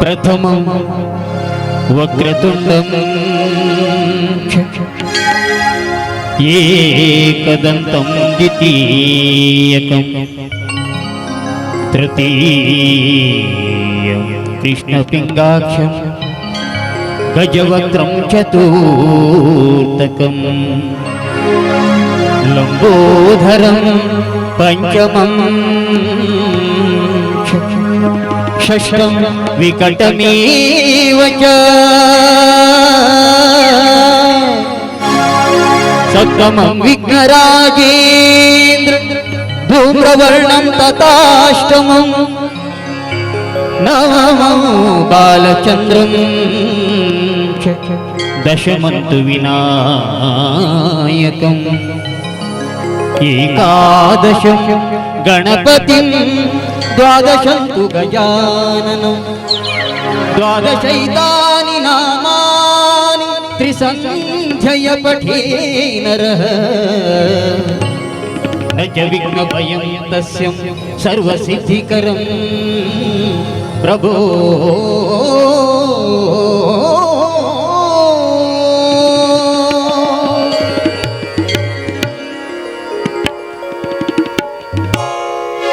प्रथमं वक्रतुण्डं एकदन्तं द्वितीयकं तृतीयं कृष्णपिङ्गाक्षं गजवक्त्रं चतुर्थकं लम्बोदरं पञ्चमं षष्ठं विकटमेव च सप्तमं विघ्नराजेन्द्र धूम्रवर्णं तथाष्टमं नवमं बालचन्द्रं दशमं तु विनायकम् एकादशं गणपतिं द्वादशं तु गजाननं द्वादशैतानि नामानि त्रिसन्ध्यय पठे नरः न च विघ्नभयं तस्यं सर्वसिद्धिकरं प्रभो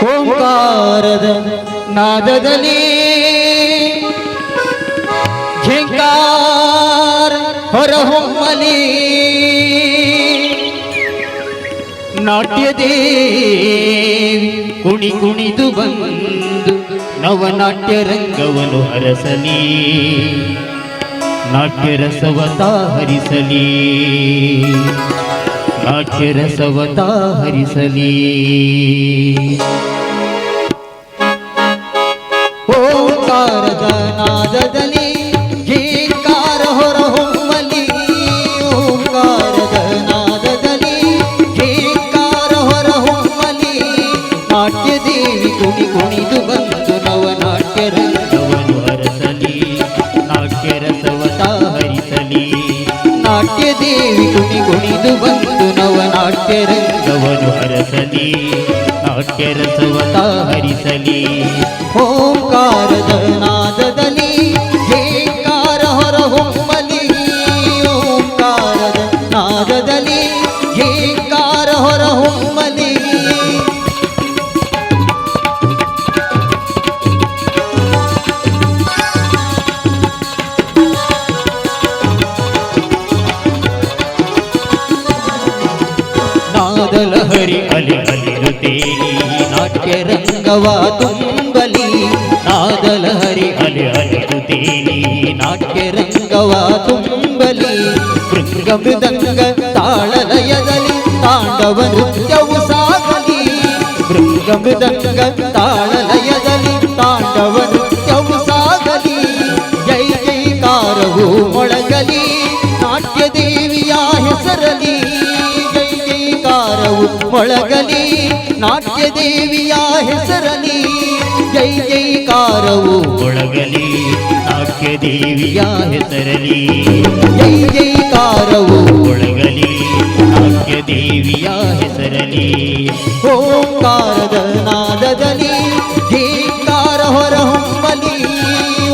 ಓಂಕಾರದ ನಾದದಲ್ಲಿ ಝೇಂಕಾರ ಹೊರಹೊಮ್ಮಲಿ ನಾಟ್ಯದೇವಿ ಕುಣಿ ಕುಣಿದು ಬಂದು ನವನಾಟ್ಯ ರಂಗವನ್ನು ಹರಸಲಿ ನಾಟ್ಯರಸವತಾ ಹರಿಸಲಿ ನಾಟ್ಯರಸವತಾ ಹರಿಸಲಿ ಓಂಕಾರದ ನಾದದಲ್ಲಿ ಝೇಂಕಾರ ಹೊರಹೊಮ್ಮಲಿ ಓಂಕಾರದ ನಾದದಲ್ಲಿ ಝೇಂಕಾರ ಹೊರಹೊಮ್ಮಲಿ ನಾಟ್ಯದೇವಿ ಕುಣಿ ಕುಣಿದು ಬಂದು ನವನಾಟ್ಯ ರಂಗವನ್ನು ಹರಸಲಿ ನಾಟ್ಯರಸವತಾ ಹರಿಸಲಿ ನಾಟ್ಯದೇವಿ ಕುಣಿ ಕುಣಿದು ಬಂದು ನವನಾಟ್ಯ ರಂಗವನ್ನು ಹರಸಲಿ ನಾಟ್ಯರಸವತಾ ಹರಿಸಲಿ ಓಂಕಾರದ ನಾದದಲ್ಲಿ ಝೇಂಕಾರ ಹೊರಹೊಮ್ಮಲಿ ಓಂಕಾರದ ನಾದದಲ್ಲಿ ಝೇಂಕಾರ ಹೊರಹೊಮ್ಮಲಿ ನಾದಲಹರಿ ಅಲಿ ಅಲಿರುತ್ತೇನಿ ನಾಟ್ಯ ರಂಗವ ತುಂಬಲಿ ನಾದಲಹರಿ ಅಲಿ ಅಲಿರುತ್ತೇನಿ ನಾಟ್ಯ ರಂಗವ ತುಂಬಲಿ ಮೃಂಗ ಮೃದಂಗ ತಾಳಲಯದಲ್ಲಿ ತಾಂಡವ ನೃತ್ಯವು ಸಾಗಲಿ ಮೃಂಗ ಮೃದಂಗ ತಾಳಲಯದಲ್ಲಿ ತಾಂಡವ ನೃತ್ಯವು ಸಾಗಲಿ ಜೈ ಜೈಕಾರವು ಮೊಳಗಲಿ ನಾಟ್ಯ ದೇವಿಯ ಹೆಸರಲಿ ಜೈ ಜೈಕಾರವು ಮೊಳಗಲಿ ನಾಟ್ಯ ದೇವಿಯ ಹೆಸರಲಿ ಜೈ ಜೈಕಾರವು ಮೊಳಗಲಿ ನಾಟ್ಯ ದೇವಿಯ ಹೆಸರಲಿ ಜೈ ಜೈಕಾರವು ಮೊಳಗಲಿ ನಾಟ್ಯ ದೇವಿಯ ಹೆಸರಲಿ ಓಂಕಾರದ ನಾದದಲ್ಲಿ ಝೇಂಕಾರ ಹೊರಹೊಮ್ಮಲಿ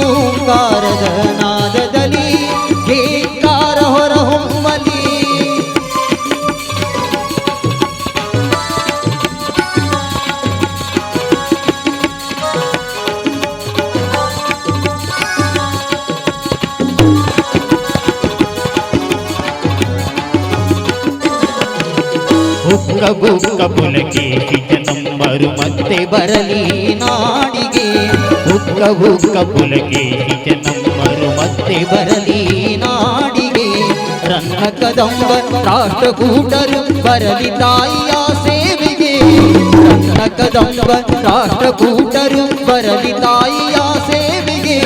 ಓಂಕಾರದ ನಾದದಲ್ಲಿ ಝೇಂಕಾರ ಹೊರಹೊಮ್ಮಲಿ ಹುಕ್ಕ ಬುಕ್ಕ ಪುಲಕೇಶಿತನಮ್ಮರು ಮತ್ತೆ ಬರಲಿ ನಾಡಿಗೆ ಹುಕ್ಕ ಬುಕ್ಕ ಪುಲಕೇಶಿತನಮ್ಮರು ಮತ್ತೆ ಬರಲಿ ನಾಡಿಗೆ ರನ್ನ ಕದಂಬ ರಾಷ್ಟ್ರಕೂಟರು ಬರಲಿ ತಾಯಿಯ ಸೇವೆಗೆ ರನ್ನ ಕದಂಬ ರಾಷ್ಟ್ರಕೂಟರು ಬರಲಿ ತಾಯಿಯ ಸೇವೆಗೆ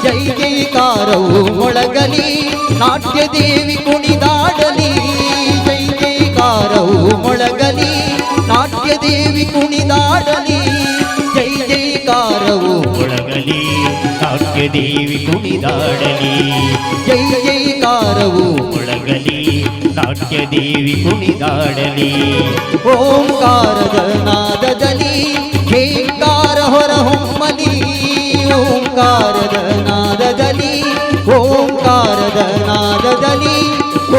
ಜೈ ಜೈಕಾರವು ಮೊಳಗಲಿ ನಾಟ್ಯ ದೇವಿ ಕುಣಿದಾಡಲಿ ಜೈ ಜೈಕಾರವು ಮೊಳಗಲಿ ನಾಟ್ಯ ದೇವಿ ಕುಣಿದಾಡಲಿ ಜೈ ಜೈಕಾರವು ಮೊಳಗಲಿ ನಾಟ್ಯ ದೇವಿ ಕುಣಿದಾಡಲಿ ಜೈ ಜೈಕಾರವು ಮೊಳಗಲಿ ನಾಟ್ಯ ದೇವಿ ಕುಣಿದಾಡಲಿ ಓಂಕಾರದ ನಾದದಲ್ಲಿ ಝೇಂಕಾರ ಹೊರಹೊಮ್ಮಲಿ ಓಂಕಾರದ ಬರಲಿ ಓಂಕಾರದ ನಾದದಲ್ಲಿ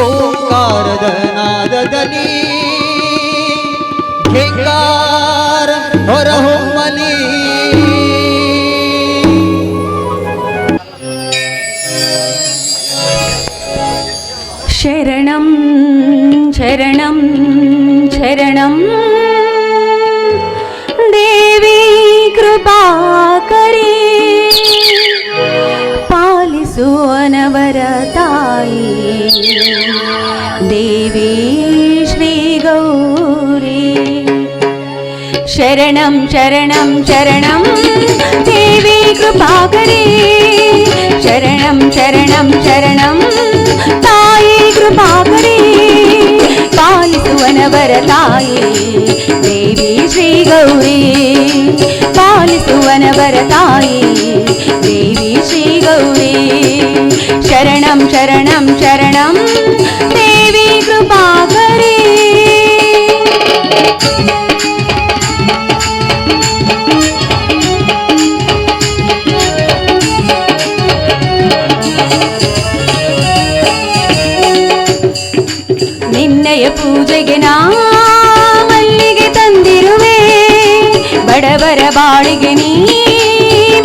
ಓಂಕಾರದ ನಾದದಲ್ಲಿ ಘೇಂಕಾರ ಹೊರಹೊಮ್ಮಲಿ ಶರಣಂ ಶರಣಂ ಶರಣಂ ದೇವಿ ಕೃಪಾಕರಿ ಪಾಲಿಸುವನವರ ತಾಯಿ ದೇವಿ ಶ್ರೀ ಗೌರಿ ಶರಣಂ ಶರಣಂ ಶರಣಂ ದೇವಿ ಕೃಪಾಕರಿ ಶರಣಂ ಶರಣಂ ಶರಣಂ ತಾಯಿ ಕೃಪಾಕರಿ ಪಾಲಿಸುವನವರ ತಾಯಿ ದೇವಿ ಶ್ರೀ ಗೌರಿ ಪಾಲಿಸುವನವರ ತಾಯಿ ದೇವಿ ಶ್ರೀ ಗೌರಿ ಶರಣಂ ಶರಣಂ ಶರಣಂ ದೇವಿ ಕೃಪಾಕರಿ ನಿನ್ನಯ ಪೂಜೆಗೆ ನಾ ಮಲ್ಲಿಗೆ ತಂದಿರುವೆ ಬಡವರ ಬಾಳಿಗೆ ನೀ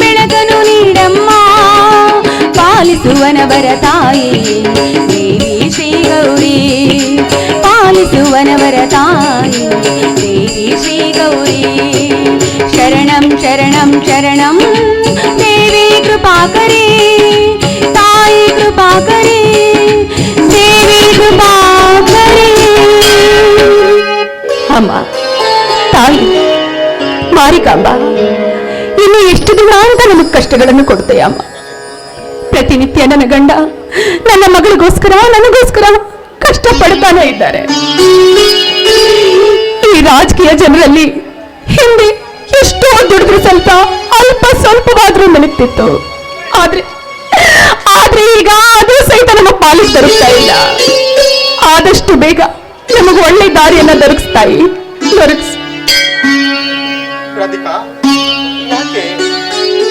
ಬೆಳಕನ್ನು ನೀಡಮ್ಮ ಪಾಲಿಸುವನವರ ತಾಯಿ ದೇವಿ ಶ್ರೀ ಗೌರಿ ಪಾಲಿಸುವನವರ ತಾಯಿ ದೇವಿ ಶ್ರೀ ಗೌರಿ ಶರಣಂ ಶರಣಂ ಶರಣಂ ದೇವಿ ಕೃಪಾಕರಿ ತಾಯಿ ಕೃಪಾಕರಿ ದೇವಿ ಕೃಪಾಕರಿ ಅಮ್ಮ ತಾಯಿ ಮಾರಿಕಾಂಬ ಇನ್ನು ಎಷ್ಟು ದಿನ ಅಂತ ನಮಗೆ ಕಷ್ಟಗಳನ್ನು ಕೊಡ್ತೀಯಮ್ಮ ಪ್ರತಿನಿತ್ಯ ನನ್ನ ಗಂಡ ನನ್ನ ಮಗಳಿಗೋಸ್ಕರ ನನಗೋಸ್ಕರ ಕಷ್ಟ ಪಡ್ತಾನೆ ಇದ್ದಾರೆ ಈ ರಾಜಕೀಯ ಜನರಲ್ಲಿ ಹಿಂದೆ ಎಷ್ಟೋ ದುಡಿದ್ರು ಸ್ವಲ್ಪ ಅಲ್ಪ ಸ್ವಲ್ಪವಾದ್ರೂ ಮಲಗ್ತಿತ್ತು ಆದ್ರೆ ಈಗ ಅದು ಸಹಿತ ನಮ್ಮ ಪಾಲಿಗೆ ದೊರಕ್ತಾ ಇಲ್ಲ ಆದಷ್ಟು ಬೇಗ ನಮಗೆ ಒಳ್ಳೆ ದಾರಿಯನ್ನ ದೊರಕಿಸ್ತಾಯಿ ರಾಧಿಕಾ ಯಾಕೆ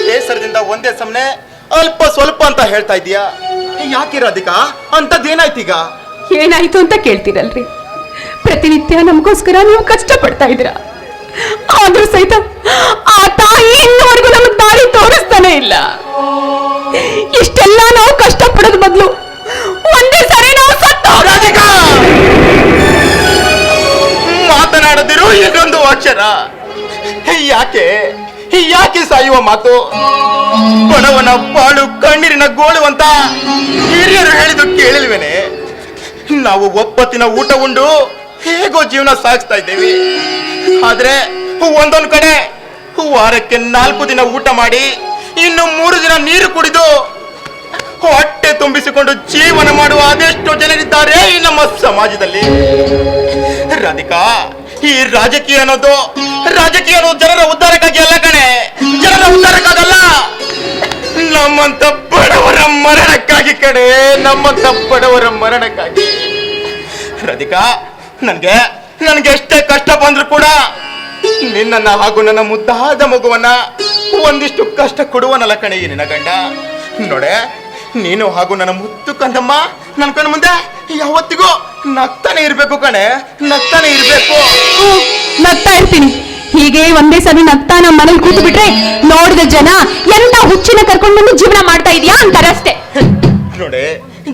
ಬೇಸರದಿಂದ ಒಂದೇ ಸಮನೆ ಅಲ್ಪ ಸ್ವಲ್ಪ ಅಂತ ಹೇಳ್ತಾ ಇದೀಯಾ ಯಾಕೆ ರಾಧಿಕಾ ಅಂತದ್ದೇನಾಯ್ತೀಗ ಏನಾಯ್ತು ಅಂತ ಕೇಳ್ತೀರಲ್ರಿ ಪ್ರತಿನಿತ್ಯ ನಮಗೋಸ್ಕರ ನೀವು ಕಷ್ಟ ಪಡ್ತಾ ಇದ್ದೀರಾ ಆದ್ರೂ ಸಹಿತ ಆ ತಾಯಿ ಇನ್ನುವರೆಗೂ ನಮಗೆ ದಾರಿ ತೋರಿಸ್ತಾನೆ ಇಲ್ಲ ಇಷ್ಟೆಲ್ಲ ನಾವು ಕಷ್ಟ ಪಡೋದ್ ಬದಲು ಒಂದೇ ಸರಿ ನಾವು ರಾಧಿಕಾ ಮಾತನಾಡದಿರು ಇನ್ನೊಂದು ಅಕ್ಷರ ಯಾಕೆ ಸಾಯುವ ಮಾತು ಬಡವನ ಬಾಳು ಕಣ್ಣೀರಿನ ಗೋಳು ಅಂತ ಹಿರಿಯರು ಹೇಳಿದ್ದು ಕೇಳಿಲ್ವೇನೆ ನಾವು ಒಪ್ಪತ್ತಿನ ಊಟ ಉಂಡು ಹೇಗೋ ಜೀವನ ಸಾಗಿಸ್ತಾ ಇದ್ದೇವೆ ಆದ್ರೆ ಒಂದೊಂದು ಕಡೆ ವಾರಕ್ಕೆ 4 ದಿನ ಊಟ ಮಾಡಿ ಇನ್ನು 3 ದಿನ ನೀರು ಕುಡಿದು ಹೊಟ್ಟೆ ತುಂಬಿಸಿಕೊಂಡು ಜೀವನ ಮಾಡುವ ಅದೆಷ್ಟೋ ಜನರಿದ್ದಾರೆ ಈ ನಮ್ಮ ಸಮಾಜದಲ್ಲಿ ರಾಧಿಕಾ ಈ ರಾಜಕೀಯ ಅನ್ನೋದು ಜನರ ಉದ್ಧಾರಕ್ಕಾಗಿ ಅಲ್ಲ ಕಣೆ ಜನರ ಉದ್ಧಾರಕ್ಕಾಗಲ್ಲ ನಮ್ಮಂತ ಬಡವರ ಮರಣಕ್ಕಾಗಿ ಕಣೆ ನಮ್ಮಂತ ಬಡವರ ಮರಣಕ್ಕಾಗಿ ರಾಧಿಕಾ ನನ್ಗೆ ಎಷ್ಟೇ ಕಷ್ಟ ಬಂದ್ರು ಕೂಡ ನಿನ್ನನ್ನ ಹಾಗೂ ನನ್ನ ಮುದ್ದಾದ ಮಗುವನ್ನ ಒಂದಿಷ್ಟು ಕಷ್ಟ ಕೊಡುವನಲ್ಲ ಕಣೆ ಈ ನಿನ್ನ ಗಂಡ ನೋಡೆ ನೀನು ಹಾಗೂ ನನ್ನ ಮುತ್ತು ಕಂದಮ್ಮ ನನ್ನ ಕಣ್ಣ ಮುಂದೆ ಯಾವತ್ತಿಗೂ ನಗ್ತಾನೆ ಇರ್ಬೇಕು ಕಣೆ ನಗ್ತಾನೆ ಇರ್ಬೇಕು ನಗ್ತಾ ಇರ್ತೀನಿ ಹೀಗೆ ಒಂದೇ ಸರಿ ನಗ್ತಾ ನಮ್ಮ ಮನೇಲಿ ಕೂತು ಬಿಟ್ರೆ ನೋಡಿದ ಜನ ಎಂತ ಹುಚ್ಚಿನ ಕರ್ಕೊಂಡು ಬಂದು ಜೀವನ ಮಾಡ್ತಾ ಇದೀಯಾ ಅಂತಾರೆ ಅಷ್ಟೇ ನೋಡೆ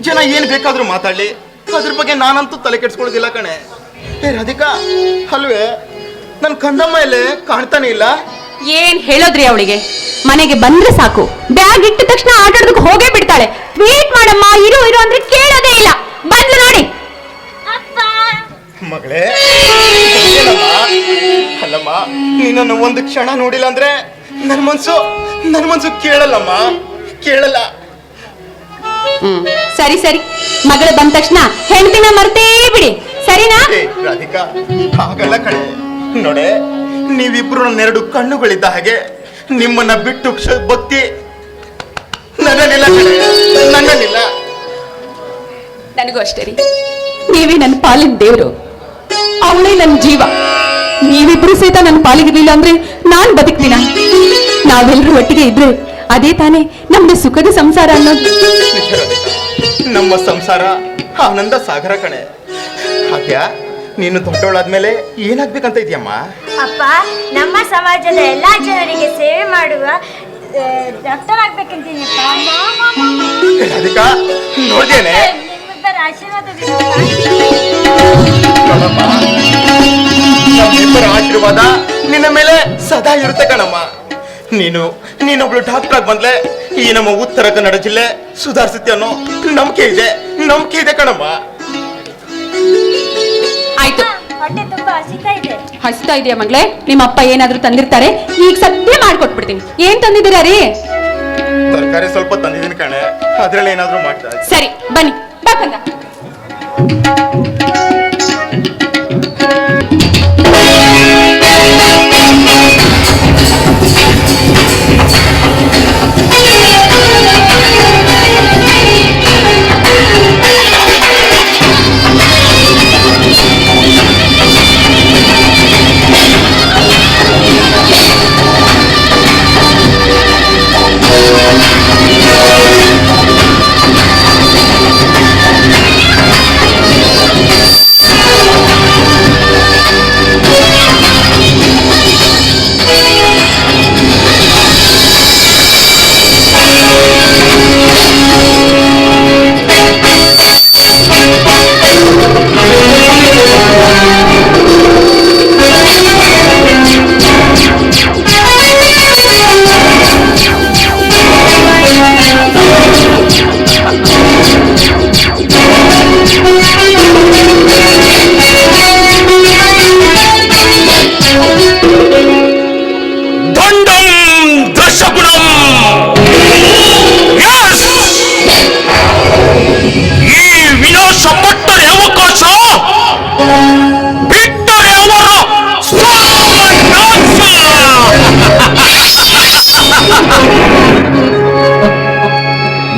ಜನ ಏನ್ ಬೇಕಾದ್ರೂ ಮಾತಾಡ್ಲಿ ಅದ್ರ ಬಗ್ಗೆ ನಾನಂತೂ ತಲೆ ಕೆಡ್ಸ್ಕೊಳ್ಳೋದಿಲ್ಲ ಕಣೆ ರಾಧಿಕಾ ಅಲ್ವೇ ನನ್ ಕಂದಮ್ಮ ಇಲ್ಲೇ ಕಾಣ್ತಾನೆ ಇಲ್ಲ ಏನ್ ಹೇಳೋದ್ರಿ ಅವಳಿಗೆ ಮನೆಗೆ ಬಂದ್ರೆ ಸಾಕು ಬ್ಯಾಗ್ ಇಟ್ಟ ತಕ್ಷಣ ಆಟಾಡೋದಕ್ಕೆ ಹೋಗೇ ಬಿಡ್ತಾಳೆ ವೇಟ್ ಮಾಡಮ್ಮ ಇರು ಅಂದ್ರೆ ಕೇಳೋದೇ ಇಲ್ಲ ಬಂದ್ಲು ನೋಡಿ ಮಗಳೇ ಅಲ್ಲಮ್ಮ ನಿನ್ನನ್ನು ಒಂದು ಕ್ಷಣ ನೋಡಿಲ್ಲ ಅಂದ್ರೆ ನನ್ ಮನ್ಸು ಕೇಳಲ್ಲ ಸರಿ ಮಗಳು ಬಂದ ತಕ್ಷಣ ಹೆಂಡತಿನ ಮರ್ತೇ ಬಿಡಿ ಸರಿನಾ ರಾಧಿಕಾ ಹಾಗಲ್ಲ ಕಣೆ ನೋಡೆ ನೀವಿಬ್ರು ನನ್ನ 2 ಕಣ್ಣುಗಳಿದ್ದ ಹಾಗೆ ನಿಮ್ಮನ್ನ ಬಿಟ್ಟು ಭಕ್ತಿ ನನ್ನಲ್ಲಿಲ್ಲ ನನಗೂ ಅಷ್ಟೇ ರೀ ನೀವೇ ನನ್ನ ಪಾಲಿನ ದೇವ್ರು ಅವಳೇ ನನ್ನ ಜೀವ ನೀವಿಬ್ರು ಸಹಿತ ನನ್ನ ಪಾಲಿಗಿರ್ಲಿಲ್ಲ ಅಂದ್ರೆ ನಾನ್ ಬದುಕ್ತೀನ ನಾವೆಲ್ಲರೂ ಒಟ್ಟಿಗೆ ಇದ್ರೆ ಅದೇ ತಾನೇ ನಮ್ದು ಸುಖದ ಸಂಸಾರ ಅನ್ನೋದು. ನಿಜ ರಾಧಿಕಾ, ನಮ್ಮ ಸಂಸಾರ ಆನಂದ ಸಾಗರ ಕಣೆ. ಹಾಗ್ಯ ನೀನು ದೊಡ್ಡವಳಾದ್ಮೇಲೆ ಏನಾಗ್ಬೇಕಂತ ಇದೆಯಮ್ಮ? ಅಪ್ಪ, ನಮ್ಮ ಸಮಾಜದ ಎಲ್ಲಾ ಜನರಿಗೆ ಸೇವೆ ಮಾಡುವ ಡಾಕ್ಟರ್ ಆಗ್ಬೇಕಂತೀನಿ ರಾಧಿಕಾ, ನೋಡ್ದೇನೆ ನಿಮ್ಮಿಬ್ಬರ ಆಶೀರ್ವಾದವಿದೆ. ನೋಡಮ್ಮ, ನಮ್ಮಿಬ್ಬರ ಆಶೀರ್ವಾದ ನಿನ್ನ ಮೇಲೆ ಸದಾ ಇರುತ್ತೆ ಕಣಮ್ಮ. ನೀನೊಬ್ಳು ಡಾಕ್ಟರ್ ಆಗಿ ಬಂದ್ಲೆ ಈ ನಮ್ಮ ಉತ್ತರ ಕನ್ನಡ ಜಿಲ್ಲೆ ಸುಧಾರಿಸುತ್ತೆ ಅನ್ನೋ ನಂಬಿಕೆ ಇದೆ ಕಣಮ್ಮ. ಆಯ್ತು, ಹೊಟ್ಟೆ ತುಂಬಾ ಹಸಿತಾ ಇದೆ. ಹಸ್ತಾ ಇದೆಯಾ ಮಗಳೇ? ನಿಮ್ಮ ಅಪ್ಪ ಏನಾದ್ರೂ ತಂದಿರ್ತಾರೆ, ಈಗ ಸದ್ಯ ಮಾಡ್ಕೊಟ್ಬಿಡ್ತೀನಿ. ಏನ್ ತಂದಿದ್ದೀರಾ ರೀ? ತರಕಾರಿ ಸ್ವಲ್ಪ ತಂದಿದ್ದೀನಿ ಕಣೆ, ಅದ್ರಲ್ಲಿ ಏನಾದ್ರೂ ಮಾಡ್ತಾ. ಸರಿ ಬನ್ನಿ, ಬಾಕಂದ.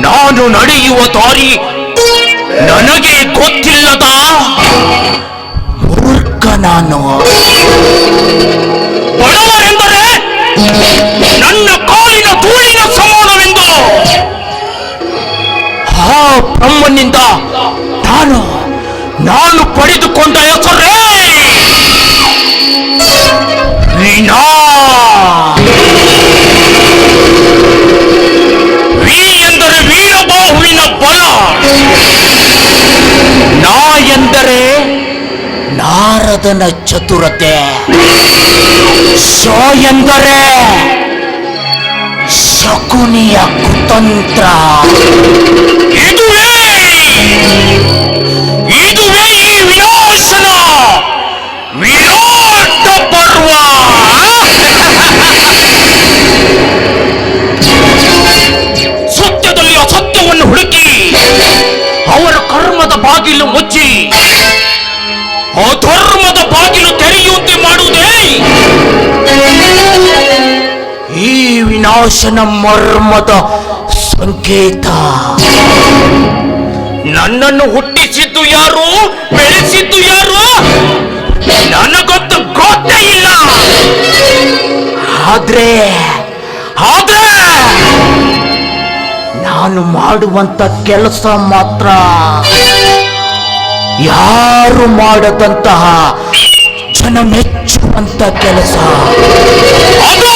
ನಾನು ನಡೆಯುವ ದಾರಿ ನನಗೆ ಗೊತ್ತಿಲ್ಲದ ಮೂರ್ಖ ನಾನು. ಬಡವರೆಂದರೆ ನನ್ನ ಕಾಲಿನ ಧೂಳಿನ ಸಮಾನವೆಂದು ಆ ಬ್ರಹ್ಮನಿಂದ ನಾನು ಪಡೆದುಕೊಂಡ ಹೆಸರೇ ವೀಣಾ. ವಿ ಎಂದರೆ ವೀರಬಾಹುವಿನ ಬಲ, ನಾ ಎಂದರೆ ನಾರದನ ಚತುರತೆ, ಶ ಎಂದರೆ ಶಕುನಿಯ ಕುತಂತ್ರ. ಇದುವೇ ಈ ವಿನಾಶನ ವಿರಾಟ ಪರ್ವ. ಸತ್ಯದಲ್ಲಿ ಅಸತ್ಯವನ್ನು ಹುಡುಕಿ ಅವರ ಕರ್ಮದ ಬಾಗಿಲು ಮುಚ್ಚಿ ಅಧರ್ಮದ ಬಾಗಿಲು ತೆರೆಯುವಂತೆ ಮಾಡುವುದೇ ಈ ವಿನಾಶನ ಮರ್ಮದ ಸಂಕೇತ. ನನ್ನನ್ನು ಹುಟ್ಟಿಸಿದ್ದು ಯಾರು, ಬೆಳೆಸಿದ್ದು ಯಾರು ನನಗೊತ್ತು ಗೊತ್ತೇ ಇಲ್ಲ. ಆದ್ರೆ ನಾನು ಮಾಡುವಂತ ಕೆಲಸ ಮಾತ್ರ ಯಾರು ಮಾಡದಂತಹ ಜನ ಮೆಚ್ಚುವಂತ ಕೆಲಸ. ಅದು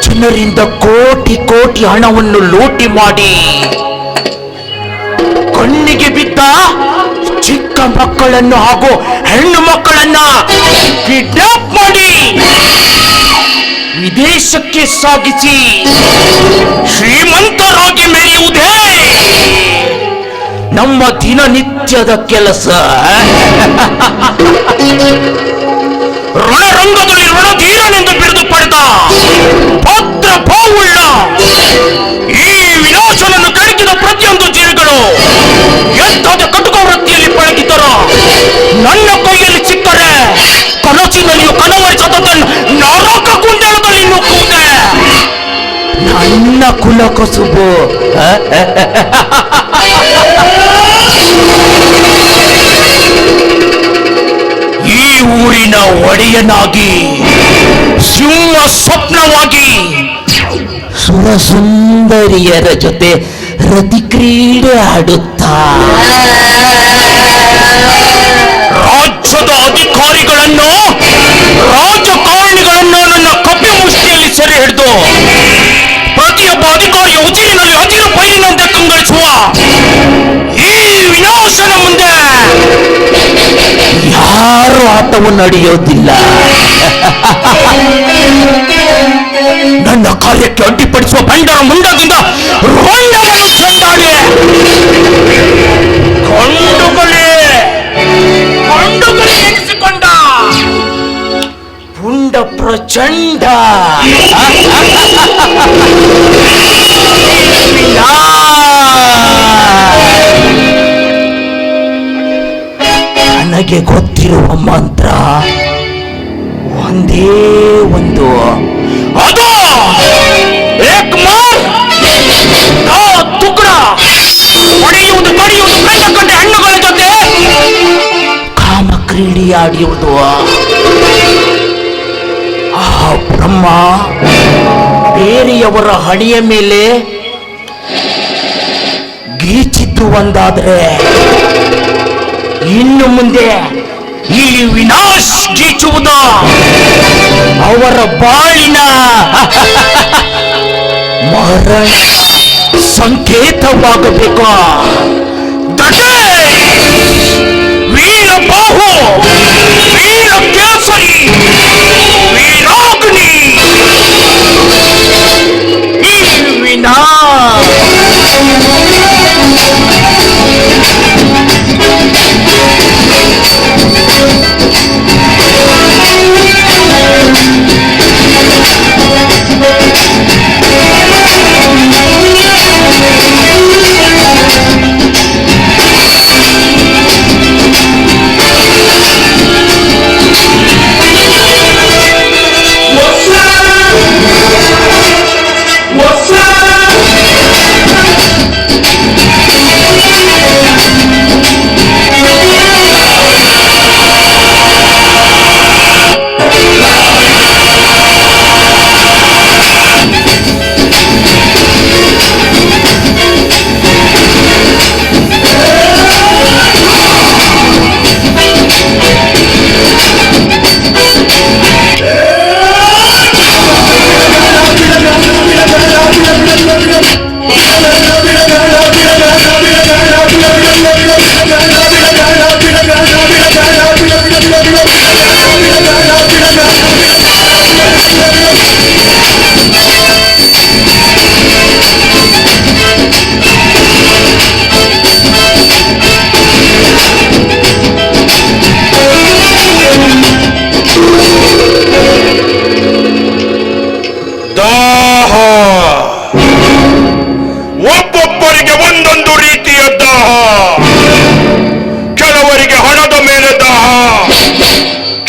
ಜನರಿಂದ ಕೋಟಿ ಕೋಟಿ ಹಣವನ್ನು ಲೂಟಿ ಮಾಡಿ ಕಣ್ಣಿಗೆ ಬಿದ್ದ ಚಿಕ್ಕ ಮಕ್ಕಳನ್ನು ಹಾಗೂ ಹೆಣ್ಣು ಮಕ್ಕಳನ್ನ ಕಿಡ್ನಾಪ್ ಮಾಡಿ ವಿದೇಶಕ್ಕೆ ಸಾಗಿಸಿ ಶ್ರೀಮಂತರಾಗಿ ಮೆರೆಯುವುದೇ ನಮ್ಮ ದಿನನಿತ್ಯದ ಕೆಲಸ. ರಣರಂಗದಲ್ಲಿ ರಣಧೀರನೆಂದು ಬಿರುದು ಪಡೆದ ಭದ್ರ ಬಾವುಳ್ಳ ಈ ವಿನಾಶನನ್ನು ಕೆಣಕಿದ ಪ್ರತಿಯೊಂದು ಜೀವಿಗಳು ಎಂಥದ ಕಟುಕ ವೃತ್ತಿಯಲ್ಲಿ ಪಳಗಿದ್ದರೋ ನನ್ನ ಕೈಯಲ್ಲಿ ಸಿಕ್ಕರೆ ಕನಸಿನಲ್ಲಿಯೂ ಕನವರಿಸದ ನರಕ ಕುಂಡಲದಲ್ಲಿ ನುಗ್ಗುವುದೇ ನನ್ನ ಕುಲಕಸುಬು. ಈ ಊರಿನ ಒಡೆಯನಾಗಿ ಸಿಂಹ ಸ್ವಪ್ನವಾಗಿ ಸುರಸುಂದರಿಯರ ಜೊತೆ ರತಿ ಕ್ರೀಡೆ ಆಡುತ್ತಾ ರಾಜ್ಯದ ಅಧಿಕಾರಿಗಳನ್ನು ರಾಜಕಾರಣಿಗಳನ್ನು ನನ್ನ ಕಪ್ಪೆ ಮುಷ್ಟಿಯಲ್ಲಿ ಸೆರೆ ಹಿಡಿದು ಪ್ರತಿಯೊಬ್ಬ ಅಧಿಕಾರಿಯ ಉಜಿರಿನಲ್ಲಿ ಹದಿರು ಪೈರಿನಂತೆ ಕಂಗೊಳಿಸುವ ಈ ವಿನಾಶನ ಮುಂದೆ ಯಾರು ಆಟವನ್ನು ನಡೆಯೋದಿಲ್ಲ. ನನ್ನ ಕಾರ್ಯಕ್ಕೆ ಅಡ್ಡಿಪಡಿಸುವ ಬಂಡರ ಮುಂಡದಿಂದ ರೋಂಡವನ್ನು ಚೆಂಡಾಡಿ ಕೊಂಡುಗಳೇ ಎನಿಸಿಕೊಂಡ ಪುಂಡ ಪ್ರಚಂಡ ನನಗೆ ಗೊತ್ತಿರುವ ಮಂತ್ರ ಒಂದೇ ಒಂದು, ಅದು ತುಕಡ ಹೊಡೆಯುವುದು ಕಡಿಯುವುದು ಕೈತಕ್ಕಂತೆ ಹಣ್ಣುಗಳ ಜೊತೆ ಕಾಮ ಕ್ರೀಡೆಯಾಡಿಯುವುದು. ಆ ಬ್ರಹ್ಮ ಬೇರೆಯವರ ಹಣೆಯ ಮೇಲೆ ಗೀಚಿದ್ದು ಒಂದಾದ್ರೆ ಇನ್ನು ಮುಂದೆ ಈ ವಿನಾಶ್ ಗೀಚುವುದು ಅವರ ಬಾಳಿನ ಮರಣ ಸಂಕೇತವಾಗಬೇಕು. ವೀರಬಾಹು, ವೀರ ಕೇಸರಿ, ವೀರಾಗ್ನಿ, ಈ ವಿನಾಶ್ ಒಬ್ಬೊಬ್ಬರಿಗೆ ಒಂದೊಂದು ರೀತಿಯ ದಾಹ. ಕೆಲವರಿಗೆ ಹಣದ ಮೇಲೆ ದಾಹ,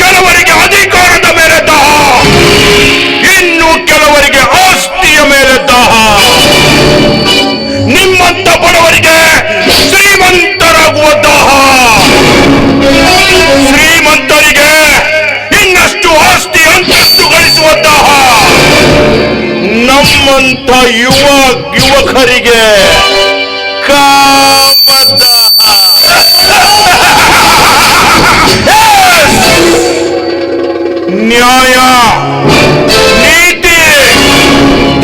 ಕೆಲವರಿಗೆ ಅಧಿಕಾರದ ಮೇಲೆ ದಾಹ, ಇನ್ನು ಕೆಲವರಿಗೆ ಆಸ್ತಿಯ ಮೇಲೆ ದಾಹ. ನಿಮ್ಮಂತ ಬಡವರಿಗೆ ಶ್ರೀಮಂತರಾಗುವ ದಾಹ, ಶ್ರೀಮಂತರಿಗೆ ಇನ್ನಷ್ಟು ಆಸ್ತಿ ಅಂತಸ್ತು ಗಳಿಸುವ ದಾಹ, ನಮ್ಮಂತ ಯುವಕರಿಗೆ ಕಾಮದಾಹ. ನ್ಯಾಯ, ನೀತಿ,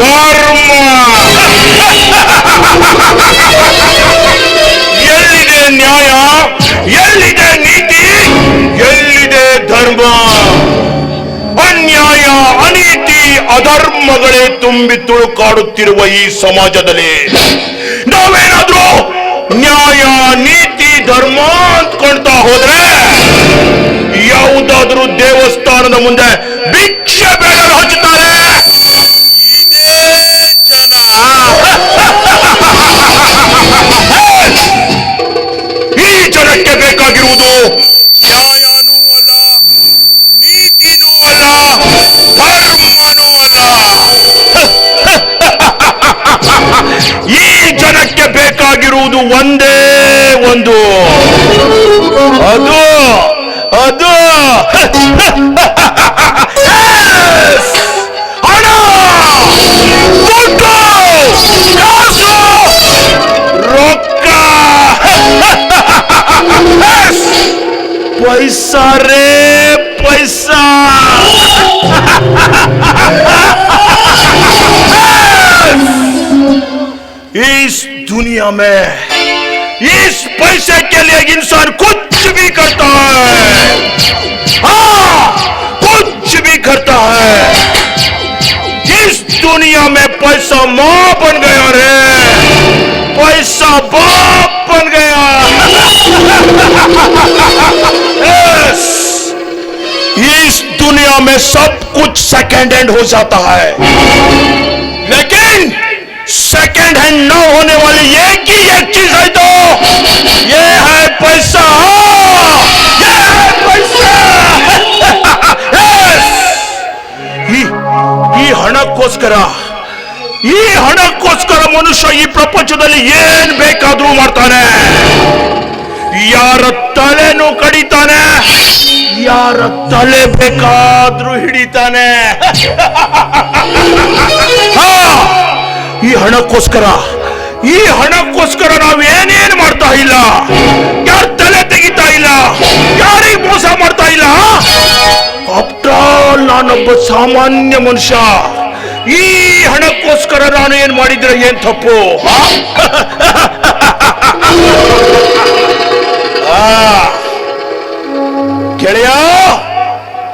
ಧರ್ಮ ಎಲ್ಲಿದೆ ನ್ಯಾಯ, ಎಲ್ಲಿದೆ ನೀತಿ, ಎಲ್ಲಿದೆ ಧರ್ಮ? ಅನ್ಯಾಯ, ಅನೀತಿ, ಅಧರ್ಮಗಳೇ ತುಂಬಿ ತುಳುಕಾಡುತ್ತಿರುವ ಈ ಸಮಾಜದಲ್ಲಿ ನಾವೇನಾದ್ರೂ ನ್ಯಾಯ, ನೀತಿ, ಧರ್ಮ ಅಂದ್ಕೊಳ್ತಾ ಹೋದ್ರೆ ಯಾವುದಾದ್ರೂ ದೇವಸ್ಥಾನದ ಮುಂದೆ ಭಿಕ್ಷೆ ಬೇಡಲು ಹಚ್ಚುತ್ತಾರೆ ಇದೇ ಜನ. ಈ ಜನಕ್ಕೆ ಬೇಕಾಗಿರುವುದು ನ್ಯಾಯನೂ ಅಲ್ಲ, ನೀತಿನೂ ಅಲ್ಲ, ಧರ್ಮನೂ ಅಲ್ಲ. ಈ ಜನಕ್ಕೆ ಬೇಕಾಗಿರುವುದು ಒಂದೇ ಒಂದು, ಅದು ಹಣ, ದುಡ್ಡು, ಕಾಸು, ರೊಕ್ಕ, पैसा रे पैसा। इस दुनिया में इस पैसे के लिए इंसान कुछ भी करता है, हाँ कुछ भी करता है। इस दुनिया में पैसा माँ बन गया रे, पैसा बाप बन गया। इस दुनिया में सब कुछ सेकेंड हैंड हो जाता है, लेकिन सेकेंड हैंड न होने वाली एक ही एक चीज है, तो ये है पैसा। ये है पैसा। ಈ ಹಣಕ್ಕೋಸ್ಕರ ಮನುಷ್ಯ ಈ ಪ್ರಪಂಚದಲ್ಲಿ ಏನ್ ಬೇಕಾದ್ರೂ ಮಾಡ್ತಾನೆ, ಯಾರ ತಲೆನೂ ಕಡಿತಾನೆ, ಯಾರ ತಲೆ ಬೇಕಾದ್ರೂ ಹಿಡಿತಾನೆ। ಈ ಹಣಕ್ಕೋಸ್ಕರ ನಾವೇನೇನು ಮಾಡ್ತಾ ಇಲ್ಲ, ಯಾರ ತಲೆ ತೆಗಿತಾ ಇಲ್ಲ, ಯಾರಿಗೆ ಮೋಸ ಮಾಡ್ತಾ ಇಲ್ಲ। ಆಫ್ಟರ್ ಆಲ್ ನಾನೊಬ್ಬ ಸಾಮಾನ್ಯ ಮನುಷ್ಯ, ಈ ಹಣಕ್ಕೋಸ್ಕರ ನಾನು ಏನ್ ಮಾಡಿದ್ರೆ ಏನ್ ತಪ್ಪು? ಗೆಳೆಯ,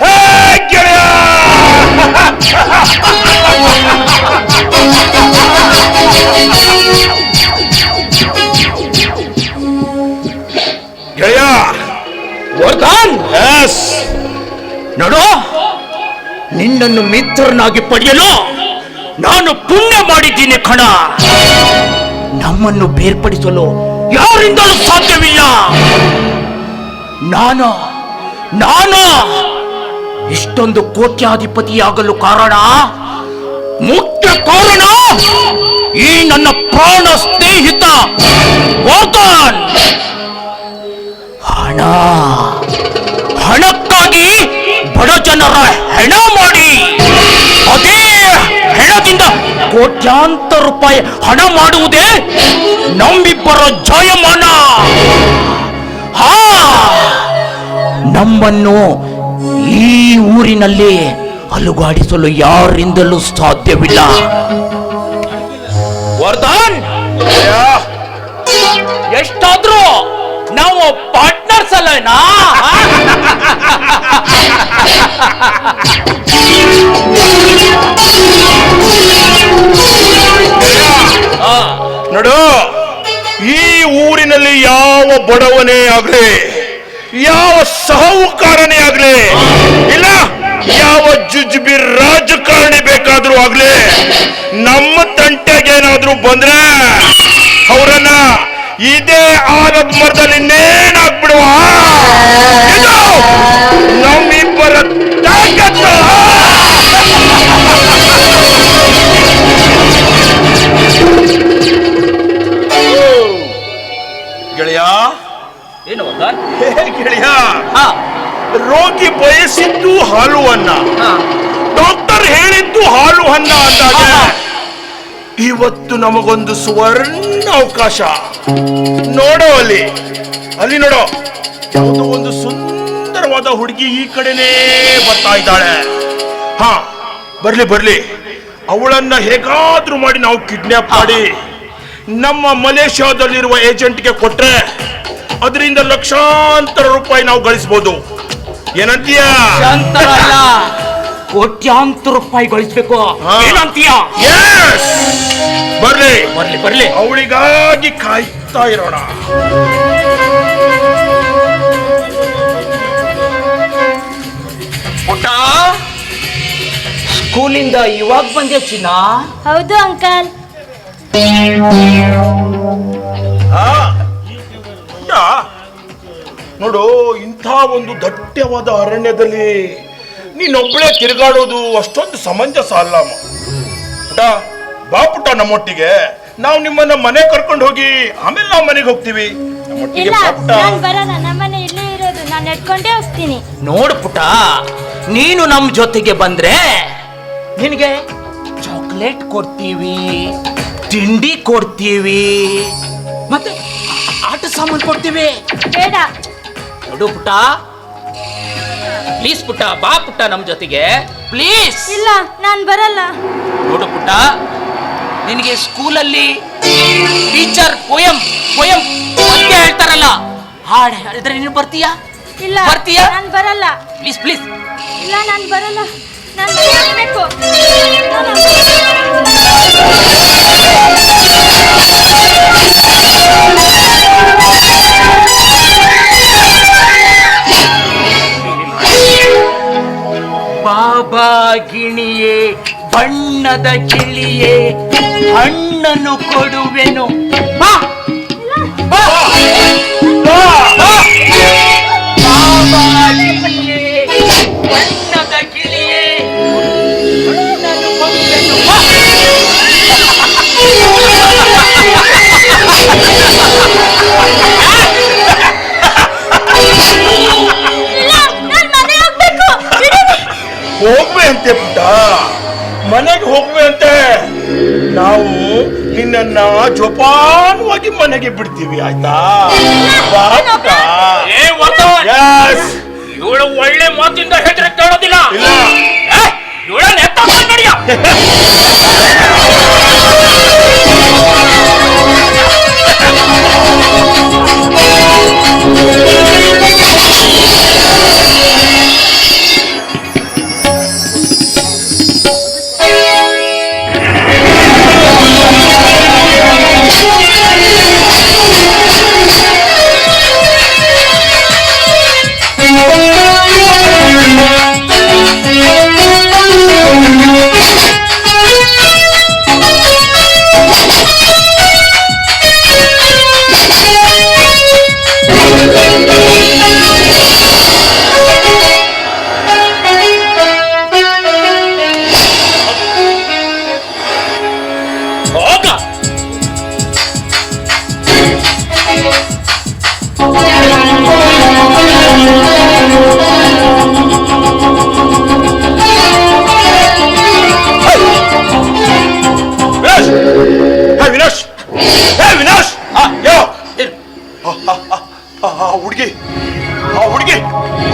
ಹೇ ಗೆಳೆಯ, ಗೆಳೆಯ ವರ್ಧನ್, ಎಸ್ ನೋಡು, ನಿನ್ನನ್ನು ಮಿತ್ರನಾಗಿ ಪಡೆಯಲು ನಾನು ಪುಣ್ಯ ಮಾಡಿದ್ದೀನಿ ಕಣ. ನಮ್ಮನ್ನು ಬೇರ್ಪಡಿಸಲು ಯಾರಿಂದಲೂ ಸಾಧ್ಯವಿಲ್ಲ. ನಾನು ಇಷ್ಟೊಂದು ಕೋಟ್ಯಾಧಿಪತಿಯಾಗಲು ಮುಖ್ಯ ಕಾರಣ ಈ ನನ್ನ ಪ್ರಾಣ ಸ್ನೇಹಿತ ವರ್ಧನ್. ಹಣಕ್ಕಾಗಿ ಬಡ ಜನರ ಹೆಣ ಮಾಡಿ, ಅದೇ ಹೆಣದಿಂದ ಕೋಟ್ಯಾಂತರ ರೂಪಾಯಿ ಹಣ ಮಾಡುವುದೇ ನಮ್ಮಿಬ್ಬರ ಜಾಯಮಾನ. ನಮ್ಮನ್ನು ಈ ಊರಿನಲ್ಲಿ ಅಲುಗಾಡಿಸಲು ಯಾರಿಂದಲೂ ಸಾಧ್ಯವಿಲ್ಲ. ವರ್ಧನ್, ಎಷ್ಟಾದ್ರೂ ನಾವು ಪಾರ್ಟ್ನರ್ಸ್ ಅಲ್ಲೇನಾ? ನೋಡು, ಈ ಊರಿನಲ್ಲಿ ಯಾವ ಬಡವನೇ ಆಗ್ಲಿ, ಯಾವ ಸಾಹುಕಾರನೇ ಆಗ್ಲಿ, ಇಲ್ಲ ಯಾವ ಜುಜುಬಿ ರಾಜಕಾರಣಿ ಬೇಕಾದ್ರೂ ಆಗ್ಲಿ, ನಮ್ಮ ತಂಟೆಗೇನಾದ್ರೂ ಬಂದ್ರೆ ಅವರನ್ನ ಇದೇ ಆಲದ ಮರದಲ್ಲಿ ಇನ್ನೇನಾಗ್ಬಿಡುವ. ಇದು ನಮ್ಮಿಬ್ಬರ ತಾಕತ್ತು. ಗೆಳೆಯ, ಏನು ಗೆಳೆಯ, ರೋಗಿ ಬಯಸಿದ್ದು ಹಾಲು ಅನ್ನ, ಡಾಕ್ಟರ್ ಹೇಳಿದ್ದು ಹಾಲು ಅನ್ನ ಅಂದಾಗ ಇವತ್ತು ನಮಗೊಂದು ಸುವರ್ಣ ಅವಕಾಶ. ನೋಡೋ ಅಲ್ಲಿ ನೋಡೋ, ಯಾವುದೋ ಒಂದು ಸುಂದರವಾದ ಹುಡುಗಿ ಈ ಕಡೆನೇ ಬರ್ತಾ ಇದ್ದಾಳೆ. ಬರ್ಲಿ, ಅವಳನ್ನ ಹೇಗಾದ್ರೂ ಮಾಡಿ ನಾವು ಕಿಡ್ನಾಪ್ ಮಾಡಿ ನಮ್ಮ ಮಲೇಷ್ಯಾದಲ್ಲಿರುವ ಏಜೆಂಟ್ಗೆ ಕೊಟ್ರೆ ಅದರಿಂದ ಲಕ್ಷಾಂತರ ರೂಪಾಯಿ ನಾವು ಗಳಿಸಬಹುದು. ಏನಂತೀಯ? ಕೋಟ್ಯಾಂತರ ರೂಪಾಯಿ ಗಳಿಸ್ಬೇಕು ಏನಂತೀಯ? ಬರ್ಲಿ ಅವಳಿಗಾಗಿ ಕಾಯ್ತಾ ಇರೋಣ. ಪುಟ್ಟ, ಸ್ಕೂಲಿಂದ ಇವಾಗ ಬಂದೆ ಚಿನ್ನ? ಹೌದು ಅಂಕಲ್. ನೋಡು, ಇಂಥ ಒಂದು ದಟ್ಟವಾದ ಅರಣ್ಯದಲ್ಲಿ ನೀನೊಬ್ಬಳೇ ತಿರುಗಾಡೋದು ಅಷ್ಟೊಂದು ಸಮಂಜಸ ಅಲ್ಲ. ಪುಟ್ಟ ಬಾ ಪುಟ್ಟ, ನಮ್ಮೊಟ್ಟಿಗೆ ನಾವು ನಿಮ್ಮನ್ನ ಮನೆ ಕರ್ಕೊಂಡು ಹೋಗಿ ಆಮೇಲೆ ನಾವು ಮನೆಗೆ ಹೋಗ್ತೀವಿ. ಇಲ್ಲ, ನಾನು ಬರಲ್ಲ, ನಮ್ಮನೆ ಇಲ್ಲೇ ಇರೋದು, ನಾನು ನಡ್ಕೊಂಡೇ ಹೋಗ್ತೀನಿ. ನೋಡು ಪುಟ್ಟ, ನೀನು ನಮ್ಮ ಜೊತೆಗೆ ಬಂದ್ರೆ ನಿನಗೆ ಚಾಕ್ಲೇಟ್ ಕೊಡ್ತೀವಿ, ತಿಂಡಿ ಕೊಡ್ತೀವಿ, ಮತ್ತೆ ಆಟ ಸಾಮಾನು ಕೊಡ್ತೀವಿ. ಬೇಡ. ನೋಡು ಪುಟ್ಟ, ಪ್ಲೀಸ್ ಪುಟ್ಟ, ಬಾ ಪುಟ್ಟ ನಮ್ಮ ಜೊತೆಗೆ ಪ್ಲೀಸ್. ಇಲ್ಲ, ನಾನ್ ಬರಲ್ಲ. ನೋಡು ಪುಟ್ಟ, ನಿನಗೆ ಸ್ಕೂಲಲ್ಲಿ ಟೀಚರ್ ಪೋಯಂ ಪೋಯಂ ಪದ್ಯ ಹೇಳ್ತಾರಲ್ಲ, ಹಾಡು ಹೇಳಿದ್ರೆ ನೀನು ಬರ್ತೀಯಾ? ಇಲ್ಲ, ಬರ್ತೀಯಾ? ನಾನ್ ಬರಲ್ಲ. Please please. ಇಲ್ಲ, ನಾನ್ ಬರಲ್ಲ. ನಾನ್ ಹೋಗ್ಬೇಕು. ಬಾಬಾ ಗಿಣಿಯೇ, ಬಣ್ಣದ ಗಿಳಿಯೇ, ಹಣ್ಣನ್ನು ಕೊಡುವೆನು, ಬಾ ಬಾ. ಬಾಬಾ ಗಿಣಿಯೇ, ಬಣ್ಣದ ಗಿಳಿಯೇ, ಹಣ್ಣನ್ನು ಕೊಡುವೆನು, ಬಾ. ಹೋಗ್ವೆ ಅಂತೆ ಪುಟ್ಟ, ಮನೆಗೆ ಹೋಗ್ವೆ ಅಂತೆ. ನಾವು ನಿನ್ನ ಜೋಪಾನವಾಗಿ ಮನೆಗೆ ಬಿಡ್ತೀವಿ, ಆಯ್ತಾ? ಬಾ ಪುಟ್ಟ. Yes. ಇವಳು ಒಳ್ಳೆ ಮಾತಿಂದ ಹೆದ್ರೆ ಕೇಳೋದಿಲ್ಲ. ಇಲ್ಲ. ಇವಳನ್ನ ಎತ್ತ ಮಾಡಿಯ.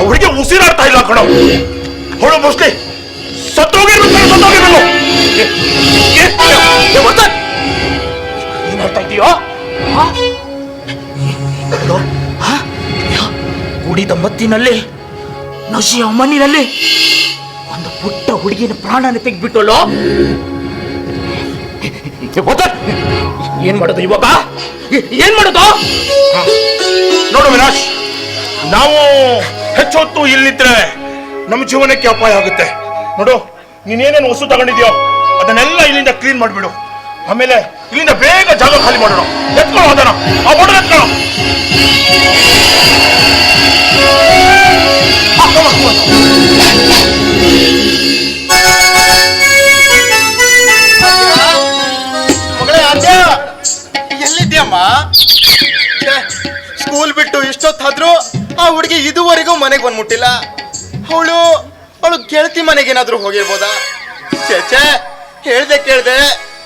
ಹುಡುಗಿ ಉಸಿರಾಡ್ತಾ ಇಲ್ಲ ಕಣೋ. ಹೊಳು ಮೋಸ್ಟ್ಲಿ ಸತ್ತೋಗಿರ್ಬೇಕು. ಏನ್ ಹೇಳ್ತಾ ಇದೀಯೋ? ಕುಡಿದ ಮತ್ತಿನಲ್ಲಿ, ನಶಿಯ ಮಣ್ಣಿನಲ್ಲಿ ಒಂದು ಪುಟ್ಟ ಹುಡುಗಿನ ಪ್ರಾಣನ ತೆಗೆದ್ಬಿಟ್ಟಲ್ಲೋ. ಏನ್ ಮಾಡೋದು ಇವಾಗ? ಏನ್ ಮಾಡೋದು? ನೋಡು ವಿನಾಶ್, ನಾವು ಹೆಚ್ಚೊತ್ತು ಇಲ್ಲಿದ್ರೆ ನಮ್ಮ ಜೀವನಕ್ಕೆ ಅಪಾಯ ಆಗುತ್ತೆ. ನೋಡು, ನೀನೇನೇನು ವಸ್ತು ತಗೊಂಡಿದ್ಯೋ ಅದನ್ನೆಲ್ಲ ಇಲ್ಲಿಂದ ಕ್ಲೀನ್ ಮಾಡಿಬಿಡು. ಆಮೇಲೆ ಇಲ್ಲಿಂದ ಬೇಗ ಜಾಗ ಖಾಲಿ ಮಾಡೋಣ. ಎತ್ಕೊಳ್ಳೋ ಅದನ್ನ, ಆ ಬೋರ್ಡ್ ಎತ್ಕೊಳ್ಳೋ. ಮಗಳೇ ಆದ್ಯ, ಎಲ್ಲಿದ್ಯಮ್ಮ? ಸ್ಕೂಲ್ ಬಿಟ್ಟು ಇಷ್ಟೊತ್ತಾದ್ರೂ ಆ ಹುಡುಗಿ ಇದುವರೆಗೂ ಮನೆಗೆ ಬಂದ್ಬಿಟ್ಟಿಲ್ಲ. ಅವಳು ಗೆಳತಿ ಮನೆಗೇನಾದ್ರೂ ಹೋಗಿರ್ಬೋದಾ? ಚೇಚೆ, ಹೇಳ್ದೆ ಕೇಳ್ದೆ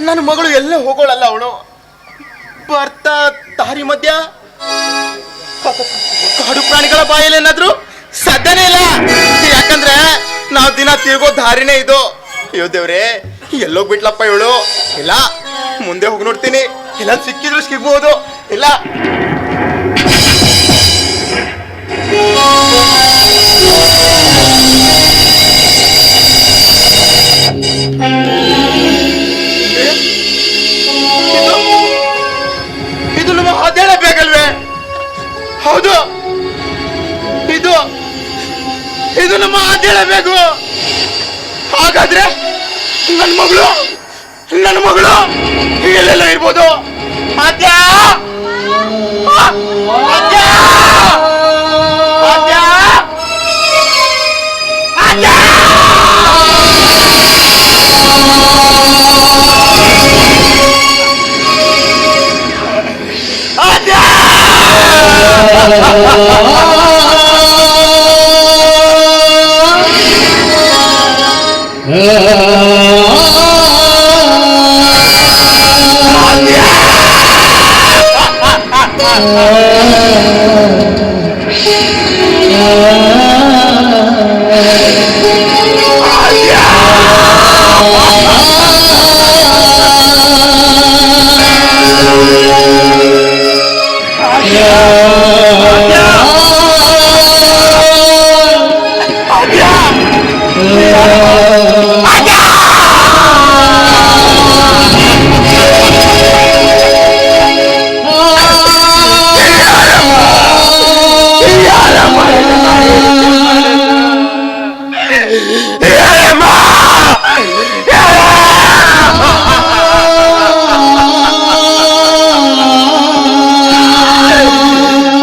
ನನ್ನ ಮಗಳು ಎಲ್ಲೇ ಹೋಗೋಳಲ್ಲ. ಅವಳು ಬರ್ತಾ ದಾರಿ ಮಧ್ಯ ಕಾಡು ಪ್ರಾಣಿಗಳ ಬಾಯಲ್ಲಿ ಏನಾದ್ರೂ ಸಾಧ್ಯನೇ ಇಲ್ಲ. ಯಾಕಂದ್ರೆ ನಾವ್ ದಿನ ತಿರುಗೋ ದಾರಿನೇ ಇದು. ಅಯ್ಯೋ ದೇವ್ರೆ, ಎಲ್ಲೋಗ್ಬಿಟ್ಲಪ್ಪ ಇವಳು. ಇಲ್ಲ, ಮುಂದೆ ಹೋಗಿ ನೋಡ್ತೀನಿ, ಎಲ್ಲ ಸಿಕ್ಕಿದ್ರು ಸಿಗ್ಬಹುದು. ಇಲ್ಲ, ಇದು ನಮ್ಮ ಅದೇಳಬೇಕಲ್ವೇ? ಹೌದು, ಇದು ನಮ್ಮ ಅದೇಳಬೇಕು. ಹಾಗಾದ್ರೆ ನನ್ನ ಮಗಳು ಎಲ್ಲೆಲ್ಲ ಇರ್ಬೋದು. ಆದ್ಯ, ಆದ್ಯ, ಆದ್ಯ, ಆದ್ಯ.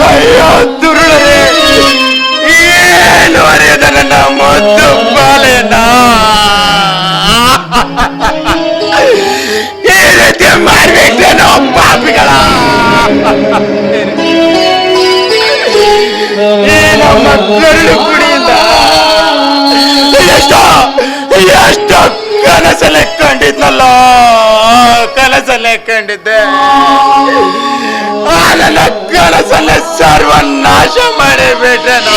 ಅಯ್ಯೋ ದುರುಳರೆ, ಏನು ಅರಿಯದ ನನ್ನ ಮುದ್ದು ಬಾಲೆನ ಈ ರೀತಿ ಮಾಡ್ಬಿಟ್ಟೇನೋ ಪಾಪಿಗಳ. ಈ ನಮ್ಮ ಕರುಳು ಕುಡಿಯಿಂದ ಎಷ್ಟು ಕನಸಲ್ಲೇ ಕಂಡಿದ್ನಲ್ಲ, ಕನಸಲ್ಲೇ ಕಂಡಿದ್ದೆ. ಆ ನನ್ನ ಕನಸಲ್ಲೇ ಸರ್ವನಾಶ ಮಾಡಿಬಿಟ್ಟೆನು.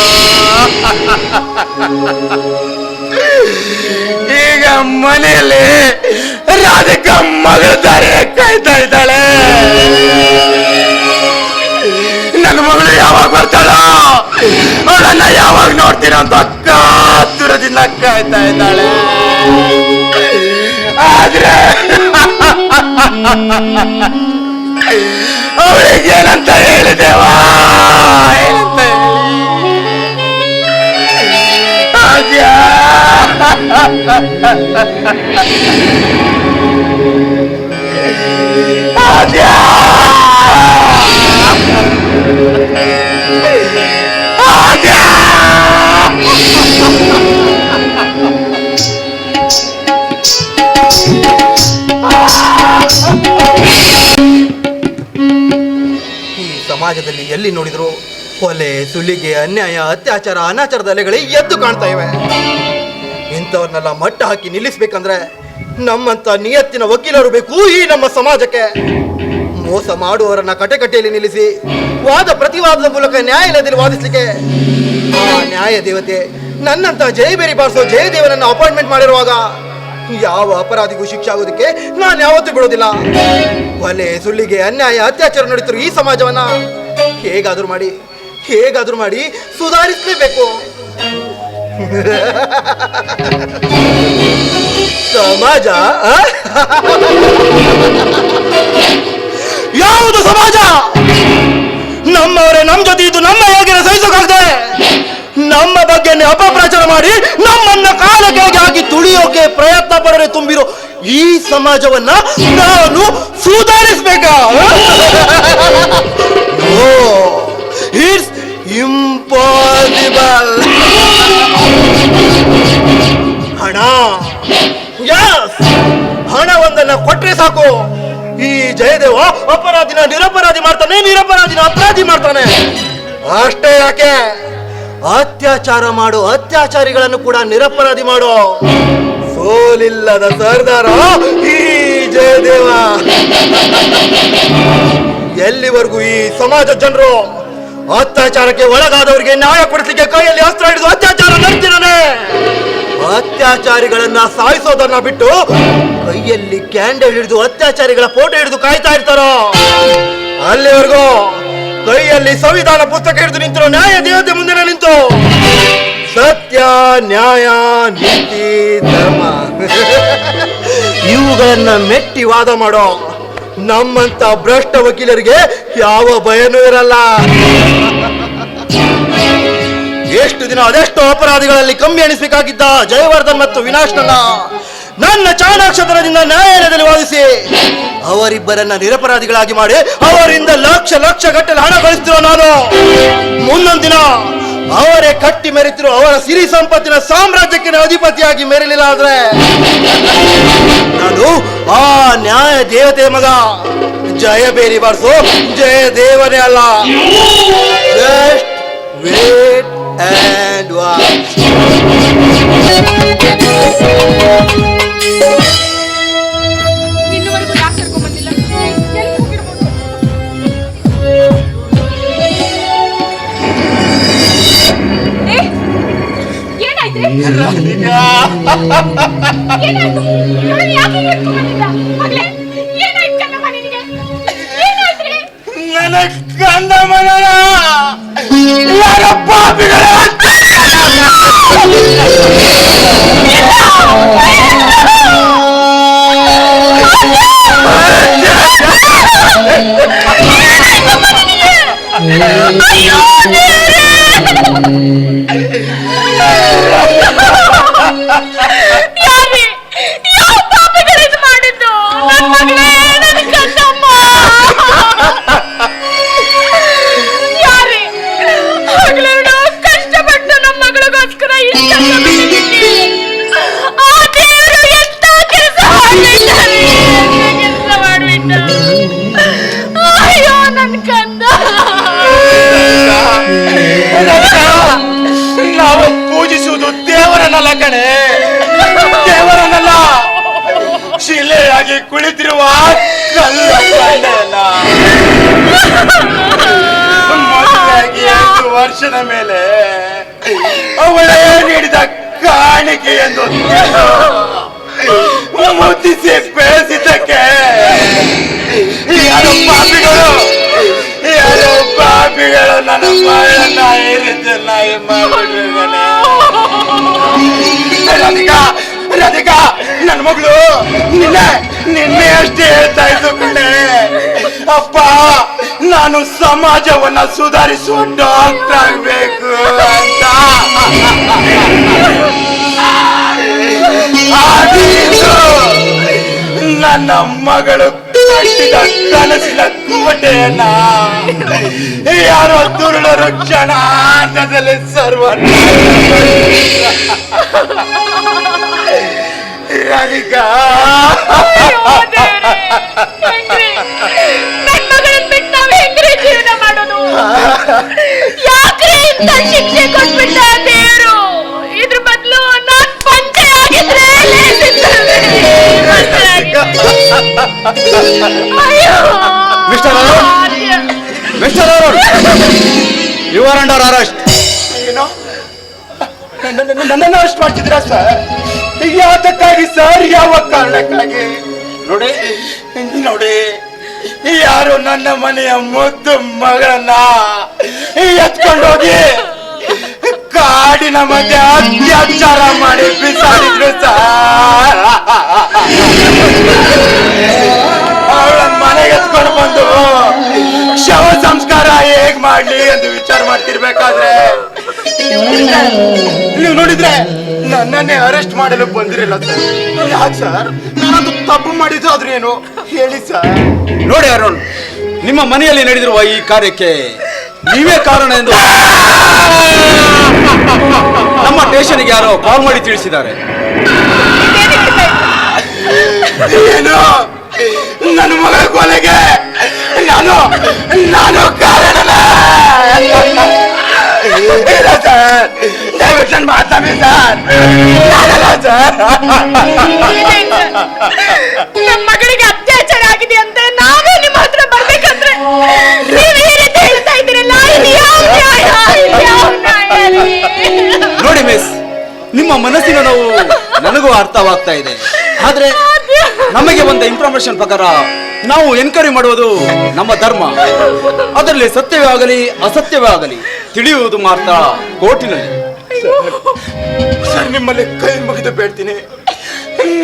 ಈಗ ಮನೆಯಲ್ಲಿ ರಾಧಿಕಾ ಮಗಳ ದಾರಿ ಕಾಯ್ತಾ ಇದ್ದಾಳೆ. ನನ್ನ ಮಗಳು ಯಾವಾಗ ಬರ್ತಾಳೋ, ಅವಳನ್ನ ಯಾವಾಗ ನೋಡ್ತೀನೋ ಅಂತ ಕಾತುರದಿಂದ ಕಾಯ್ತಾ ಇದ್ದಾಳೆ. ಆದ್ರೆ ಅವಳಿಗೆ ಏನಂತ ಹೇಳಿದೆವಾ, ಏನಂತ ಹೇಳಿ ಆದ್ಯಾ ಸಮಾಜದಲ್ಲಿ ಎಲ್ಲಿ ನೋಡಿದ್ರು ಕೊಲೆ, ಸುಲಿಗೆ, ಅನ್ಯಾಯ, ಅತ್ಯಾಚಾರ, ಅನಾಚಾರದ ಅಲೆಗಳೇ ಎದ್ದು ಕಾಣ್ತಾ ಇವೆ. ಇಂಥವ್ರನ್ನೆಲ್ಲ ಮಟ್ಟ ಹಾಕಿ ನಿಲ್ಲಿಸ್ಬೇಕಂದ್ರೆ ನಮ್ಮಂತ ನಿಯತ್ತಿನ ವಕೀಲರು ಬೇಕು ಈ ನಮ್ಮ ಸಮಾಜಕ್ಕೆ. ಮೋಸ ಮಾಡುವವರನ್ನ ಕಟಕಟೆಯಲ್ಲಿ ನಿಲ್ಲಿಸಿ ವಾದ ಪ್ರತಿವಾದದ ಮೂಲಕ ನ್ಯಾಯಾಲಯದಲ್ಲಿ ವಾದಿಸ್ಲಿಕ್ಕೆ ಆ ನ್ಯಾಯ ದೇವತೆ ನನ್ನಂತ ಜಯಬೇರಿ ಬಾರಿಸೋ ಜಯದೇವನನ್ನ ಅಪಾಯಿಂಟ್ಮೆಂಟ್ ಮಾಡಿರುವಾಗ ಯಾವ ಅಪರಾಧಿಗೂ ಶಿಕ್ಷೆ ಆಗೋದಕ್ಕೆ ನಾನು ಯಾವತ್ತೂ ಬಿಡೋದಿಲ್ಲ. ಕೊಲೆ, ಸುಳ್ಳಿಗೆ, ಅನ್ಯಾಯ, ಅತ್ಯಾಚಾರ ನಡೀತಿರೋ ಈ ಸಮಾಜವನ್ನ ಹೇಗಾದ್ರೂ ಮಾಡಿ ಸುಧಾರಿಸಲೇಬೇಕು. ಸಮಾಜ ಯಾವುದು ಸಮಾಜ? ನಮ್ಮವರೇ ನಮ್ಮ ಜೊತೆ ಇದು ನಮ್ಮ ಹೇಗೆ ಸಹಿಸೋಕಾಗದೆ ನಮ್ಮ ಬಗ್ಗೆ ಅಪಪ್ರಚಾರ ಮಾಡಿ ನಮ್ಮನ್ನ ಕಾಲಕ್ಕೆ ಹಾಕಿ ತುಳಿಯೋಕೆ ಪ್ರಯತ್ನ ಪಡರೆ ತುಂಬಿರೋ ಈ ಸಮಾಜವನ್ನ ನಾನು ಸುಧಾರಿಸಬೇಕಾ? It's impossible. ಹಣ, ಯಸ್, ಹಣ ಒಂದನ್ನ ಕೊಟ್ರೆ ಸಾಕು. ಈ ಜಯದೇವ ಅಪರಾಧಿನ ನಿರಪರಾಧಿ ಮಾಡ್ತಾನೆ, ನಿರಪರಾಧಿನ ಅಪರಾಧಿ ಮಾಡ್ತಾನೆ. ಅಷ್ಟೇ ಯಾಕೆ, ಅತ್ಯಾಚಾರ ಮಾಡೋ ಅತ್ಯಾಚಾರಿಗಳನ್ನು ಕೂಡ ನಿರಪರಾಧಿ ಮಾಡೋ ಸೋಲಿಲ್ಲದ ಸರ್ದಾರ ಈ ಜಯದೇವ. ಎಲ್ಲಿವರೆಗೂ ಈ ಸಮಾಜ ಜನರು ಅತ್ಯಾಚಾರಕ್ಕೆ ಒಳಗಾದವರಿಗೆ ನ್ಯಾಯ ಕೊಡಿಸಲಿಕ್ಕೆ ಕೈಯಲ್ಲಿ ಅಸ್ತ್ರ ಹಿಡಿದು ಅತ್ಯಾಚಾರ ನಡೆಸ್ತಿದ್ದಾನೆ. ಅತ್ಯಾಚಾರಿಗಳನ್ನ ಸಾಯಿಸೋದನ್ನ ಬಿಟ್ಟು ಕೈಯಲ್ಲಿ ಕ್ಯಾಂಡಲ್ ಹಿಡಿದು ಅತ್ಯಾಚಾರಿಗಳ ಫೋಟೋ ಹಿಡಿದು ಕಾಯ್ತಾ ಇರ್ತಾರೋ ಅಲ್ಲಿವರೆಗೂ ಕೈಯಲ್ಲಿ ಸಂವಿಧಾನ ಪುಸ್ತಕ ಹಿಡಿದು ನಿಂತಿರೋ ನ್ಯಾಯ ದೇವತೆ ಮುಂದೆ ನಿಂತು ಸತ್ಯ, ನ್ಯಾಯ, ನೀತಿ, ಧರ್ಮ ಇವುಗಳನ್ನ ಮೆಟ್ಟಿ ವಾದ ಮಾಡೋ ನಮ್ಮಂತ ಭ್ರಷ್ಟ ವಕೀಲರಿಗೆ ಯಾವ ಭಯನೂ ಇರಲ್ಲ. ಎಷ್ಟು ದಿನ ಅದೆಷ್ಟೋ ಅಪರಾಧಿಗಳಲ್ಲಿ ಕಮ್ಮಿ ಎಣಿಸಬೇಕಾಗಿದ್ದ ಜಯವರ್ಧನ್ ಮತ್ತು ವಿನಾಶ್ನನ್ನ ನನ್ನ ಚಾಣಾಕ್ಷತನದಿಂದ ನ್ಯಾಯಾಲಯದಲ್ಲಿ ವಾದಿಸಿ ಅವರಿಬ್ಬರನ್ನ ನಿರಪರಾಧಿಗಳಾಗಿ ಮಾಡಿ ಅವರಿಂದ ಲಕ್ಷ ಲಕ್ಷ ಗಟ್ಟಲೆ ಹಣ ಗಳಿಸ್ತಿರೋ ನಾನು ಮುಂದೊಂದು ದಿನ ಅವರೇ ಕಟ್ಟಿ ಮೆರೆತಿರೋ ಅವರ ಸಿರಿ ಸಂಪತ್ತಿನ ಸಾಮ್ರಾಜ್ಯಕ್ಕೆ ಅಧಿಪತಿಯಾಗಿ ಮೆರಲಿಲ್ಲ ಆದ್ರೆ ನಾನು ಆ ನ್ಯಾಯ ದೇವತೆ ಮಗ ಜಯಬೇರಿ ಬಾರಿಸೋ ಜಯದೇವನೇ ಅಲ್ಲ. Just wait and watch. ಇನ್ನುವರೆಗೂ ಯಾಕೆ ಕರ್ಕೊಂಡ್ ಬಂದಿಲ್ಲ? ಎಲ್ಲಿ ಹೋಗಿರ್ಬೋದು? ರಾಧಿಕಾ ಏನಾಯ್ತು? ಇವಳನ್ನ ಯಾಕೆ ಹೀಗೆ ಎತ್ಕೊಂಡ್ಬಂದಿದ್ದ? ಮಗಳೇ, ಏನಾಯ್ತು ಕಣ್ಣಮ್ಮ ನಿನಗೆ? ಏನಾಯ್ತ್ರಿ? ನನ್ನ ಕಂದ ಮನನ ಯಾರೋ ಪಾಪಿಗಳ ಅಯ್ಯೋ ದೇವ್ರೇ! ಯಾರೇ? ಯಾವ ಪಾಪಿಗಳಿದು ಮಾಡಿದ್ದು? ನನ್ನ ಮಗಳೇ, ನನ್ನ ಕಣ್ಣಮ್ಮ! ಯಾರೇ? ಹಗಲೆರಡು ಕಷ್ಟಪಟ್ಟು ನಮ್ಮ ಮಗಳಿಗೋಸ್ಕರ ಇಷ್ಟೆಲ್ಲ ಮಾಡಿದ್ದಕ್ಕೆ ಆ ದೇವರು ಎಂತ ಕೆಲಸ ಮಾಡಿದ್ದಾರೆ? ಕೆಲಸ ಮಾಡ್ಬಿಟ್ಟ. ಅಯ್ಯೋ ನನ್ನ ಕಂದ! ನಾವು ಪೂಜಿಸುವುದು ದೇವರನ್ನಲ್ಲ ಕಣೆ, ದೇವರನ್ನಲ್ಲ, ಶಿಲೆಯಾಗಿ ಕುಳಿತಿರುವ ಕಲ್ಲ ಬಂಡೆಯನ್ನ. ಮದುವೆಯಾಗಿ 5 ವರ್ಷದ ಮೇಲೆ ಅವಳೇ ನೀಡಿದ ಕಾಣಿಕೆ ಎಂದು ಮುದ್ದಿಸಿ ಬೇಯಿಸಿದ್ದಕ್ಕೆ ಯಾರೋ ಪಾಪಿಗಳು ನನ್ನ ಮಗಳನ್ನ ಈ ರೀತಿ ನಾಯಿ ಮಾಡಿಬಿಟ್ರು. ರಾಧಿಕಾ ನನ್ನ ಮಗಳು ನಿನ್ನೆ ಅಷ್ಟೇ ಹೇಳ್ತಾ ಇದ್ದು ಕಣೆ, ಅಪ್ಪ ನಾನು ಸಮಾಜವನ್ನ ಸುಧಾರಿಸುವ ಡಾಕ್ಟರ್ ಆಗ್ಬೇಕು ಅಂತ. ಆದೀತು ನನ್ನ ಮಗಳು ಕಟ್ಟಿದ ಕನಸಿನ ಕೋಟೆಯನ್ನ ಯಾರೋ ದುರುಳರು ಕ್ಷಣಾರ್ಧದಲ್ಲಿ ಸರ್ವ ರಾಧಿಕಾ. ನನ್ನ ಮಗಳನ್ನ ಬಿಟ್ಟು ನಾವ್ ಹೆಂಗ್ರಿ ಜೀವನ ಮಾಡೋದು? ಯಾಕ್ರಿ ಇಂಥ ಶಿಕ್ಷೆ ಕೊಟ್ಬಿಟ್ಟ ದೇವರು? ಇದ್ರ ಬದಲು ನಾನ್ ಪಂಚೆ ಆಗಿದ್ರೆ mister Arun, you are under arrest. ಏನೋ ನನ್ನನ್ನು ಅರೆಸ್ಟ್ ಮಾಡ್ತಿದ್ದೀರಾ ಸರ್? ಯಾತಕ್ಕಾಗಿ ಸರ್? ಯಾವ ಕಾರಣಕ್ಕಾಗಿ? ನೋಡಿ ಯಾರು ನನ್ನ ಮನೆಯ ಮುದ್ದು ಮಗಳನ್ನ ಎತ್ಕೊಂಡೋಗಿ ಕಾಡಿನ ಮಧ್ಯೆ ಅತ್ಯಾಚಾರ ಮಾಡಿ ಬಿಸಾಡಿದ್ರು ಸರ್. ಅವಳ ಮನೆಗೆ ಎತ್ಕೊಂಡು ಬಂದು ಶವ ಸಂಸ್ಕಾರ ಹೇಗ್ ಮಾಡ್ಲಿ ಎಂದು ವಿಚಾರ ಮಾಡ್ತಿರ್ಬೇಕಾದ್ರೆ ನೀವು ನೋಡಿದ್ರೆ ನನ್ನನ್ನೇ ಅರೆಸ್ಟ್ ಮಾಡಲು ಬಂದಿರಲ್ಲ ಸರ್. ಯಾಕೆ ಸರ್? ನಾನೊಂದು ತಪ್ಪು ಮಾಡಿದ್ದು ಆದ್ರೆ ಏನು ಹೇಳಿ ಸರ್. ನೋಡಿ ಅರುಣ್, ನಿಮ್ಮ ಮನೆಯಲ್ಲಿ ನಡೆದಿರುವ ಈ ಕಾರ್ಯಕ್ಕೆ ನೀವೇ ಕಾರಣ ಎಂದು ನಮ್ಮ ಸ್ಟೇಷನ್ಗೆ ಯಾರೋ ಕಾಲ್ ಮಾಡಿ ತಿಳಿಸಿದ್ದಾರೆ. ಏನು? ನನ್ನ ಮಗಳ ಕೊಲೆಗೆ ನಾನು ಕಾರಣನ? ಇಲ್ಲ ಸರ್, ದಯವಿಟ್ಟು ನನ್ನ ಮಾತಾಡಿ ಸರ್. ನಮ್ಮ ಮಗಳಿಗೆ ಅತ್ಯಾಚಾರ ಆಗಿದೆ ಅಂತ ನಾವೇ ನಿಮ್ಮ ಹತ್ರ ಬರ್ಬೇಕಂದ್ರೆ ನೀವು ಈ ರೀತಿ ಹೇಳ್ತಾ ಇದ್ದೀರಲ್ಲ, ಇದು ಯಾವ ನ್ಯಾಯ? ಇದು ಯಾವ ನ್ಯಾಯ ರೀ? ನೋಡಿ ಮಿಸ್, ನಿಮ್ಮ ಮನಸ್ಸಿನ ನೋವು ನನಗೂ ಅರ್ಥವಾಗ್ತಾ ಇದೆ. ಆದ್ರೆ ನಮಗೆ ಬಂದ ಇನ್ಫಾರ್ಮೇಶನ್ ಪ್ರಕಾರ ನಾವು ಎನ್ಕ್ವೈರಿ ಮಾಡುವುದು ನಮ್ಮ ಧರ್ಮ. ಅದರಲ್ಲಿ ಸತ್ಯವೇ ಆಗಲಿ ಅಸತ್ಯವೇ ಆಗಲಿ ತಿಳಿಯುವುದು ಮಾತ್ರ ಕೋರ್ಟಿನಲ್ಲಿ. ಸರ್, ನಿಮ್ಮಲ್ಲಿ ಕೈ ಮುಗಿದು ಬೇಡ್ತೀನಿ,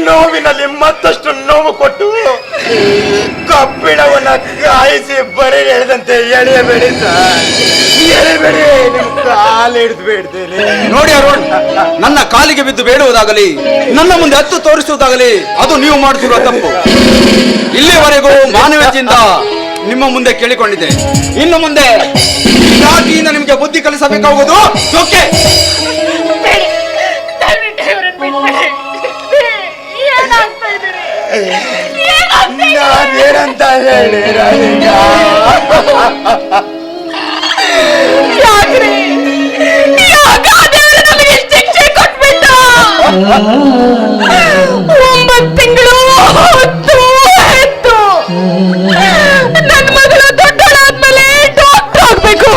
ನೋವಿನಲ್ಲಿ ಮತ್ತಷ್ಟು ನೋವು ಕೊಟ್ಟು ಕಬ್ಬಿಣವನ್ನ ಕಾಯಿಸಿ ಬರೀ ಎಳೆದಂತೆ ಎಳೆಯಬೇಡಿ ಸರ್, ಎಳೆಬೇಡಿ. ನಿಮ್ ಕಾಲು ಹಿಡಿದು ಬೇಡ್ತೇನೆ. ನೋಡಿ ಅರುಣ್, ನನ್ನ ಕಾಲಿಗೆ ಬಿದ್ದು ಬೇಡುವುದಾಗಲಿ ನನ್ನ ಮುಂದೆ ಹತ್ತು ತೋರಿಸುವುದಾಗಲಿ ಅದು ನೀವು ಮಾಡುತ್ತಿರುವ ತಪ್ಪು. ಇಲ್ಲಿವರೆಗೂ ಮಾನವೀಯತೆಯಿಂದ ನಿಮ್ಮ ಮುಂದೆ ಕೇಳಿಕೊಂಡಿದ್ದೆ. ಇನ್ನು ಮುಂದೆ ಜಾತಿಯಿಂದ ನಿಮಗೆ ಬುದ್ಧಿ ಕಲಿಸಬೇಕಾಗುವುದು ಓಕೆ? ನಾನೇನಂತ ಹೇಳಿ ರಾಧಿಕಾ? ಯಾಕ್ರಿ? ಯಾಕ ದೇವರು ನಮಗೆ ಶಿಕ್ಷೆ ಕೊಟ್ಬಿಟ್ಟ? 9 ತಿಂಗಳು ಹೊತ್ತು ಹೆತ್ತು ನನ್ನ ಮಗಳು ದೊಡ್ಡಳಾದ್ಮೇಲೆ ಡಾಕ್ಟರ್ ಆಗ್ಬೇಕು,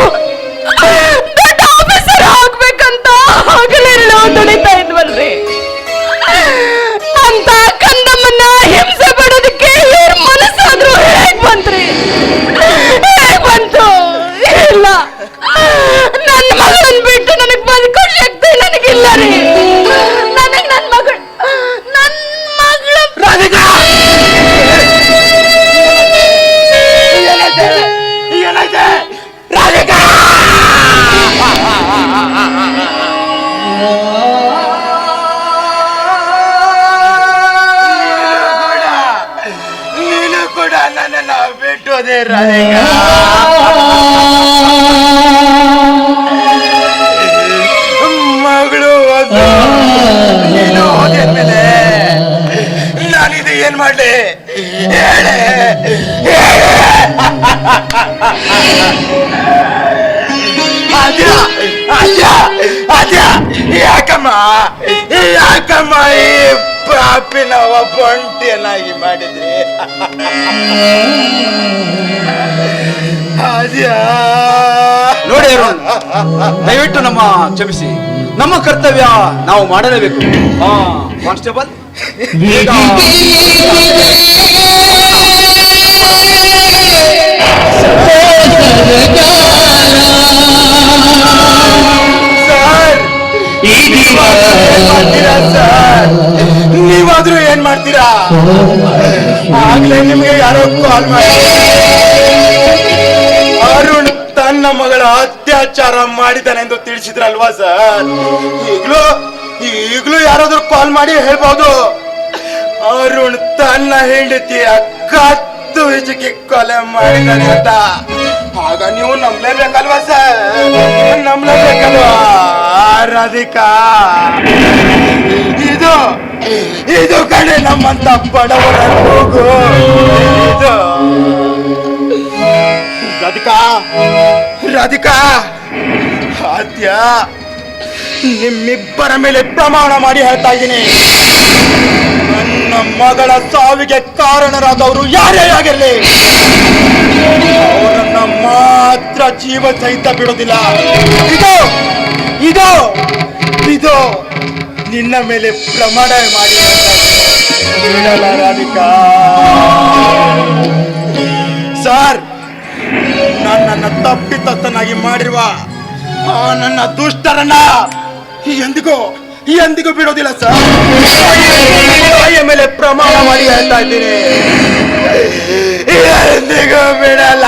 ದೊಡ್ಡ ಆಫೀಸರ್ ಆಗ್ಬೇಕಂತ ಹಗಲೆಲ್ಲ ದುಡಿತಾ ಇದ್ವಲ್ಲ. ಹೋದೆ ರಾಧಿಕಾ. ಮಗಳು ಹೋದ್ರು, ನೀನು ಹೋದೆ ಅಂದ್ಮೇಲೆ ನಾನಿದು ಏನ್ ಮಾಡ್ಲಿ ಹೇಳೆ? ಯಾಕಮ್ಮ ಯಾಕಮ್ಮ ಈ ಪಾಪಿನ ಒಂಟಿಯನ್ನಾಗಿ ಮಾಡಿದ್ರಿ? ನೋಡಿ ಅರುಣ್, ದಯವಿಟ್ಟು ನಮ್ಮ ಕ್ಷಮಿಸಿ. ನಮ್ಮ ಕರ್ತವ್ಯ ನಾವು ಮಾಡಲೇಬೇಕು. ಕಾನ್ಸ್ಟೇಬಲ್, ನೀವಾದ್ರೂ ಏನ್ ಮಾಡ್ತೀರಾ? ಆಗ್ಲೇ ನಿಮ್ಗೆ ಯಾರೋ ಕಾಲ್ ಮಾಡಿ ಅರುಣ್ ತನ್ನ ಮಗಳ ಅತ್ಯಾಚಾರ ಮಾಡಿದ್ದಾನೆ ಎಂದು ತಿಳಿಸಿದ್ರಲ್ವಾ ಸರ್? ಈಗ್ಲೂ ಯಾರಾದ್ರೂ ಕಾಲ್ ಮಾಡಿ ಹೇಳ್ಬೋದು ಅರುಣ್ ತನ್ನ ಹೆಂಡತಿಯ ಕತ್ತು ಹಿಚಕಿ ಕೊಲೆ ಮಾಡಿದ್ದಾನೆ ಅಂತ. ಆಗ ನೀವು ನಂಬಲೇಬೇಕಲ್ವಾ ಸರ್? ನಂಬಲೇಬೇಕಲ್ವಾ ರಾಧಿಕಾ? ಇದು ಕಡೆ ನಮ್ಮಂತ ಬಡವರ ಹೋಗು. ಇದು ರಾಧಿಕಾ ಆದ್ಯ, ನಿಮ್ಮಿಬ್ಬರ ಮೇಲೆ ಪ್ರಮಾಣ ಮಾಡಿ ಹೇಳ್ತಾ ಇದ್ದೀನಿ, ನನ್ನ ಮಗಳ ಸಾವಿಗೆ ಕಾರಣರಾದವರು ಯಾರೇ ಆಗಿರಲಿ ಅವರನ್ನ ಮಾತ್ರ ಜೀವ ಸಹಿತ ಬಿಡೋದಿಲ್ಲ. ಇದು ನಿನ್ನ ಮೇಲೆ ಪ್ರಮಾಣ ಮಾಡಿ ಬಿಡಲ್ಲ ರಾಧಿಕಾ. ಸರ್, ನನ್ನನ್ನು ತಪ್ಪಿತಸ್ಥನಾಗಿ ಮಾಡಿರುವ ನನ್ನ ದುಷ್ಟರನ್ನ ಎಂದಿಗೂ ಬಿಡೋದಿಲ್ಲ ಸರ್. ತಾಯಿಯ ಮೇಲೆ ಪ್ರಮಾಣ ಮಾಡಿ ಹೇಳ್ತಾ ಇದ್ದೀನಿ, ಎಂದಿಗೂ ಬಿಡಲ್ಲ.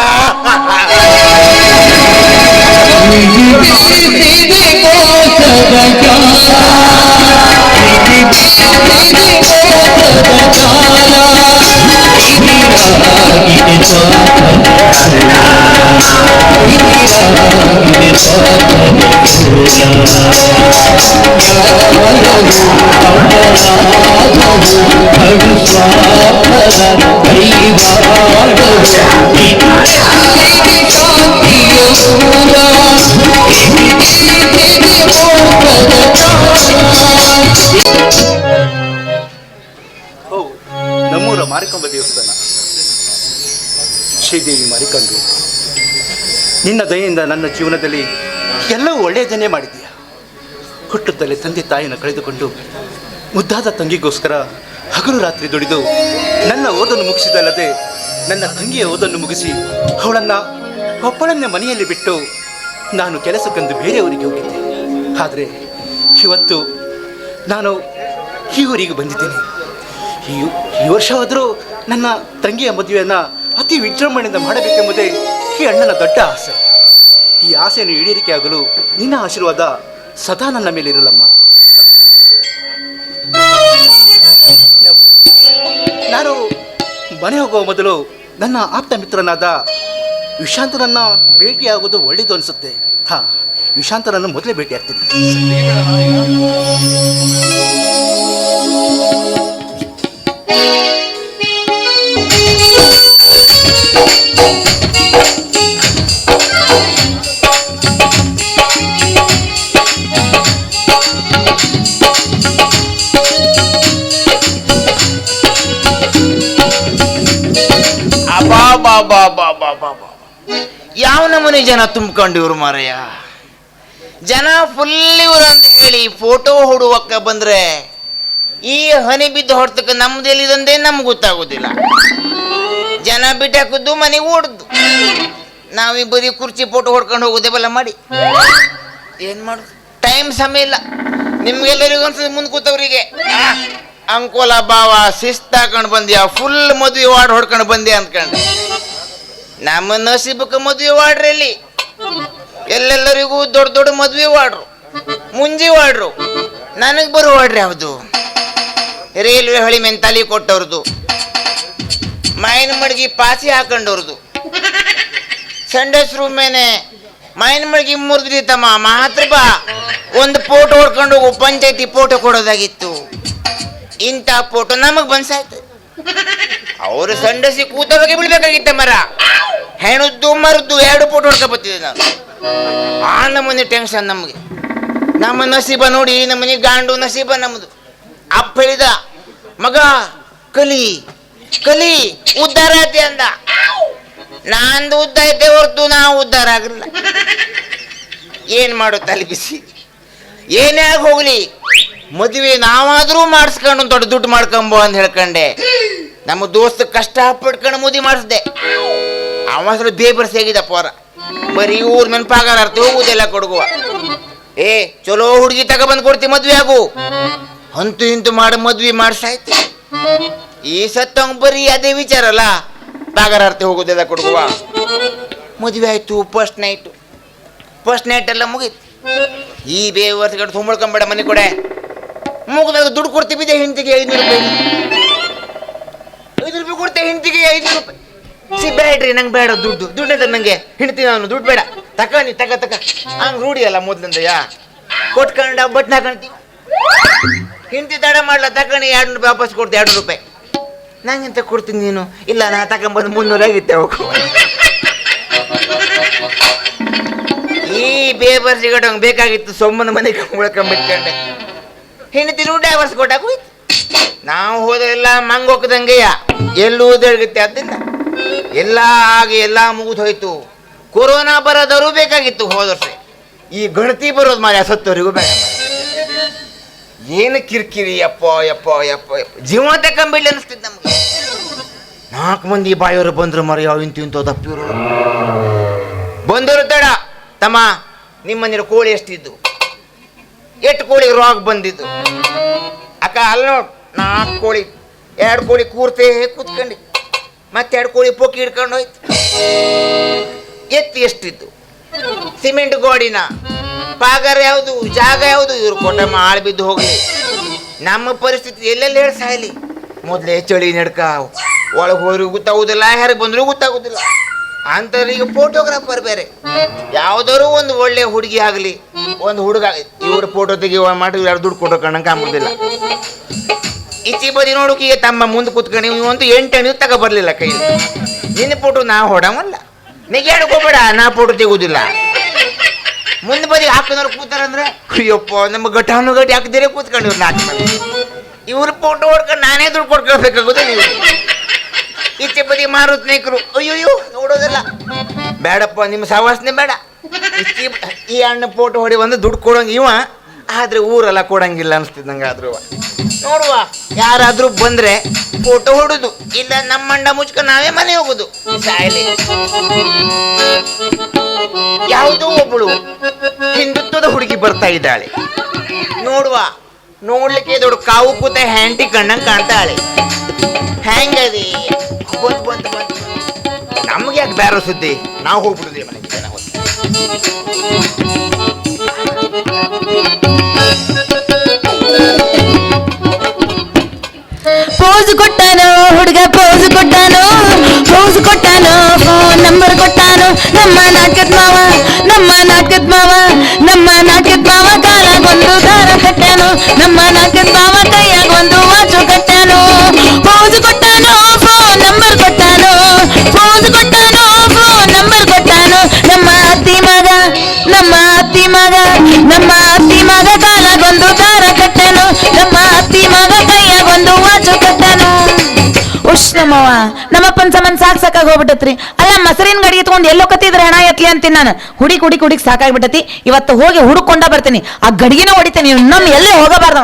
ನಮ್ಮೂರ ಮಾರಿಕಂಬ ದೇವಸ್ಥಾನ. ಶ್ರೀದೇವಿ ಮಾರಿಕಂಬೆ, ನಿನ್ನ ದಯೆಯಿಂದ ನನ್ನ ಜೀವನದಲ್ಲಿ ಎಲ್ಲವೂ ಒಳ್ಳೆಯದನ್ನೇ ಮಾಡಿದ್ದೀಯ. ಹುಟ್ಟುತ್ತಲೇ ತಂದೆ ತಾಯಿಯನ್ನು ಕಳೆದುಕೊಂಡು ಮುದ್ದಾದ ತಂಗಿಗೋಸ್ಕರ ಹಗಲು ರಾತ್ರಿ ದುಡಿದು ನನ್ನ ಓದನ್ನು ಮುಗಿಸಿದಲ್ಲದೆ ನನ್ನ ತಂಗಿಯ ಓದನ್ನು ಮುಗಿಸಿ ಅವಳನ್ನು ಒಬ್ಬಳನ್ನೇ ಮನೆಯಲ್ಲಿ ಬಿಟ್ಟು ನಾನು ಕೆಲಸಕ್ಕೆಂದು ಬೇರೆಯವರಿಗೆ ಹೋಗಿದ್ದೆ. ಆದರೆ ಇವತ್ತು ನಾನು ಈ ಊರಿಗೆ ಬಂದಿದ್ದೇನೆ. ಈ ವರ್ಷವಾದರೂ ನನ್ನ ತಂಗಿಯ ಮದುವೆಯನ್ನು ಅತಿ ವಿಜೃಂಭಣೆಯಿಂದ ಮಾಡಬೇಕೆಂಬುದೇ ಈ ಅಣ್ಣನ ದೊಡ್ಡ ಆಸೆ. ಈ ಆಸೆಯನ್ನು ಈಡೇರಿಕೆ ಆಗಲು ನಿನ್ನ ಆಶೀರ್ವಾದ ಸದಾ ನನ್ನ ಮೇಲೆ ಇರಲಮ್ಮ. ನಾನು ಮನೆ ಹೋಗುವ ಮೊದಲು ನನ್ನ ಆಪ್ತ ಮಿತ್ರನಾದ ವಿಶಾಂತನನ್ನು ಭೇಟಿಯಾಗೋದು ಒಳ್ಳೆಯದು ಅನಿಸುತ್ತೆ. ಹಾಂ, ವಿಶಾಂತನನ್ನು ಮೊದಲೇ ಭೇಟಿಯಾಗ್ತೀನಿ. ಯಾವ ನಮೂನಿ ಜನ ತುಂಬಿಕೊಂಡಿವ್ರು ಮಾರಯ್ಯ. ಜನ ಫುಲ್ ಇವ್ರು ಅಂತ ಹೇಳಿ ಫೋಟೋ ಹೊಡುವಕ್ಕ ಬಂದ್ರೆ ಈ ಹನಿ ಬಿದ್ದು ಹೊಡ್ತಕ್ಕ ನಮ್ದೆಲ್ಲಿದಂದೇ ನಮ್ಗೆ ಗೊತ್ತಾಗೋದಿಲ್ಲ. ಜನ ಬಿಟ್ಟಾಕದ್ದು ಮನೆಗೆ ಓಡುದು, ನಾವಿಬ್ಬರಿ ಕುರ್ಚಿ ಫೋಟೋ ಹೊಡ್ಕೊಂಡು ಹೋಗೋದೇ ಬಲ್ಲ ಮಾಡಿ ಏನ್ ಮಾಡುದು? ಟೈಮ್ ಸಮಯ ಇಲ್ಲ. ನಿಮ್ಗೆಲ್ಲರಿಗೂ ಅನ್ಸದ ಮುಂದೆ ಕೂತವ್ರಿಗೆ ಅಂಕೋಲ ಬಾವ ಶಿಸ್ತಾಕೊಂಡು ಬಂದ್ಯಾ, ಫುಲ್ ಮದುವೆ ವಾರ್ಡ್ ಹೊಡ್ಕೊಂಡು ಬಂದ್ಯಾ ಅಂದ್ಕೊಂಡು. ನಮ್ಮ ನಸೀಬಕ್ಕೆ ಮದುವೆ ವಾಡ್ರಲ್ಲಿ ಎಲ್ಲೆಲ್ಲರಿಗೂ ದೊಡ್ಡ ದೊಡ್ಡ ಮದುವೆ ವಾಡ್ರು, ಮುಂಜಿ ವಾಡ್ರು. ನನಗೆ ಬರೋ ವಾಡ್ರಿ ಯಾವುದು? ರೈಲ್ವೆ ಹಳಿ ಮೇಲೆ ತಲೆ ಕೊಟ್ಟವ್ರದ್ದು, ಮಾಯಿನ ಮಡ್ಗಿ ಪಾಸಿ ಹಾಕೊಂಡವ್ರದ್ದು, ಸಂಡಸ್ ರೂಮೇನೆ ಮೈನ್ ಮಳಿಗೆ ಮುರಿದ್ರಿ ತಮ್ಮ ಮಾತ್ರ ಬಾ ಒಂದು ಫೋಟೋ ಹೊಡ್ಕೊಂಡು ಹೋಗು, ಪಂಚಾಯತಿ ಫೋಟೋ ಕೊಡೋದಾಗಿತ್ತು. ಇಂಥ ಫೋಟೋ ನಮಗ್ ಬನ್ಸಾಯ್ತು. ಅವರು ಸಂಡಸಿ ಕೂತವಾಗಿ ಬಿಡ್ಬೇಕಾಗಿತ್ತ ಮರ, ಹೆಣದ್ದು ಮರದ್ದು 2 ಫೋಟೋ ಹೊಡ್ಕೊಬತ್ತಿದ್ದೆ ನಾನು. ಆ ನಮ್ಮನೆ ಟೆನ್ಷನ್ ನಮಗೆ. ನಮ್ಮ ನಸೀಬ ನೋಡಿ, ನಮ್ಮನೆ ಗಾಂಡು ನಸೀಬ ನಮ್ಮದು. ಅಪ್ಪ ಹೇಳಿದ, ಮಗ ಕಲಿ ಕಲಿ ಉದ್ಧಾರ ಆಯ್ತೆ ಅಂದ. ನಂದು ಉದ್ದ ಐತೆ ಹೊರತು ನಾವು ಉದ್ಧಾರ ಆಗಲಿಲ್ಲ. ಏನ್ ಮಾಡೋ ತಲೆ ಬಿಸಿ. ಏನೇ ಆಗಿ ಹೋಗ್ಲಿ, ಮದುವೆ ನಾವಾದ್ರೂ ಮಾಡಿಸ್ಕೊಂಡು ದೊಡ್ಡ ದುಡ್ಡು ಮಾಡ್ಕೊಂಬೋ ಅಂತ ಹೇಳ್ಕೊಂಡೆ. ನಮ್ಮ ದೋಸ್ತ ಕಷ್ಟ ಪಡ್ಕೊಂಡು ಮದುವೆ ಮಾಡಿಸ್ದೆ. ಅವಸರ ಬೇಬರ್ಸ್ ಹೇಗಿದ್ದ ಪೋರ, ಬರೀ ಊರ್ ನೆನಪಾಗಾರ ಅರ್ಥ ಹೋಗುದೆಲ್ಲ ಕೊಡುಗುವ. ಏ ಚಲೋ ಹುಡುಗಿ ತಗೊಬಂದು ಕೊಡ್ತಿ, ಮದ್ವೆ ಆಗು. ಅಂತೂ ಇಂತೂ ಮಾಡಿ ಮದ್ವೆ ಮಾಡ್ಸಾಯ್ತು. ಈ ಸತ್ತಂಗ್ ಬರೀ ಅದೇ ವಿಚಾರ ಅಲ್ಲ, ಪಾಗಾರ ಅರ್ಥ ಹೋಗುದೆಲ್ಲ ಕೊಡುಗುವ. ಮದುವೆ ಆಯ್ತು. ಫಸ್ಟ್ ನೈಟ್ ಎಲ್ಲ ಮುಗೀತು. ಈ ಬೇವರ್ಸ್ಗಡೆ ತುಂಬಿಡ್ಕೊಂಬೇಡ, ಮನೆ ಕೊಡೆ ಮುಗಿದಾಗ ದುಡ್ಡು ಕೊಡ್ತೀವಿ. ಹೆಂಡತಿಗೆ 500 ರೂಪಾಯಿ, 5 ರೂಪಾಯಿ ಕೊಡ್ತೇವೆ ಹೆಂಡತಿಗೆ 500 ರೂಪಾಯಿ. ಬೇಡ್ರಿ, ನಂಗೆ ಬೇಡ ದುಡ್ಡು ನಂಗೆ ಹೆಂಡತಿ, ನಾನು ದುಡ್ಡು ಬೇಡ, ತಕ ಹಂಗೆ ರೂಢಿ ಅಲ್ಲ ಮೊದ್ಲಿಂದಯ್ಯ. ಕೊಟ್ಕೊಂಡು ಬಟ್ನ ಹಾಕೊಂತೀವಿ. ಹೆಂಡತಿ ತಡ ಮಾಡ್ಲ, ತಕೊಂಡು 200 ರೂಪಾಯಿ ವಾಪಸ್ ಕೊಡ್ತೆ. 200 ರೂಪಾಯಿ ನಂಗೆಂತ ಕೊಡ್ತೀನಿ ನೀನು? ಇಲ್ಲ, ನಾ ತಗೊಂಬಂದು 300 ಆಗಿತ್ತೆ. ಈ ಬೇಬರ್ಸಿಗಡೆ ಹಂಗೆ ಬೇಕಾಗಿತ್ತು. ಸೊಮ್ಮನ ಮನೆಗೆ ಉಳ್ಕೊಂಡ್ಬಿಟ್ಕೊಂಡೆ. ಹೆಂಡತಿ ಡೈವರ್ಸ್ ಕೊಟ್ಟಾಗ ನಾವು ಹೋದೆಲ್ಲ ಮಂಗೋಕದಂಗೆಯ ಎಲ್ಲೂ ಉದಳ್ಗುತ್ತೆ. ಅದನ್ನ ಎಲ್ಲ ಆಗಿ ಎಲ್ಲ ಮುಗಿದು ಹೋಯ್ತು. ಕೊರೋನಾ ಬರೋದವರು ಬೇಕಾಗಿತ್ತು ಹೋದ ವರ್ಷ. ಈ ಗಣತಿ ಬರೋದು ಮಾರ ಸತ್ತವರಿಗೂ ಬೇಡ. ಏನು ಕಿರಿಕಿರಿ, ಯಪ್ಪ ಜೀವ ತಕೊಂಬಿಡ್ಲಿ ಅನಿಸ್ತಿದ್ದು ನಮ್ಗೆ. 4 ಮಂದಿ ಬಾಯವರು ಬಂದ್ರು ಮರ, ಯಾವ ಇಂತಿಂತೋ ತಪ್ಪಿರು ಬಂದರು. ತಡ ತಮ್ಮ, ನಿಮ್ಮ ಮನೇಲಿ ಕೋಳಿ ಎಷ್ಟಿದ್ದು? 8 ಕೋಳಿ ರೋಗ ಬಂದಿದ್ದು. ಅಕ್ಕ ಅಲ್ಲಿ ನೋಡ್, 4 ಕೋಳಿ, 2 ಕೋಳಿ ಕೂರ್ತೆ ಕೂತ್ಕೊಂಡು, ಮತ್ತೆ 2 ಕೋಳಿ ಪೋಕಿ ಹಿಡ್ಕೊಂಡು ಹೋಯ್ತು. ಎತ್ತಿ ಎಷ್ಟಿದ್ದು? ಸಿಮೆಂಟ್ ಗೋಡಿನ ಪಾಗಾರ ಯಾವುದು, ಜಾಗ ಯಾವುದು? ಇವ್ರು ಕೊಟ್ಟ ಮಾಳು ಬಿದ್ದು ಹೋಗ್ಲಿ. ನಮ್ಮ ಪರಿಸ್ಥಿತಿ ಎಲ್ಲೆಲ್ಲಿ ಹೇಳಿ ಸಾಯಲಿ. ಮೊದಲೇ ಚಳಿ ನಡ್ಕ, ಒಳಗೆ ಹೋದ್ರಿಗೂ ಗೊತ್ತಾಗುದಿಲ್ಲ, ಯಾರಿಗೆ ಬಂದರೂ ಗೊತ್ತಾಗುದಿಲ್ಲ. ಅಂತವ್ರಿಗೆ ಫೋಟೋಗ್ರಾಫರ್ ಬೇರೆ. ಯಾವ್ದಾದ್ರು ಒಂದು ಒಳ್ಳೆ ಹುಡುಗಿ ಆಗಲಿ, ಒಂದು ಹುಡುಗ ಇವ್ರ ಫೋಟೋ ತೆಗಿಯುವ ಮಾಡಿ 2 ದುಡ್ಡು ಕೊಟ್ಟೋ ಕಣ್ಣಂಗೆ ಕಾಂಬುದಿಲ್ಲ. ಇಚ್ಚಿ ಬದಿ ನೋಡೋಕೆ ತಮ್ಮ ಮುಂದೆ ಕೂತ್ಕೊಂಡು ಇವಂತೂ 8 ತಗೋ ಬರ್ಲಿಲ್ಲ ಕೈಲಿ. ನಿನ್ನ ಫೋಟೋ ನಾ ಹೊಡಮಲ್ಲ, ನಿಗೆ ಹೇಳ್ಕೋಬೇಡ, ನಾ ಫೋಟೋ ತೆಗುದಿಲ್ಲ. ಮುಂದೆ ಬದಿ ಹಾಕಿದವ್ರು ಕೂತಾರಂದ್ರೆ, ಅಯ್ಯಪ್ಪ ನಮ್ಮ ಗಟ್ಟಾನು ಗಟ್ಟಿ ಹಾಕಿದಿರೇ ಕೂತ್ಕೊಂಡು ಇವ್ರು 4 ಮಂದಿ. ಇವ್ರ ಫೋಟೋ ಹೊಡ್ಕೊಂಡು ನಾನೇ ದುಡ್ಡು ಕೊಡ್ಕೊಳ್ಬೇಕಾಗುತ್ತೆ. ನೀವು ಈಚೆ ಬದಿ ಮಾರುತ್ ನಾಯ್ಕರು, ಅಯ್ಯೋ ನೋಡೋದಿಲ್ಲ, ಬೇಡಪ್ಪ ನಿಮ್ಮ ಸವಾಸನೆ ಬೇಡ. ಈ ಅಣ್ಣ ಫೋಟೋ ಹೊಡಿ ಒಂದು ದುಡ್ಡು ಕೊಡೋಂಗ ಇವ, ಆದ್ರೆ ಊರೆಲ್ಲ ಕೊಡಂಗಿಲ್ಲ ಅನಿಸ್ತಿದ್ದಂಗೆ. ಆದ್ರೂ ನೋಡುವ, ಯಾರಾದ್ರೂ ಬಂದ್ರೆ ಫೋಟೋ ಹೊಡುದು, ಇಲ್ಲ ನಮ್ಮ ಮಂಡ ಮುಚ್ಕ ನಾವೇ ಮನೆ ಹೋಗುದು. ಸಾಯಲಿ. ಯಾವುದೋ ಒಬ್ಬಳು ಹಿಂದುತ್ವದ ಹುಡುಗಿ ಬರ್ತಾ ಇದ್ದಾಳೆ. ನೋಡುವ, ನೋಡ್ಲಿಕ್ಕೆ ದೊಡ್ಡ ಕಾವು ಕೂತ ಹ್ಯಾಂಟಿ ಕಣ್ಣಂಗೆ ಕಾಣ್ತಾಳೆ. ಹೆಂಗದಿ? ಬಂತು ನಮ್ಗೆ ಯಾಕೆ ಬೇರೆ ಸುದ್ದಿ, ನಾವು ಹೋಗ್ಬಿಡುದೇ ಮನೆಗೆ. ಪೋಸ್ ಕೊಟ್ಟಾನು ಹುಡುಗ, ಪೋಸ್ ಕೊಟ್ಟಾನು ಫೋನ್ ನಂಬರ್ ಕೊಟ್ಟಾನು. ನಮ್ಮ ನಾಟಕದ ಮಾವ ಕಾಲಾಗೊಂದು ದಾರ ಕಟ್ಟಾನು. ನಮ್ಮ ನಾಟಕದ ಮಾವ ಕೈಯಾಗೊಂದು ವಾಚು ಕಟ್ಟಾನು. ಪೋಸ್ ಕೊಟ್ಟಾನು, ಫೋನ್ ನಂಬರ್ ಕೊಟ್ಟಾನು. ನಮ್ಮ ಅತ್ತಿ ಮಗ ಕಾಲಾಗೊಂದು ದಾರ ಕಟ್ಟಾನು. ನಮ್ಮ ಅತ್ತಿ ಮಗ ಕೈಯಾಗೊಂದು ವಾಚು ಕಟ್ಟಾನು. ನಮ್ಮವ ನಮ್ಮಪ್ಪನ ಸಮನ್ ಸಾಕಾಗಿ ಹೋಗ್ಬಿಟ್ಟತ್ರಿ. ಅಲ್ಲ, ಮೊಸರಿನ ಗಡಿಗೆ ತಗೊಂಡ್ ಎಲ್ಲೋ ಕತ್ತಿದ್ರೆ ಹೆಣ ಎತ್ಲಿ ಅಂತೀನಿ ನಾನು. ಹುಡಿಕ್ ಸಾಕಾಗ್ಬಿಟ್ಟತಿ. ಇವತ್ತು ಹೋಗಿ ಹುಡುಕೊಂಡ ಬರ್ತೀನಿ, ಆ ಗಡಿಗೆನ ಹೊಡಿತೀನಿ. ನಮ್ಮ ಎಲ್ಲೇ ಹೋಗಬಾರ್ದ.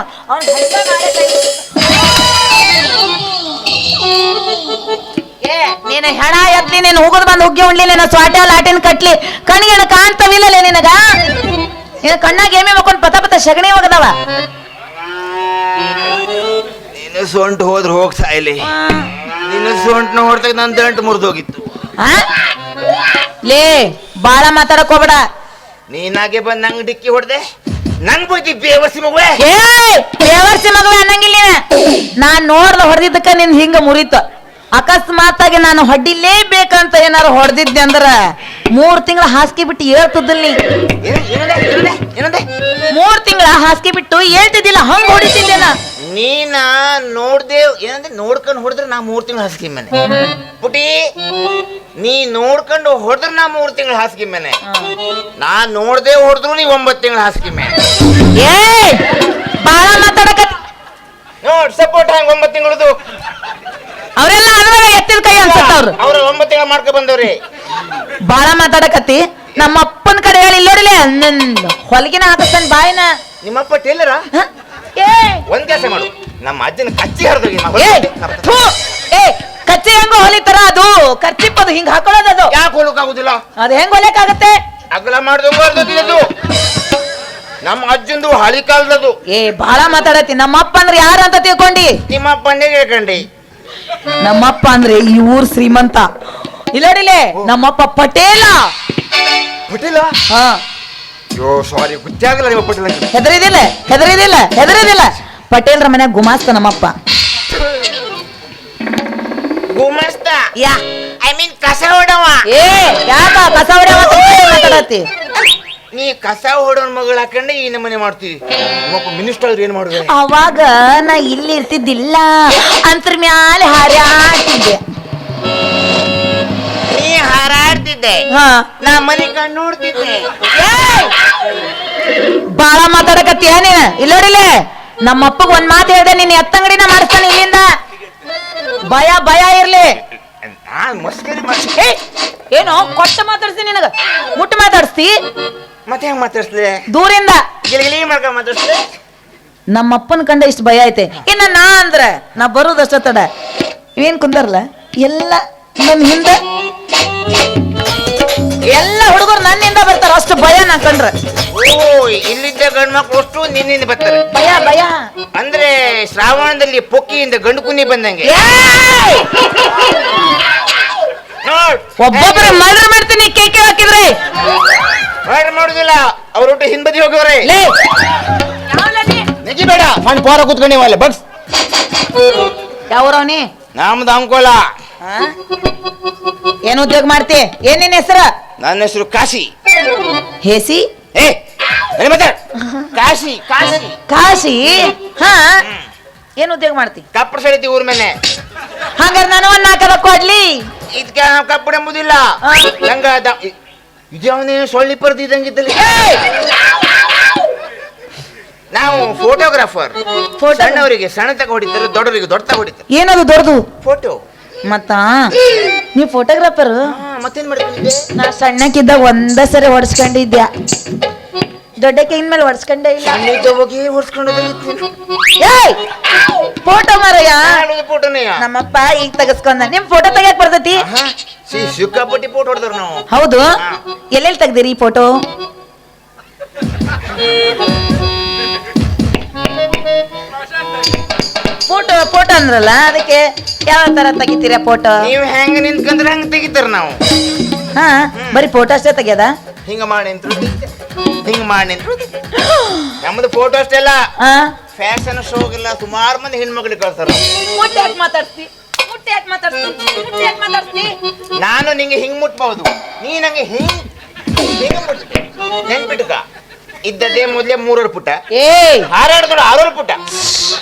ನೀನು ಹೆಣ ಎತ್ಲಿ, ನೀನು ಹೋಗೋದು ಬಂದು ಹುಗ್ಗಿ ಉಣ್ಲಿ, ನೀನು ಸ್ವಾಟ ಲಾಟಿನ ಕಟ್ಲಿ, ಕಣ್ಣಿಗೆ ಕಾಣ್ತವಿಲ್ಲಲೇ ನಿನಗ? ನೀನು ಕಣ್ಣಾಗ ಏಮೆ ಮಕ್ಕೊಂಡು ಪತ ಸಗಣಿ ಹೋಗದವ. ನೀನು ಸೊಂಟು ಹೋದ್ರೆ ಹೋಗ್ ಸಾಯ್ಲಿ. ನಿನ್ನ ಸೊಂಟನ ಹೊಡ್ದಾಗ ನನ್ನ ದಂಟು ಮುರಿದೋಗಿತ್ತು. ಲೇ, ಬಾಳ ಮಾತಾಡಕ್ ಹೋಗ್ಬೇಡ. ನೀನಾಗೆ ಬಂದ್ ನಂಗೆ ಡಿಕ್ಕಿ ಹೊಡೆದೆ, ನಂಗ್ ಬೈತಿ ಬೇವರ್ಸಿ ಮಗುವೆ. ಬೇವರ್ಸಿ ಮಗುವೆ ಅನ್ನಂಗಿಲ್ಲ. ನಾನ್ ನೋಡ್ದ ಹೊಡೆದಿದ್ದಕ್ಕ ನಿನ್ ಹಿಂಗ ಮುರಿತು. ಅಕಸ್ಮಾತಾಗಿ ನಾನು ಹೊಡಿಲೇಬೇಕಂತ ಏನಾರ ಏನಾರು ಹೊಡೆದಿದ್ದೆ ಅಂದ್ರ 3 ತಿಂಗಳ ಹಾಸಿಗೆ ಬಿಟ್ಟು ಹೇಳ್ತಿದ್ದಲ್ಲಿ. ಏನಂದೆ 3 ತಿಂಗಳ ಹಾಸಿಗೆ ಬಿಟ್ಟು ಹೇಳ್ತಿದ್ದಿಲ್ಲ, ಹಂಗ ಹೊಡಿತಿದ್ದೇನ. ನೀನ ನೋಡ್ದೆ ಏನಂದ್ರೆ ನೋಡ್ಕೊಂಡು ಹೊಡೆದ್ರೆ ನಾ 3 ತಿಂಗಳು ಹಾಸಿಗೆ ಮನೆ ಪುಟಿ. ನೀ ನೋಡ್ಕೊಂಡು ಹೊಡೆದ್ರೆ ನಾ 3 ತಿಂಗಳು ಹಾಸಿಗೆ ಮನೆ. ನಾ ನೋಡ್ದೆ ಹೊಡೆದ್ರು ನೀ 9 ತಿಂಗಳು ಹಾಸಿಗೆ ಮನೆ. ಏ ಬಾಳ ಮಾತಾಡಕತ್ತಿ. ನೋಡ್ ಸಪೋರ್ಟ್ ಹಂಗ 9 ತಿಂಗಳದು ಅವರೆಲ್ಲ ಅದ್ರಾಗ ಎತ್ತಿದ ಕೈ ಅನ್ಸತ್ತವ್ರು. ಅವ್ರ 9 ತಿಂಗಳ ಮಾಡ್ಕೊ ಬಂದವ್ರಿ. ಬಾಳ ಮಾತಾಡಕತ್ತಿ. ನಮ್ಮ ಅಪ್ಪನ ಕಡೆ ಹೇಳಿ ಇಲ್ಲೋಡಿಲೆ ಹೊಲಗಿನ ಹಾಕಸ್ತಾನ ಬಾಯಿನ. ನಿಮ್ಮಪ್ಪ ಟೇಲರ ಏ ಒಂದ್ ಕೆಲಸ ಮಾಡು, ನಮ್ಮ ಅಜ್ಜನ ಕಚ್ಚಿ ಹರಿದೋಗಿ ಏ ಥು, ಏ ಕಚ್ಚೆ ಹೆಂಗ ಹೊಲಿತಾರ ಅದು ಕರ್ಚಿಪ್ಪದು ಹಿಂಗ ಹಾಕೊಳ್ಳೋದು. ಅದು ಯಾಕೆ ಹೋಲಕ್ಕಾಗುದಿಲ್ಲ? ಅದು ಹೆಂಗ್ ಹೊಲಿಯಕ್ಕಾಗತ್ತೆ? ಅಗಲ ಮಾಡ್ದಂಗ ಹರಿದೋಗಿದ್ದು ನಮ್ಮ ಅಜ್ಜಂದು ಹಳಿ ಕಾಲದದು. ಏ ಬಾಳ ಮಾತಾಡತಿ. ನಮ್ಮಪ್ಪ ಅಂದ್ರೆ ಯಾರು ಅಂತ ತಿಳ್ಕೊಂಡಿ? ನಿಮ್ಮಪ್ಪನೇ ಹೇಳ್ಕಂಡಿ. ನಮ್ಮಪ್ಪ ಅಂದ್ರೆ ಈ ಊರ್ ಶ್ರೀಮಂತ. ಇಲ್ಲೋಡಿಲೆ ನಮ್ಮಪ್ಪ ಪಟೇಲ. ಪಟೇಲ? ಹಾ ಅಯ್ಯೋ ಸಾರಿ, ಗೊತ್ತಾಗಲ್ಲ ನಿಮ್ಮ ಪಟೇಲ. ಹೆದರಿದಿಲ್ಲ ಹೆದರಿದಿಲ್ಲ ಹೆದರಿದಿಲ್ಲ. ಪಟೇಲ್ರ ಮನ್ಯಾಗ ಗುಮಾಸ್ತ ನಮ್ಮಪ್ಪ. ಗುಮಸ್ತ ಯಾ ಐ ಮೀನ್ ಕಸ ಹೊಡವ. ಏ ಯಾಕ ಕಸ ಹೊಡ್ಯಾವ ಅಂತ ಮಾತಾಡತಿ? ನೀ ಕಸ ಹೊಡೋನ್ ಮಗಳು ಹಾಕೊಂಡೆ ಈ ನಮ್ಮನೆ ಮಾಡ್ತೀವಿ. ನಿಮ್ಮಪ್ಪ ಮಿನಿಸ್ಟರ್ ಆದ್ರೆ ಏನ್ ಮಾಡುವೆ? ಅವಾಗ ನಾ ಇಲ್ಲಿ ಇರ್ತಿದ್ದಿಲ್ಲ, ಅಂತರ ಮ್ಯಾಲೆ ಹಾರಾಡ್ತಿದ್ದೆ. ನೀ ಹಾರಾಡ್ತಿದ್ದೆ, ಹಾ ನಾ ಮನೆ ಕಣ್ಣು ನೋಡ್ತಿದ್ದೆ. ಬಾಳ ಮಾತಾಡಕತ್ತೀಯ ನೀನ. ಇಲ್ಲೋಡಿಲೆ ನಮ್ಮಪ್ಪಗ್ ಒಂದ್ ಮಾತು ಹೇಳ್ದೆ, ನೀನ್ ಎತ್ತಂಗಡಿನ ಮಾಡಿಸ್ತಾನೆ ಇಲ್ಲಿಂದ. ಭಯ ಭಯ ಇರ್ಲಿ. ನಾನ್ ಮಸ್ಕರಿ ಮಾಡಿ ಏ ಏನೋ ಕೊಟ್ಟ ಮಾತಾಡ್ಸ್ತಿ, ನಿನಗ ಮುಟ್ಟು ಮಾತಾಡ್ಸ್ತಿ. ಮತ್ತೆ ಹೆಂಗ್ ಮಾತಾಡ್ಸ್ಲೆ? ದೂರಿಂದ ಗಿಲಿಗಿಲಿ ಮಾಡ್ಕೊಂಡ್ ಮಾತಾಡ್ಸ್ಲೆ. ನಮ್ಮಪ್ಪನ ಕಂಡ ಇಷ್ಟು ಭಯ ಐತೆ. ಇನ್ನ ನಾ ಅಂದ್ರ ನಾ ಬರುದಷ್ಟ ತಡ. ಇವೇನ್ ಕುಂದಾರಲ್ಲ ಎಲ್ಲ ನನ್ ಹಿಂದ, ಎಲ್ಲ ಹುಡುಗರು ನನ್ನಿಂದ ಬರ್ತಾರ. ಅಷ್ಟು ಭಯ ನಾ ಕಂಡ್ರ. ಓ ಇಲ್ಲಿದ್ದ ಗಂಡು ಮಕ್ಳು ಅಷ್ಟು ನಿನ್ನಿಂದ ಬರ್ತಾರೆ. ಭಯ ಭಯ ಅಂದ್ರೆ ಶ್ರಾವಣದಲ್ಲಿ ಪೊಕ್ಕಿಯಿಂದ ಗಂಡು ಕುನಿ ಬಂದಂಗೆ. ಏಯ್! ನೋಡ್ ಒಬ್ಬೊಬ್ಬರ ಮರ್ಡರ್ ಮಾಡ್ತೀನಿ ಕೇಕೆ ಹಾಕಿದ್ರೆ. ಮರ್ಡರ್ ಮಾಡುದಿಲ್ಲ, ಅವ್ರ ಒಟ್ಟು ಹಿಂಬದಿ ಹೋಗವ್ರೆ. ಲೇ ನಿಜ ಬೇಡ ಮಣ್ಣು ಪೋರ ಕೂತ್ಕೊಂಡಿವಲ್ಲ ಬಗ್ಸ್. ಯಾವ್ರವನಿ? ನಮ್ದು ಅಂಕೋಲ. ಏನ್ ಉದ್ಯೋಗ ಮಾಡ್ತಿ? ಏನ್ ನಿನ್ ಹೆಸರ? ನನ್ನ ಹೆಸರು ಕಾಶಿ. ಹೇಸಿ ಏ ಮಾತಾಡ್. ಕಾಶಿ ಕಾಶಿ ಕಾಶಿ. ಹಾ ಏನ್ ಉದ್ಯೋಗ ಮಾಡ್ತಿ? ಕಪ್ಪಡ ಸಡಿತಿ ಊರ್ ಮೇಲೆ. ಹಂಗಾರ ನಾನು ಒಂದ್ 4 ಕೊಡ್ಲಿ. ಇದಕ್ಕೆ ನಾವು ಕಪ್ಪಡ ಎಂಬುದಿಲ್ಲ. ನಂಗ ಇದ್ಯಾವನೇ ಸೊಳ್ಳಿ ಪರ್ದಿದ್ದಂಗಿದ್ದಲ್ಲಿ. ನಾವು ಫೋಟೋಗ್ರಾಫರ್. ಸಣ್ಣವರಿಗೆ ಸಣ್ಣ ತಗ ಹೊಡಿತಾರೆ, ದೊಡ್ಡವರಿಗೆ ದೊಡ್ಡ ತಗ ಹೊಡಿತಾರೆ. ಏನದು ದೊಡ್ಡದು? ಫೋಟೋ. ಮತ್ತ ನೀವ್ ಫೋಟೋಗ್ರಾಫರ್? ಮತ್ತೇನ್ ಮಾಡ್ಕೊಂಡಿದ್ದೆ? ನಾ ಸಣ್ಣಕ್ಕಿದ್ದಾಗ ಒಂದ ಸರಿ ಹೊಡ್ಸ್ಕೊಂಡಿದ್ಯಾ, ದೊಡ್ಡಕ್ಕೆ ಇನ್ಮೇಲೆ ಹೊಡ್ಸ್ಕೊಂಡೇ ಇಲ್ಲ. ಹೋಗಿ ಹೊಡ್ಸ್ಕೊಂಡು ಫೋಟೋ ಮಾರಯ್ಯ. ಫೋಟೋನೆಯ ನಮ್ಮಪ್ಪ ಈಗ ತೆಗಸ್ಕೊಂಡ. ನಿಮ್ ಫೋಟೋ ತೆಗಿಯಕ್ ಬರ್ತೈತಿ? ಸಿಕ್ಕಾಪಟ್ಟಿ ಫೋಟೋ ಹೊಡೆದ್ರು ನಾವು. ಹೌದು? ಎಲ್ಲೆಲ್ಲಿ ತೆಗ್ದಿರಿ ಈ ಫೋಟೋ? ಫೋಟೋ ಫೋಟೋ ಅಂದ್ರಲ್ಲ, ಅದಕ್ಕೆ ಯಾವ ತರ ತೆಗಿತೀರ ಫೋಟೋ? ನೀವು ಹೆಂಗ ನಿಂತ್ಕೊಂಡ್ರೆ ಹಂಗ ತೆಗಿತಾರ ನಾವು. ಹಾ ಬರೀ ಫೋಟೋ ಅಷ್ಟೇ ತೆಗ್ಯದ? ಹಿಂಗ ಮಾಡಿ ನಿಂತ್ರು ಹಿಂಗ ಮಾಡಿ ನಿಂತ್ರು. ನಮ್ದು ಫೋಟೋ ಅಷ್ಟೇ ಅಲ್ಲ, ಫ್ಯಾಷನ್ ಶೋಗೆಲ್ಲ ಸುಮಾರು ಮಂದಿ ಹೆಣ್ಮಕ್ಳಿಗೆ ಕಳ್ತಾರ. ನಾನು ನಿಂಗೆ ಹಿಂಗ್ ಮುಟ್ಬಹುದು, ನೀ ನಂಗೆ ಹಿಂಗ್ ಹಿಂಗ ಮುಟ್ಟಿ. ನೆನ್ಪಿಟ್ಕ, ಇದ್ದದ್ದೇ ಮೊದ್ಲೇ 3 ಪುಟ, ಹಾರಾಡಿದ್ರು 6 ಪುಟ.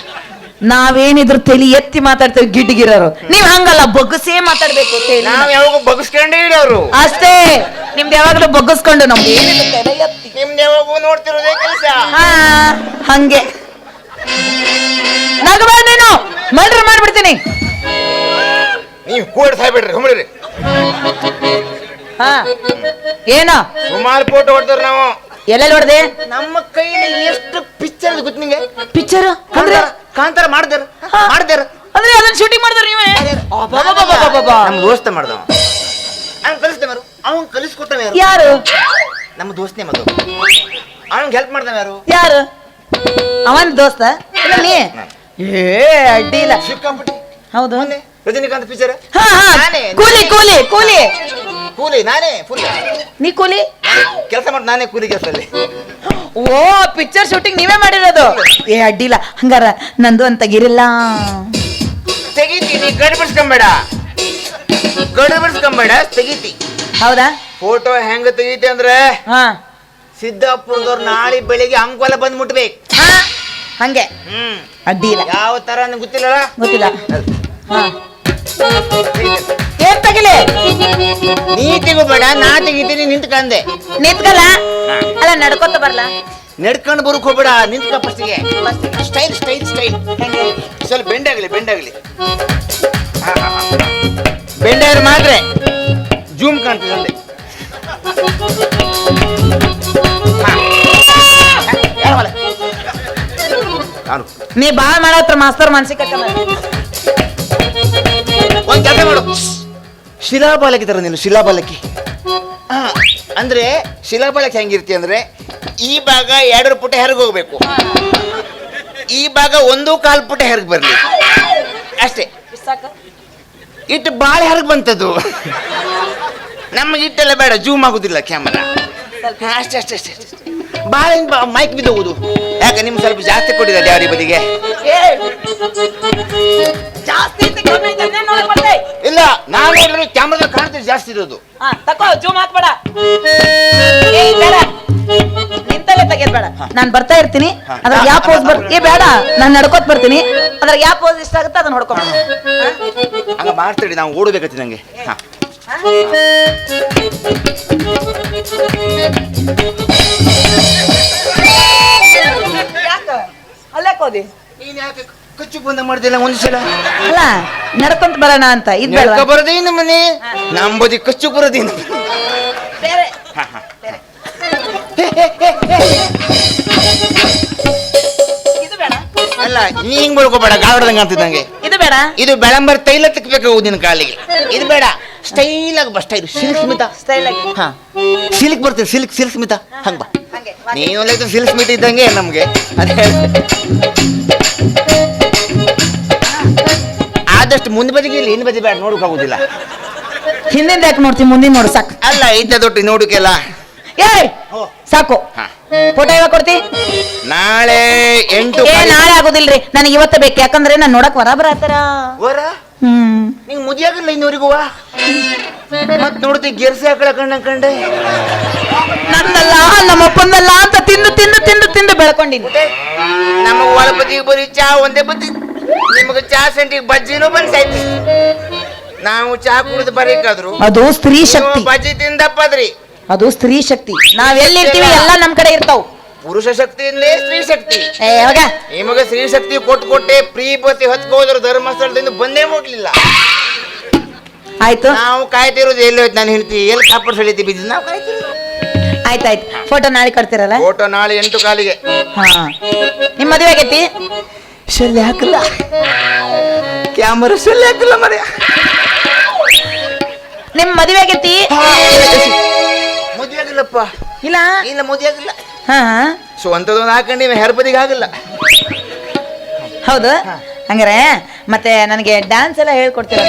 ನಾವೇನಿದ್ರು ತಲಿ ಎತ್ತಿ ಮಾತಾಡ್ತೇವೆ ಗಿಡ್ಗಿರೋರು. ನೀವ್ ಹಂಗಲ್ಲ, ಬೊಗ್ಗಸೇ ಮಾತಾಡ್ಬೇಕು. ನಾವ್ ಯಾವಾಗ ಬಗ್ಸ್ಕೊಂಡೇ ಇಡೋರು ಅಷ್ಟೇ. ನಿಮ್ದು ಯಾವಾಗ್ಲೂ ಬೊಗ್ಗಿಸ್ಕೊಂಡು ನಮ್ದು ನಿಮ್ದು ಯಾವಾಗೂ ನೋಡ್ತಿರೋದೇ ಕೆಲಸ. ಹಂಗೆ ನಗಬಾರ, ನೀನು ಮರ್ಡರ್ ಮಾಡ್ಬಿಡ್ತೀನಿ. ನೀವು ಕೂಡ ಸಾಯ್ಬಿಡ್ರಿ, ಹೊಮ್ರಿ. ಹಾ ಏನೋ ಸುಮಾರು ಫೋಟೋ ಹೊಡ್ತಾರ ನಾವು. ಎಲ್ಲೆಲ್ಲಿ ಹೊಡೆದೆ? ನಮ್ಮ ಕೈಲಿ ಎಷ್ಟು ಪಿಕ್ಚರ್ ಗೊತ್ತ ನಿಂಗೆ? ಪಿಕ್ಚರ್ ಅಂದ್ರೆ ಕಾಂತಾರ ಮಾಡ್ದಾರ ಅಂದ್ರೆ ಅದನ್ನ ಶೂಟಿಂಗ್ ಮಾಡಿದ್ರು ನೀವೇ? ನಮ್ಮ ದೋಸ್ತ ಮಾಡ್ದವ, ಅವ್ನು ಕಲಿಸ್ದೆ ಮಾರು. ಅವ್ನು ಕಲಿಸ್ಕೊಟ್ಟವ ಯಾರು? ಯಾರು? ನಮ್ಮ ದೋಸ್ತನೇ ಮದು. ಅವ್ನಿಗೆ ಹೆಲ್ಪ್ ಮಾಡ್ದವ ಯಾರು? ಯಾರು? ಅವನ್ ದೋಸ್ತ? ಇಲ್ಲ ನೀ? ಏ ಅಡ್ಡಿ ಇಲ್ಲ. ಸಿಕ್ಕಾಪಟ್ಟಿ. ಹೌದು, ರಜನಿಕಾಂತ್ ಪಿಕ್ಚರ್. ಕೂಲಿ ಕೂಲಿ ಕೂಲಿ ಕೂಲಿ ನಾನೇ ಫುಲ್. ನೀ ಕೂಲಿ ಕೆಲಸ ಮಾಡಿ ನಾನೇ ಕೂಲಿ ಕೆಲಸದಲ್ಲಿ. ಓ ಪಿಕ್ಚರ್ ಶೂಟಿಂಗ್ ನೀವೇ ಮಾಡಿರೋದು? ಏ ಅಡ್ಡಿಲ್ಲ. ಹಂಗಾರ ನಂದು ಅಂತ ತೆಗಿರಿಲ್ಲ. ತೆಗಿತೀನಿ, ಗಡಿ ಬಿಡ್ಸ್ಕೊಂಬೇಡ. ಗಡಬಿಡಿಸ್ಕೊಂಬೇಡ, ತೆಗಿತಿ. ಹೌದಾ? ಫೋಟೋ ಹೆಂಗ ತೆಗಿತಿ ಅಂದ್ರೆ ಹಾ ಸಿದ್ದಾಪುರದವ್ರು ನಾಳೆ ಬೆಳಿಗ್ಗೆ ಅಂಕೋಲ ಬಂದ್ ಮುಟ್ಬೇಕು. ಹಾ, ಹಂಗೆ ಅಡ್ಡಿ ಇಲ್ಲ. ಯಾವ ತರ ಗೊತ್ತಿಲ್ಲಲ್ಲ. ಗೊತ್ತಿಲ್ಲ. ಹಾ. ಏನ್ ತಗಿಲಿ? ನೀ ತೆಗೋಬೇಡ, ನಾ ತೆಗಿತೀನಿ. ನಿಂತ್ಕಂದೆ ನಿಂತ್ಕಲ್ಲ, ಅಲ್ಲ ನಡ್ಕೊತ ಬರ್ಲ. ನಡ್ಕೊಂಡು ಬರುಕ್ ಹೋಗ್ಬೇಡ, ನಿಂತ್ಕ ಫಸ್ಟಿಗೆ. Style style style. ಸ್ವಲ್ಪ ಬೆಂಡಾಗ್ಲಿ ಬೆಂಡಾಗ್ಲಿ. ಬೆಂಡಾದ್ರೆ ಮಾತ್ರ ಜೂಮ್ ಕಾಣ್ತದೆ. ನೀ ಬಾಳ್ ಮಾಡತ್ರ ಮಾಸ್ತರ್ ಮನ್ಸಿಗೆ ಕಟ್ಟ. ಒಂದ್ ಕೆಲಸ ಮಾಡು, ಶಿಲಾಬಾಲಕಿ ತರ ನೀನು. ಶಿಲಾಬಾಲಕಿ ಅಂದ್ರೆ ಶಿಲಾಬಾಲಕಿ ಹೆಂಗಿರ್ತಿ ಅಂದ್ರೆ ಈ ಭಾಗ 2 ಪುಟ ಹೆರ್ಗ್ ಹೋಗ್ಬೇಕು, ಈ ಭಾಗ 1.25 ಪುಟ ಹೆರ್ಗ್ ಬರ್ಲಿ ಅಷ್ಟೇ. ಇಟ್ಟು ಬಾಳ ಹೆರ್ಗ್ ಬಂತದ್ದು. ನಮಗೆ ಇಟ್ಟೆಲ್ಲ ಬೇಡ, ಜೂಮ್ ಆಗುದಿಲ್ಲ ಕ್ಯಾಮರಾ. ಅಷ್ಟೇ ಅಷ್ಟೇ ಅಷ್ಟೇ. ಬಾಳ ಮೈಕ್ ಬಿದ್ದೋಗುದು. ಯಾಕೆ ನಿಮ್ಗೆ ಸ್ವಲ್ಪ ಜಾಸ್ತಿ ಕೊಟ್ಟಿದ್ದಾರೆ ಯಾವ್ರಿ ಬದಿಗೆ? ಇಲ್ಲ, ನಾನು ಹೇಳಿದ್ರು ಕ್ಯಾಮ್ರಾದಲ್ಲಿ ಕಾಣ್ತೀವಿ ಜಾಸ್ತಿ ಇರೋದು. ತಕೋ, ಜೂಮ್ ಹಾಕ್ಬೇಡ. ನಿಂತಲ್ಲೇ ತೆಗೆದ್ ಬೇಡ. ನಾನ್ ಬರ್ತಾ ಇರ್ತೀನಿ, ಅದ್ರ ಯಾವ ಪೋಸ್ ಬೇಡ, ನಾನ್ ನಡ್ಕೋತ್ ಬರ್ತೀನಿ. ಅದ್ರ ಯಾವ ಪೋಸ್ ಇಷ್ಟ ಆಗುತ್ತೆ ಅದನ್ನ ಹೊಡ್ಕೊಂಡ್ ಹಂಗ ಮಾಡ್ತೀರಿ. ನಾವು ಓಡಬೇಕತ್ತಿ ನಂಗೆ. ಅಲ್ಲೇ ಕೋದಿ ನೀನ್ ಯಾಕೆ ಕಚ್ಚು ಬಂದ ಮಾಡ್ತಿಲ್ಲ ಒಂದ್ಸಲ? ಅಲ್ಲ ನಡ್ಕೊಂತ ಬರೋಣ ಅಂತ ಇದ್ ಬರೋದೇನು ಮನೆ ನಂಬದಿ ಕಚ್ಚು ಬರೋದೇನು ಬೇರೆ. ಇದು ಬೇಡ. ಅಲ್ಲ ನೀ ಹಿಂಗ್ ಬಳ್ಕೋಬೇಡ, ಗಾವಡ್ದಂಗ ಅಂತಿದ್ದಂಗೆ. ಇದು ಬೇಡ. ಇದು ಬೆಳಂಬರ್ ತೈಲ ತಿಕ್ಬೇಕು ನಿನ್ ಕಾಲಿಗೆ. ಇದು ಬೇಡ, ಸ್ಟೈಲ್ ಆಗಿ ಬಾ. ಸ್ಟೈಲ್ ಸಿಲ್ಕ್ ಸ್ಮಿತ ಸ್ಟೈಲ್ ಆಗಿ. ಹಾ, ಸಿಲ್ಕ್ ಬರ್ತೀವಿ. ಸಿಲ್ಕ್ ಸಿಲ್ಕ್ ಸ್ಮಿತ ಹಂಗ ಬಾ. ನೀವು ಸಿಲ್ಕ್ ಸ್ಮಿತ ಇದ್ದಂಗೆ ನಮ್ಗೆ. ಅದೇ ಆದಷ್ಟು ಮುಂದೆ ಬದಿಗೆ ಇಲ್ಲಿ, ಹಿಂದ್ ಬದಿ ಬೇಡ, ನೋಡಕ್ ಆಗುದಿಲ್ಲ. ಹಿಂದಿಂದ ಯಾಕೆ ನೋಡ್ತೀನಿ, ಮುಂದಿನ ನೋಡು ಸಾಕು. ಅಲ್ಲ ಇದ್ದ ದೊಡ್ಡ ನೋಡಕ್ಕೆಲ್ಲ ಏಯ್ ಸಾಕು. ಫೋಟೋ ಯಾವಾಗ ಕೊಡ್ತಿ? ನಾಳೆ 8. ನಾಳೆ ಆಗುದಿಲ್ರಿ, ನನಗೆ ಇವತ್ತ ಬೇಕು. ಯಾಕಂದ್ರೆ ನಾನು ನೋಡಕ್ ಬರಾಬರ ಆತರ. ವರ ನಿಂಗ್ ಮುದಿಯಾಗಲ್ಲ ಇನ್ನೂರಿಗೂ ಮತ್ ನೋಡ್ತಿ ಗೆರ್ಸಿ ಹಾಕಳ ಕಂಡೆ. ನನ್ನಲ್ಲ ನಮ್ಮಪ್ಪಂದಲ್ಲ ಅಂತ ತಿಂದು ತಿಂದು ತಿಂದು ತಿಂದು ಬೆಳ್ಕೊಂಡಿನಿ. ನಮಗ್ ಒಳ ಬದಿಗೆ ಬರೀ ಚಾ ಒಂದೇ ಬದ್ದಿ, ನಿಮಗ ಚಾ ಸೆಂಟಿಗೆ ಬಜ್ಜಿನೂ ಬಂದ್ಸೈತಿ. ನಾವು ಚಾ ಕುಡಿದು ಬರೀಕಾದ್ರು ಅದು ಸ್ತ್ರೀ ಶಕ್ತಿ. ಬಜ್ಜಿ ತಿಂದಪ್ಪದ್ರಿ, ಅದು ಸ್ತ್ರೀ ಶಕ್ತಿ. ನಾವ್ ಎಲ್ಲಿರ್ತೀವಿ ಎಲ್ಲ ನಮ್ ಕಡೆ ಇರ್ತಾವ್. ಪುರುಷ ಶಕ್ತಿಯಿಂದಲೇ ಸ್ತ್ರೀ ಶಕ್ತಿ. ಯಾವಾಗ ನಿಮಗ ಸ್ತ್ರೀ ಶಕ್ತಿ ಕೊಟ್ಟೆ ಫ್ರೀ ಬಸ್ಸಿ ಹತ್ಕೋದ್ರು ಧರ್ಮಸ್ಥಳದಿಂದ ಬಂದೇ ಮುಟ್ಲಿಲ್ಲ. ಆಯ್ತು, ನಾವು ಕಾಯ್ತಿರೋದು ಎಲ್ಲಿ ಹೋಯ್ತು ನಾನು ಹೇಳ್ತಿ, ಎಲ್ಲಿ ಕಾಪಡ್ ಸಳಿತಿ ಬಿದ್ದು ನಾವು ಕಾಯ್ತಿರೋದು. ಆಯ್ತಾಯ್ತು. ಫೋಟೋ ನಾಳೆ ಕಟ್ತಿರಲ್ಲ? ಫೋಟೋ ನಾಳೆ 8 ಕಾಲಿಗೆ. ಹಾ, ನಿಮ್ ಮದುವೆ ಆಗೈತಿ? ಶಲ್ಯ ಹಾಕಲ್ಲ, ಕ್ಯಾಮರಾ ಶಲ್ಯ ಹಾಕಲ್ಲ ಮರ್ಯ. ನಿಮ್ ಮದುವೆ ಆಗೈತಿ? ಮದುವೆ ಆಗಿಲ್ಲಪ್ಪ. ಇಲ್ಲ ಇಲ್ಲ ಮದುವೆ ಆಗಿಲ್ಲ. ಹಾ, ಸೊ ಅಂತದೊಂದು ಹಾಕೊಂಡು ಹೆರ್ಬದಿಗೆ ಆಗಲ್ಲ. ಹೌದು. ಹಂಗಾರೆ ಮತ್ತೆ ನನಗೆ ಡ್ಯಾನ್ಸ್ ಎಲ್ಲ ಹೇಳ್ಕೊಡ್ತೀರ?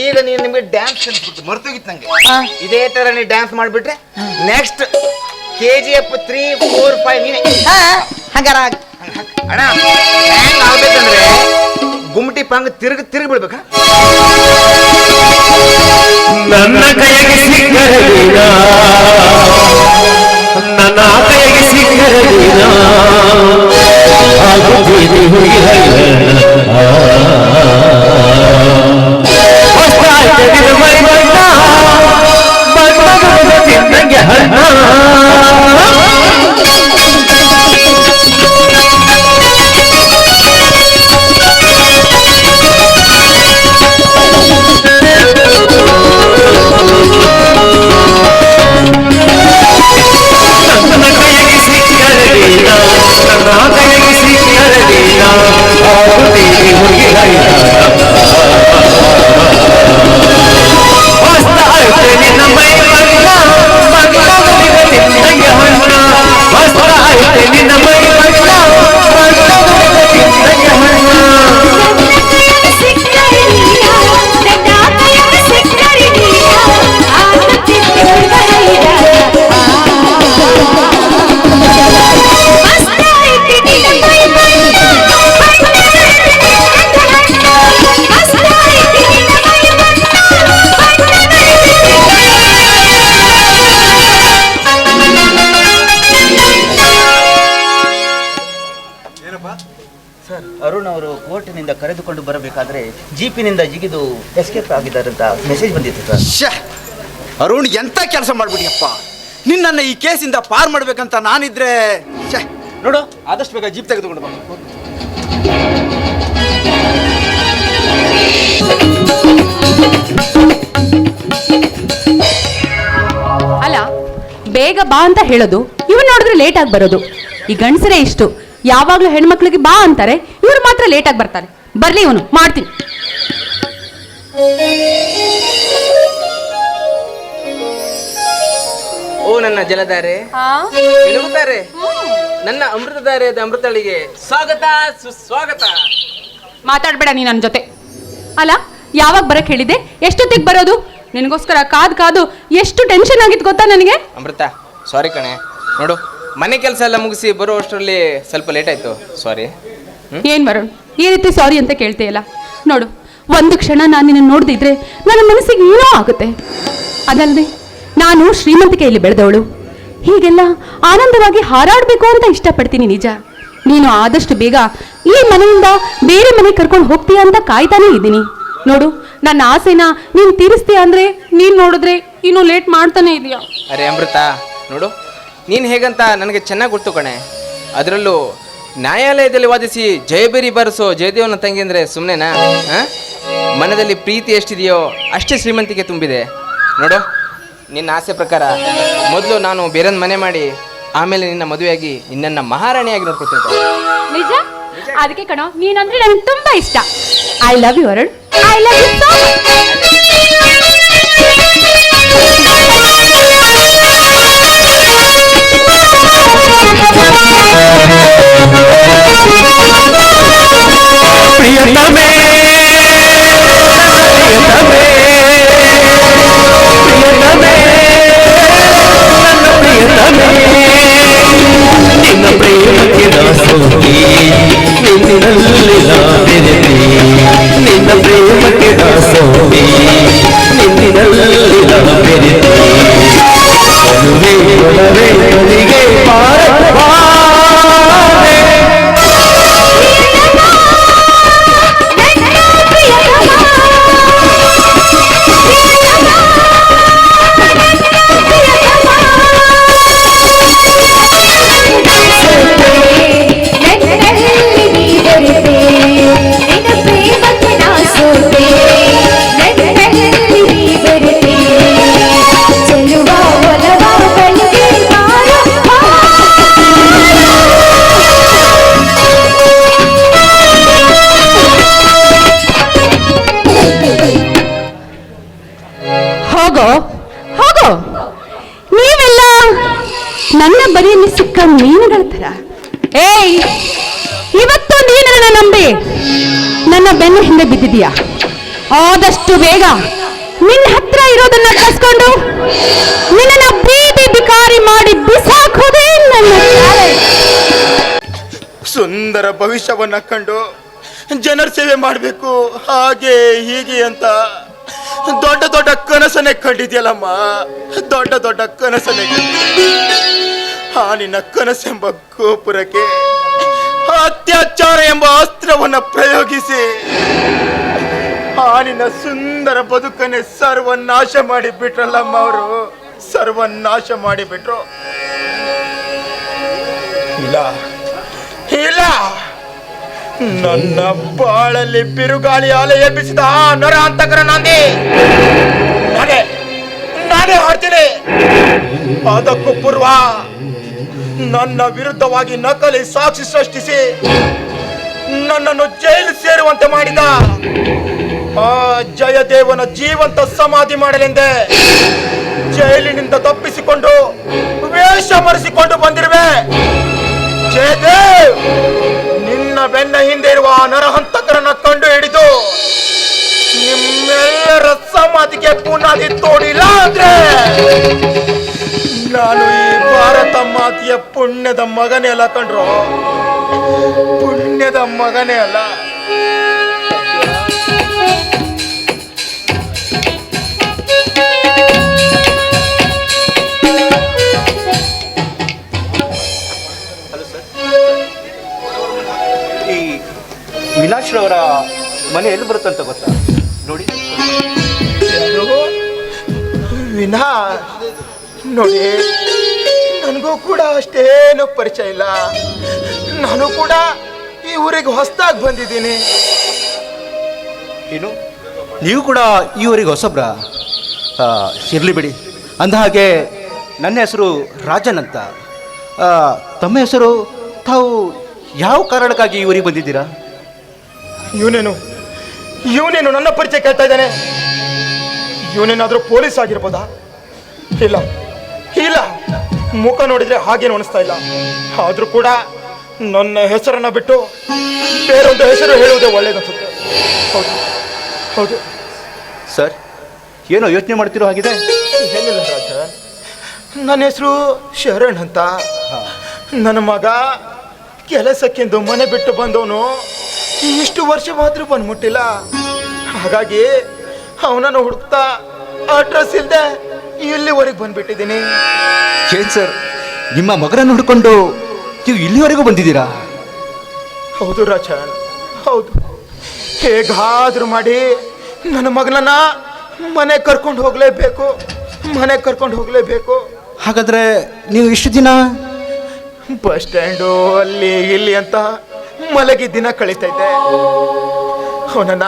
ಈಗ ನೀನು ನಿಮ್ಗೆ ಡ್ಯಾನ್ಸ್ ಕಲಿಸ್ಬಿಟ್ಟು ಮರ್ತೋಗಿತ್ತು ನಂಗೆ. ಇದೇ ತರ ನೀವು ಡ್ಯಾನ್ಸ್ ಮಾಡ್ಬಿಟ್ರೆ ನೆಕ್ಸ್ಟ್ KGF 3, 4, 5 ನೀನೆ. ಹಂಗಾರ ಅಣ್ಣ ಹೆಂಗ್ ಆಗ್ಬೇಕಂದ್ರೆ ಗುಮ್ಟಿ ಪಂಗ್ ತಿರುಗಿ ಬಿಡ್ಬೇಕಾ? ನನ್ನ ಕೈಗೆ ಸಿಕ್ಕರದಿನ, ನನ್ನ ಕೈಗೆ ಸಿಕ್ಕರದಿನ ಆಗುತ್ತೀರಿ ಹುಡುಗಿ ತಿನ್ನಂಗೆ ಹಣ್ಣ. ಜೀಪಿನಿಂದ ಜಿಗಿದು ಎಸ್ಕೇಪ್ ಆಗಿದ್ದಾರೆ ಅಂತ ಮೆಸೇಜ್ ಬಂದಿತ್ತು ಸರ್. ಶ್ಯಾ, ಅರುಣ್ ಎಂತ ಕೆಲಸ ಮಾಡ್ಬಿಡಿಯಪ್ಪ. ನಿನ್ನನ್ನು ಈ ಕೇಸಿಂದ ಪಾರ್ ಮಾಡ್ಬೇಕಂತ ನಾನಿದ್ರೆ ಶ್ಯಾ, ನೋಡು ಆದಷ್ಟು ಬೇಗ ಜೀಪ್ ತೆಗೆದುಕೊಂಡು ಬಾ. ಅಲ್ಲ, ಬೇಗ ಬಾ ಅಂತ ಹೇಳೋದು, ಇವ್ರು ನೋಡಿದ್ರೆ ಲೇಟ್ ಆಗಿ ಬರೋದು. ಈ ಗಂಡಸರೇ ಇಷ್ಟು, ಯಾವಾಗ್ಲೂ ಹೆಣ್ಮಕ್ಳಿಗೆ ಬಾ ಅಂತಾರೆ, ಇವ್ರು ಮಾತ್ರ ಲೇಟ್ ಆಗಿ ಬರ್ತಾರೆ. ಬರ್ಲಿ ಇವನು, ಮಾಡ್ತೀನಿ. ಓ ನನ್ನ ಜಲಧಾರೆ, ಮಿನುಗುತ್ತಾರೆ ನನ್ನ ಅಮೃತಧಾರೆಯಾದ ಅಮೃತಳಿಗೆ ಸ್ವಾಗತ ಸುಸ್ವಾಗತ. ಮಾತಾಡ್ಬೇಡ ನೀ ನನ್ನ ಜೊತೆ. ಅಲ್ಲ, ಯಾವಾಗ ಬರಕ್ ಹೇಳಿದೆ? ಎಷ್ಟೊತ್ತಿಗೆ ಬರೋದು? ನಿನಗೋಸ್ಕರ ಕಾದು ಕಾದು ಎಷ್ಟು ಟೆನ್ಷನ್ ಆಗಿತ್ತು ಗೊತ್ತಾ ನನಗೆ. ಅಮೃತ, ಸಾರಿ ಕಣೆ. ನೋಡು, ಮನೆ ಕೆಲಸ ಎಲ್ಲ ಮುಗಿಸಿ ಬರೋ ಅಷ್ಟರಲ್ಲಿ ಸ್ವಲ್ಪ ಲೇಟ್ ಆಯ್ತು, ಸಾರಿ. ಏನ್ ಬರೋಣ, ಈ ರೀತಿ ಸಾರಿ ಅಂತ ಕೇಳ್ತೀಯಲ್ಲ. ನೋಡು, ಒಂದು ಕ್ಷಣ ನಾನು ನಿನ್ನ ನೋಡ್ದಿದ್ರೆ ನನ್ನ ಮನಸ್ಸಿಗೆ ಏನೋ ಆಗುತ್ತೆ. ಅದಲ್ಲದೆ ನಾನು ಶ್ರೀಮಂತಿಕೆಯಲ್ಲಿ ಬೆಳೆದವಳು, ಹೀಗೆಲ್ಲ ಆನಂದವಾಗಿ ಹಾರಾಡಬೇಕು ಅಂತ ಇಷ್ಟಪಡ್ತೀನಿ. ನಿಜ, ನೀನು ಆದಷ್ಟು ಬೇಗ ಈ ಮನೆಯಿಂದ ಬೇರೆ ಮನೆಗೆ ಕರ್ಕೊಂಡು ಹೋಗ್ತೀಯಾ ಅಂತ ಕಾಯ್ತಾನೇ ಇದ್ದೀನಿ. ನೋಡು, ನನ್ನ ಆಸೆನ ನೀನು ತೀರಿಸ್ತೀಯ ಅಂದ್ರೆ ನೀನು ನೋಡಿದ್ರೆ ಇನ್ನೂ ಲೇಟ್ ಮಾಡ್ತಾನೆ ಇದೆಯಾ. ಅರೆ ಅಮೃತ, ನೋಡು, ನೀನು ಹೇಗಂತ ನನಗೆ ಚೆನ್ನಾಗಿ ಗೊತ್ತು ಕಣೆ. ಅದರಲ್ಲೂ ನ್ಯಾಯಾಲಯದಲ್ಲಿ ವಾದಿಸಿ ಜಯಬೇರಿ ಬಾರಿಸೋ ಜಯದೇವನ ತಂಗಿ ಅಂದರೆ ಸುಮ್ಮನೆನಾ? ಮನದಲ್ಲಿ ಪ್ರೀತಿ ಎಷ್ಟಿದೆಯೋ ಅಷ್ಟೇ ಶ್ರೀಮಂತಿಕೆ ತುಂಬಿದೆ. ನೋಡು, ನಿನ್ನ ಆಸೆ ಪ್ರಕಾರ ಮೊದಲು ನಾನು ಬೇರೊಂದು ಮನೆ ಮಾಡಿ ಆಮೇಲೆ ನಿನ್ನ ಮದುವೆಯಾಗಿ ನಿನ್ನನ್ನು ಮಹಾರಾಣಿಯಾಗಿ ನೋಡ್ಕೊಳ್ತೀನಿ. ನಿಜ? ಅದಕ್ಕೆ ಕಣೋ, ನೀನಂದ್ರೆ ನನಗೆ ತುಂಬಾ ಇಷ್ಟ. I love you Arun, I love you so ಪ್ರಿಯತಮೇ, ನಿನ್ನ ಪ್ರೇಮಕ್ಕೆ ದಾಸೋಹಿ, ನಿನ್ನಲ್ಲಿ ಬೆರೆತಿ. ನಿನ್ನ ಪ್ರೇಮಕ್ಕೆ ದಾಸೋಹಿ, ನಿನ್ನಲ್ಲಿ ಬೆರೆತಿ. ಒಲವೇ ನನಗೆ ಪಾರವಾದೆ. ಹೋಗೋ, ನೀವೆಲ್ಲ ನನ್ನ ಬರಿಯಲ್ಲಿ ಸಿಕ್ಕ ಮೀನುಗಳ ತರ. ಏಯ್, ಇವತ್ತು ನೀನು ನನ್ನ ನಂಬಿ ನನ್ನ ಬೆನ್ನ ಹಿಂದೆ ಬಿದ್ದಿದೀಯಾ. ಆದಷ್ಟು ಬೇಗ ನಿನ್ನ ಹತ್ರ ಇರೋದನ್ನ ಕಸ್ಕೊಂಡು ನಿನ್ನ ಬೀದಿ ಬಿಕಾರಿ ಮಾಡಿ ಬಿಸಾಕೋದೇ ನನ್ನ ಚಾಲೆಂಜ್. ಸುಂದರ ಭವಿಷ್ಯವನ್ನ ಕಂಡು ಜನರ ಸೇವೆ ಮಾಡಬೇಕು, ಹಾಗೆ ಹೀಗೆ ಅಂತ ದೊಡ್ಡ ದೊಡ್ಡ ಕನಸನ್ನೇ ಕಂಡಿದ್ಯಲ್ಲಮ್ಮ. ದೊಡ್ಡ ದೊಡ್ಡ ಕನಸನ್ನೇ ಆ ನಿನ್ನ ಕನಸೆಂಬ ಗೋಪುರಕ್ಕೆ ಅತ್ಯಾಚಾರ ಎಂಬ ಅಸ್ತ್ರವನ್ನ ಪ್ರಯೋಗಿಸಿ ಆ ನಿನ್ನ ಸುಂದರ ಬದುಕನ್ನೇ ಸರ್ವನಾಶ ಮಾಡಿಬಿಟ್ರಲ್ಲಮ್ಮ. ಅವರು ಸರ್ವನಾಶ ಮಾಡಿಬಿಟ್ರು. ಇಲ್ಲ ಇಲ್ಲ, ನನ್ನ ಬಾಳಲ್ಲಿ ಬಿರುಗಾಳಿ ಅಲೆ ಎಬ್ಬಿಸಿದ ಆ ನರ ಅಂತಕರ ನಾನೇ ಹಾಡ್ತೀನಿ. ಅದಕ್ಕೂ ಪೂರ್ವ ನನ್ನ ವಿರುದ್ಧವಾಗಿ ನಕಲಿ ಸಾಕ್ಷಿ ಸೃಷ್ಟಿಸಿ ನನ್ನನ್ನು ಜೈಲು ಸೇರುವಂತೆ ಮಾಡಿದ ಆ ಜಯದೇವನ ಜೀವಂತ ಸಮಾಧಿ ಮಾಡಲೆಂದೇ ಜೈಲಿನಿಂದ ತಪ್ಪಿಸಿಕೊಂಡು ವೇಷ ಮರೆಸಿಕೊಂಡು ಬಂದಿರುವೆ. ಜಯದೇವ್, ನಿನ್ನ ಬೆನ್ನ ಹಿಂದೆ ಇರುವ ನರಹಂತಕರನ್ನ ಕಂಡು ಹಿಡಿದು ನಿಮ್ಮೆಲ್ಲರ ಸಮಾಧಿಗೆ ಬುನಾದಿ ತೋಡಿಲ್ಲ ಅಂದ್ರೆ ನಾನು ಈ ಭಾರತ ಮಾತೆಯ ಪುಣ್ಯದ ಮಗನೇ ಅಲ್ಲ ಕಂಡ್ರು, ಪುಣ್ಯದ ಮಗನೇ ಅಲ್ಲ. ಈ ವಿಲಾಸ್ರವರ ಮನೆ ಎಲ್ಲಿ ಬರುತ್ತಂತ ಗೊತ್ತಾ? ನೋಡಿ, ವಿನಾ ನೋಡಿ, ನನಗೂ ಕೂಡ ಅಷ್ಟೇನು ಪರಿಚಯ ಇಲ್ಲ. ನಾನು ಕೂಡ ಈ ಊರಿಗೆ ಹೊಸದಾಗಿ ಬಂದಿದ್ದೀನಿ. ಏನು, ನೀವು ಕೂಡ ಈ ಊರಿಗೆ ಹೊಸಬ್ರಾ? ಇರಲಿ ಬಿಡಿ. ಅಂದ ಹಾಗೆ ನನ್ನ ಹೆಸರು ರಾಜನ್ ಅಂತ. ತಮ್ಮ ಹೆಸರು? ತಾವು ಯಾವ ಕಾರಣಕ್ಕಾಗಿ ಈ ಊರಿಗೆ ಬಂದಿದ್ದೀರಾ? ಇವನೇನು ನನ್ನ ಪರಿಚಯ ಕೇಳ್ತಾ ಇದ್ದಾನೆ. ಇವನೇನಾದ್ರೂ ಪೊಲೀಸ್ ಆಗಿರ್ಬೋದಾ? ಇಲ್ಲ ಇಲ್ಲ, ಮುಖ ನೋಡಿದ್ರೆ ಹಾಗೇನು ಅನಿಸ್ತಾ ಇಲ್ಲ. ಆದ್ರೂ ಕೂಡ ನನ್ನ ಹೆಸರನ್ನ ಬಿಟ್ಟು ಬೇರೊಂದು ಹೆಸರು ಹೇಳುವುದೇ ಒಳ್ಳೇದನ್ಸುತ್ತೆ. ಹೌದು ಹೌದು ಸರ್, ಏನೋ ಯೋಚನೆ ಮಾಡ್ತಿರೋ ಹಾಗಿದೆ. ಏನಿಲ್ಲ ರಾಜ, ನನ್ನ ಹೆಸರು ಶರಣ್ ಅಂತ. ನನ್ನ ಮಗ ಕೆಲಸಕ್ಕೆಂದು ಮನೆ ಬಿಟ್ಟು ಬಂದವನು ಇಷ್ಟು ವರ್ಷವಾದ್ರೂ ಬಂದ್ಬಿಟ್ಟಿಲ್ಲ. ಹಾಗಾಗಿ ಅವನನ್ನು ಹುಡುಕ್ತಾ ಅಡ್ರೆಸ್ ಇಲ್ಲದೆ ಇಲ್ಲಿವರೆಗೆ ಬಂದ್ಬಿಟ್ಟಿದ್ದೀನಿ. ಏನ್ ಸರ್, ನಿಮ್ಮ ಮಗನನ್ನು ಹುಡ್ಕೊಂಡು ನೀವು ಇಲ್ಲಿವರೆಗೂ ಬಂದಿದ್ದೀರಾ? ಹೌದು ರಾಜನ್, ಹೌದು. ಹೇಗಾದ್ರೂ ಮಾಡಿ ನನ್ನ ಮಗನನ್ನ ಮನೆ ಕರ್ಕೊಂಡು ಹೋಗ್ಲೇಬೇಕು. ಹಾಗಾದ್ರೆ ನೀವು ಇಷ್ಟು ದಿನ ಬಸ್ ಸ್ಟ್ಯಾಂಡು ಅಲ್ಲಿ ಇಲ್ಲಿ ಅಂತ ಮಲಗಿ ದಿನ ಕಳೀತಾ ಇದ್ದೆ. ಅವನನ್ನ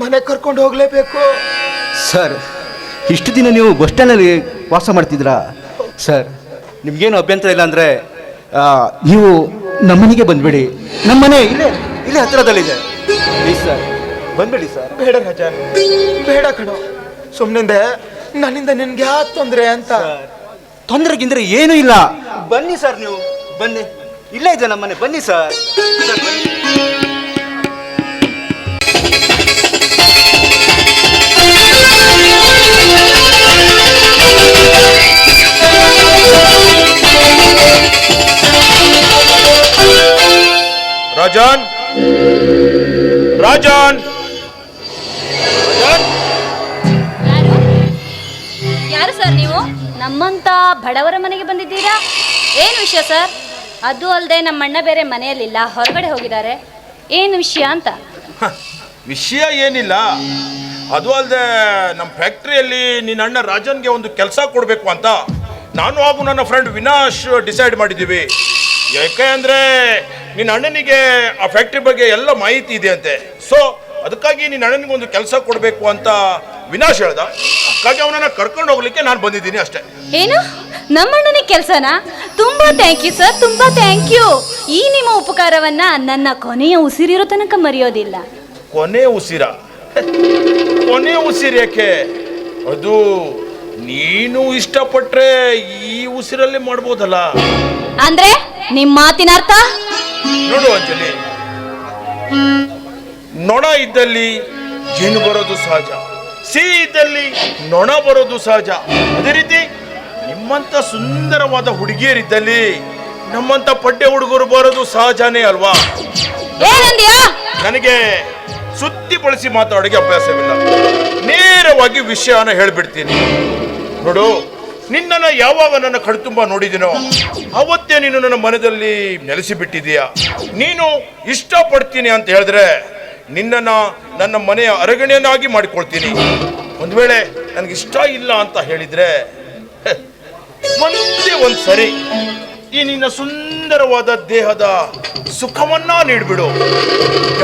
ಮನೆ ಕರ್ಕೊಂಡು ಹೋಗ್ಲೇಬೇಕು. ಸರ್, ಇಷ್ಟು ದಿನ ನೀವು ಬಸ್ ಸ್ಟ್ಯಾಂಡಲ್ಲಿ ವಾಸ ಮಾಡ್ತಿದ್ರಾ? ಸರ್, ನಿಮ್ಗೇನು ಅಭ್ಯಂತರ ಇಲ್ಲ ಅಂದರೆ ನೀವು ನಮ್ಮನೆಗೆ ಬಂದ್ಬಿಡಿ. ನಮ್ಮನೆ ಇಲ್ಲೇ ಹತ್ತಿರದಲ್ಲಿದೆ. ಪ್ಲೀಸ್ ಸರ್, ಬಂದ್ಬಿಡಿ ಸರ್. ಬೇಡ ರಾಜನ್, ಬೇಡ ಕಣೋ. ಸುಮ್ಮನಿಂದೆ ನನ್ನಿಂದ ನಿನ್ಗೆ ಯಾಕೆ ತೊಂದರೆ ಅಂತ. ತೊಂದರೆಗಿಂದ್ರೆ ಏನೂ ಇಲ್ಲ. ಬನ್ನಿ ಸರ್, ನೀವು ಬನ್ನಿ. ಇಲ್ಲೇ ಇದೆ ನಮ್ಮನೆ, ಬನ್ನಿ ಸರ್. ರಾಜನ್, ರಾಜನ್, ಯಾರು ಸರ್ ನೀವು? ನಮ್ಮಂತ ಬಡವರ ಮನೆಗೆ ಬಂದಿದ್ದೀರಾ? ಏನು ವಿಷಯ ಸರ್? ಅದು ಅಲ್ಲದೆ ನಮ್ಮ ಅಣ್ಣ ಬೇರೆ ಮನೆಯಲ್ಲಿಲ್ಲ, ಹೊರಗಡೆ ಹೋಗಿದ್ದಾರೆ. ಏನು ವಿಷಯ ಅಂತ? ವಿಷಯ ಏನಿಲ್ಲ. ಅದು ಅಲ್ಲದೆ ನಮ್ಮ ಫ್ಯಾಕ್ಟ್ರಿಯಲ್ಲಿ ನಿನ್ನ ಅಣ್ಣ ರಾಜನ್ಗೆ ಒಂದು ಕೆಲಸ ಕೊಡಬೇಕು ಅಂತ ನಾನು ಹಾಗೂ ನನ್ನ ಫ್ರೆಂಡ್ ವಿನಾಶ್ ಡಿಸೈಡ್ ಮಾಡಿದ್ದೀವಿ. ಯಾಕೆ ಅಂದರೆ ನಿನ್ನ ಅಣ್ಣನಿಗೆ ಆ ಫ್ಯಾಕ್ಟ್ರಿ ಬಗ್ಗೆ ಎಲ್ಲ ಮಾಹಿತಿ ಇದೆ ಅಂತೆ. ಸೊ ಅದಕ್ಕಾಗಿ ನಿನ್ನ ಅಣ್ಣನಿಗೆ ಒಂದು ಕೆಲಸ ಕೊಡಬೇಕು ಅಂತ ವಿನಾಶ್ ಹೇಳ್ದ. ಹಾಗಾಗಿ ಅವನನ್ನ ಕರ್ಕೊಂಡು ಹೋಗ್ಲಿಕ್ಕೆ ನಾನು ಬಂದಿದ್ದೀನಿ ಅಷ್ಟೇ. ಏನು, ನಮ್ಮಣ್ಣನಿಗೆ ಕೆಲಸನಾ? ತುಂಬಾ ಥ್ಯಾಂಕ್ ಯು ಸರ್, ತುಂಬಾ ಥ್ಯಾಂಕ್ ಯು. ಈ ನಿಮ್ಮ ಉಪಕಾರವನ್ನ ನನ್ನ ಕೊನೆಯ ಉಸಿರಿರೋ ತನಕ ಮರೆಯೋದಿಲ್ಲ. ಕೊನೆ ಉಸಿರು ಯಾಕೆ? ಅದು ನೀನು ಇಷ್ಟಪಟ್ರೆ ಈ ಉಸಿರಲ್ಲೇ ಮಾಡ್ಬೋದಲ್ಲ. ಅಂದ್ರೆ ನಿಮ್ಮ ಮಾತಿನ ಅರ್ಥ? ನೋಡು ಅಂಜಲಿ, ನೊಣ ಇದ್ದಲ್ಲಿ ಜೇನು ಬರೋದು ಸಹಜ, ಸಿಹಿ ಇದ್ದಲ್ಲಿ ನೊಣ ಬರೋದು ಸಹಜ. ಅದೇ ರೀತಿ ನಿಮ್ಮಂತ ಸುಂದರವಾದ ಹುಡುಗಿಯರಿದ್ದಲ್ಲಿ ನಮ್ಮಂತ ಪಡ್ಡೆ ಹುಡುಗರು ಬರೋದು ಸಹಜನೇ ಅಲ್ವಾ? ನನಗೆ ಸುತ್ತಿ ಬಳಸಿ ಮಾತಾಡೋಕೆ ಅಭ್ಯಾಸವಿಲ್ಲ. ನೇರವಾಗಿ ವಿಷಯನ ಹೇಳ್ಬಿಡ್ತೀನಿ. ನೋಡು, ನಿನ್ನನ್ನು ಯಾವಾಗ ನನ್ನ ಕಣ್ತುಂಬ ನೋಡಿದಿನೋ ಅವತ್ತೇ ನೀನು ನನ್ನ ಮನದಲ್ಲಿ ನೆಲೆಸಿಬಿಟ್ಟಿದೀಯ. ನೀನು ಇಷ್ಟಪಡ್ತೀನಿ ಅಂತ ಹೇಳಿದ್ರೆ ನಿನ್ನನ್ನು ನನ್ನ ಮನೆಯ ಅರಗಣೆಯನ್ನಾಗಿ ಮಾಡಿಕೊಳ್ತೀನಿ. ಒಂದು ವೇಳೆ ನನಗಿಷ್ಟ ಇಲ್ಲ ಅಂತ ಹೇಳಿದ್ರೆ ಒಂದು ಸರಿ ಈ ನಿನ್ನ ಸುಂದರವಾದ ದೇಹದ ಸುಖವನ್ನ ನೀಡ್ಬಿಡು.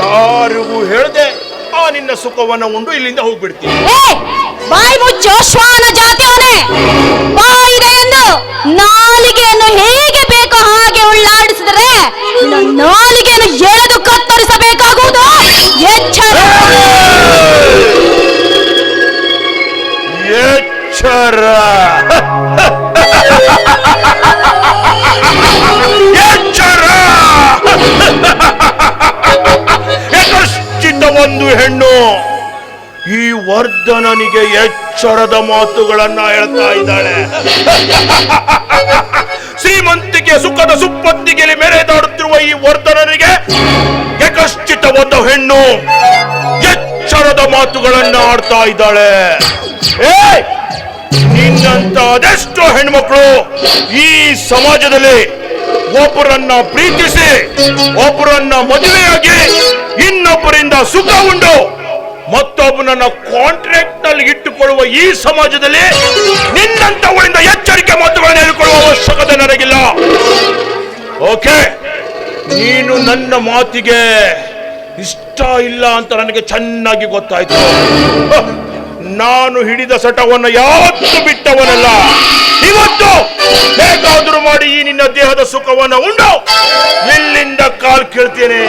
ಯಾರಿಗೂ ಹೇಳದೆ ಆ ನಿನ್ನ ಸುಖವನ್ನ ಉಂಡು ಇಲ್ಲಿಂದ ಹೋಗ್ಬಿಡ್ತೀನಿ. ಬಾಯಿ ಮುಚ್ಚೋ ಶ್ವಾನ ಜಾತಿಯವನೇ! ಬಾಯಿದೆ ಎಂದು ನಾಲಿಗೆಯನ್ನು ಹೇಗೆ ಬೇಕೋ ಹಾಗೆ ಉಳ್ಳಾಡಿಸಿದರೆ ನಾಲಿಗೆಯನ್ನು ಎಳೆದು ಕತ್ತರಿಸಬೇಕಾಗುವುದು ಎಚ್ಚರ. ಎಚ್ಚರ, ಎಚ್ಚರ. ಯಥಶ್ಚಿತ ಒಂದು ಹೆಣ್ಣು ಈ ವರ್ಧನನಿಗೆ ಎಚ್ಚರದ ಮಾತುಗಳನ್ನ ಹೇಳ್ತಾ ಇದ್ದಾಳೆ. ಶ್ರೀಮಂತಿಕೆ ಸುಖದ ಸುಪ್ಪತ್ತಿಗೆಯಲ್ಲಿ ಮೆರೆದಾಡುತ್ತಿರುವ ಈ ವರ್ಧನನಿಗೆ ಯಥಶ್ಚಿತ ಒಂದು ಹೆಣ್ಣು ಎಚ್ಚರದ ಮಾತುಗಳನ್ನ ಆಡ್ತಾ ಇದ್ದಾಳೆ. ನಿನ್ನಂತ ಅದೆಷ್ಟೋ ಹೆಣ್ಮಕ್ಳು ಈ ಸಮಾಜದಲ್ಲಿ ಒಬ್ಬರನ್ನ ಪ್ರೀತಿಸಿ ಒಬ್ಬರನ್ನ ಮದುವೆಯಾಗಿ ಇನ್ನೊಬ್ಬರಿಂದ ಸುಖ ಉಂಡು ಮತ್ತೊಬ್ಬನನ್ನ ಕಾಂಟ್ರಾಕ್ಟ್ ನಲ್ಲಿ ಇಟ್ಟುಕೊಳ್ಳುವ ಈ ಸಮಾಜದಲ್ಲಿ ನಿನ್ನಂತವರಿಂದ ಎಚ್ಚರಿಕೆ ಮಾತುಗಳನ್ನು ಹೇಳಿಕೊಳ್ಳುವ ಅವಶ್ಯಕತೆ ನನಗಿಲ್ಲ. ಓಕೆ, ನೀನು ನನ್ನ ಮಾತಿಗೆ ಇಷ್ಟ ಇಲ್ಲ ಅಂತ ನನಗೆ ಚೆನ್ನಾಗಿ ಗೊತ್ತಾಯ್ತು. ನಾನು ಹಿಡಿದ ಸಟವನ್ನು ಯಾವತ್ತೂ ಬಿಟ್ಟವನಲ್ಲ. ಇವತ್ತು ಹೇಗಾದರೂ ಮಾಡಿ ಈ ನಿನ್ನ ದೇಹದ ಸುಖವನ್ನು ಉಂಡು ಇಲ್ಲಿಂದ ಕಾಲ್ ಕೇಳ್ತೇನೆ.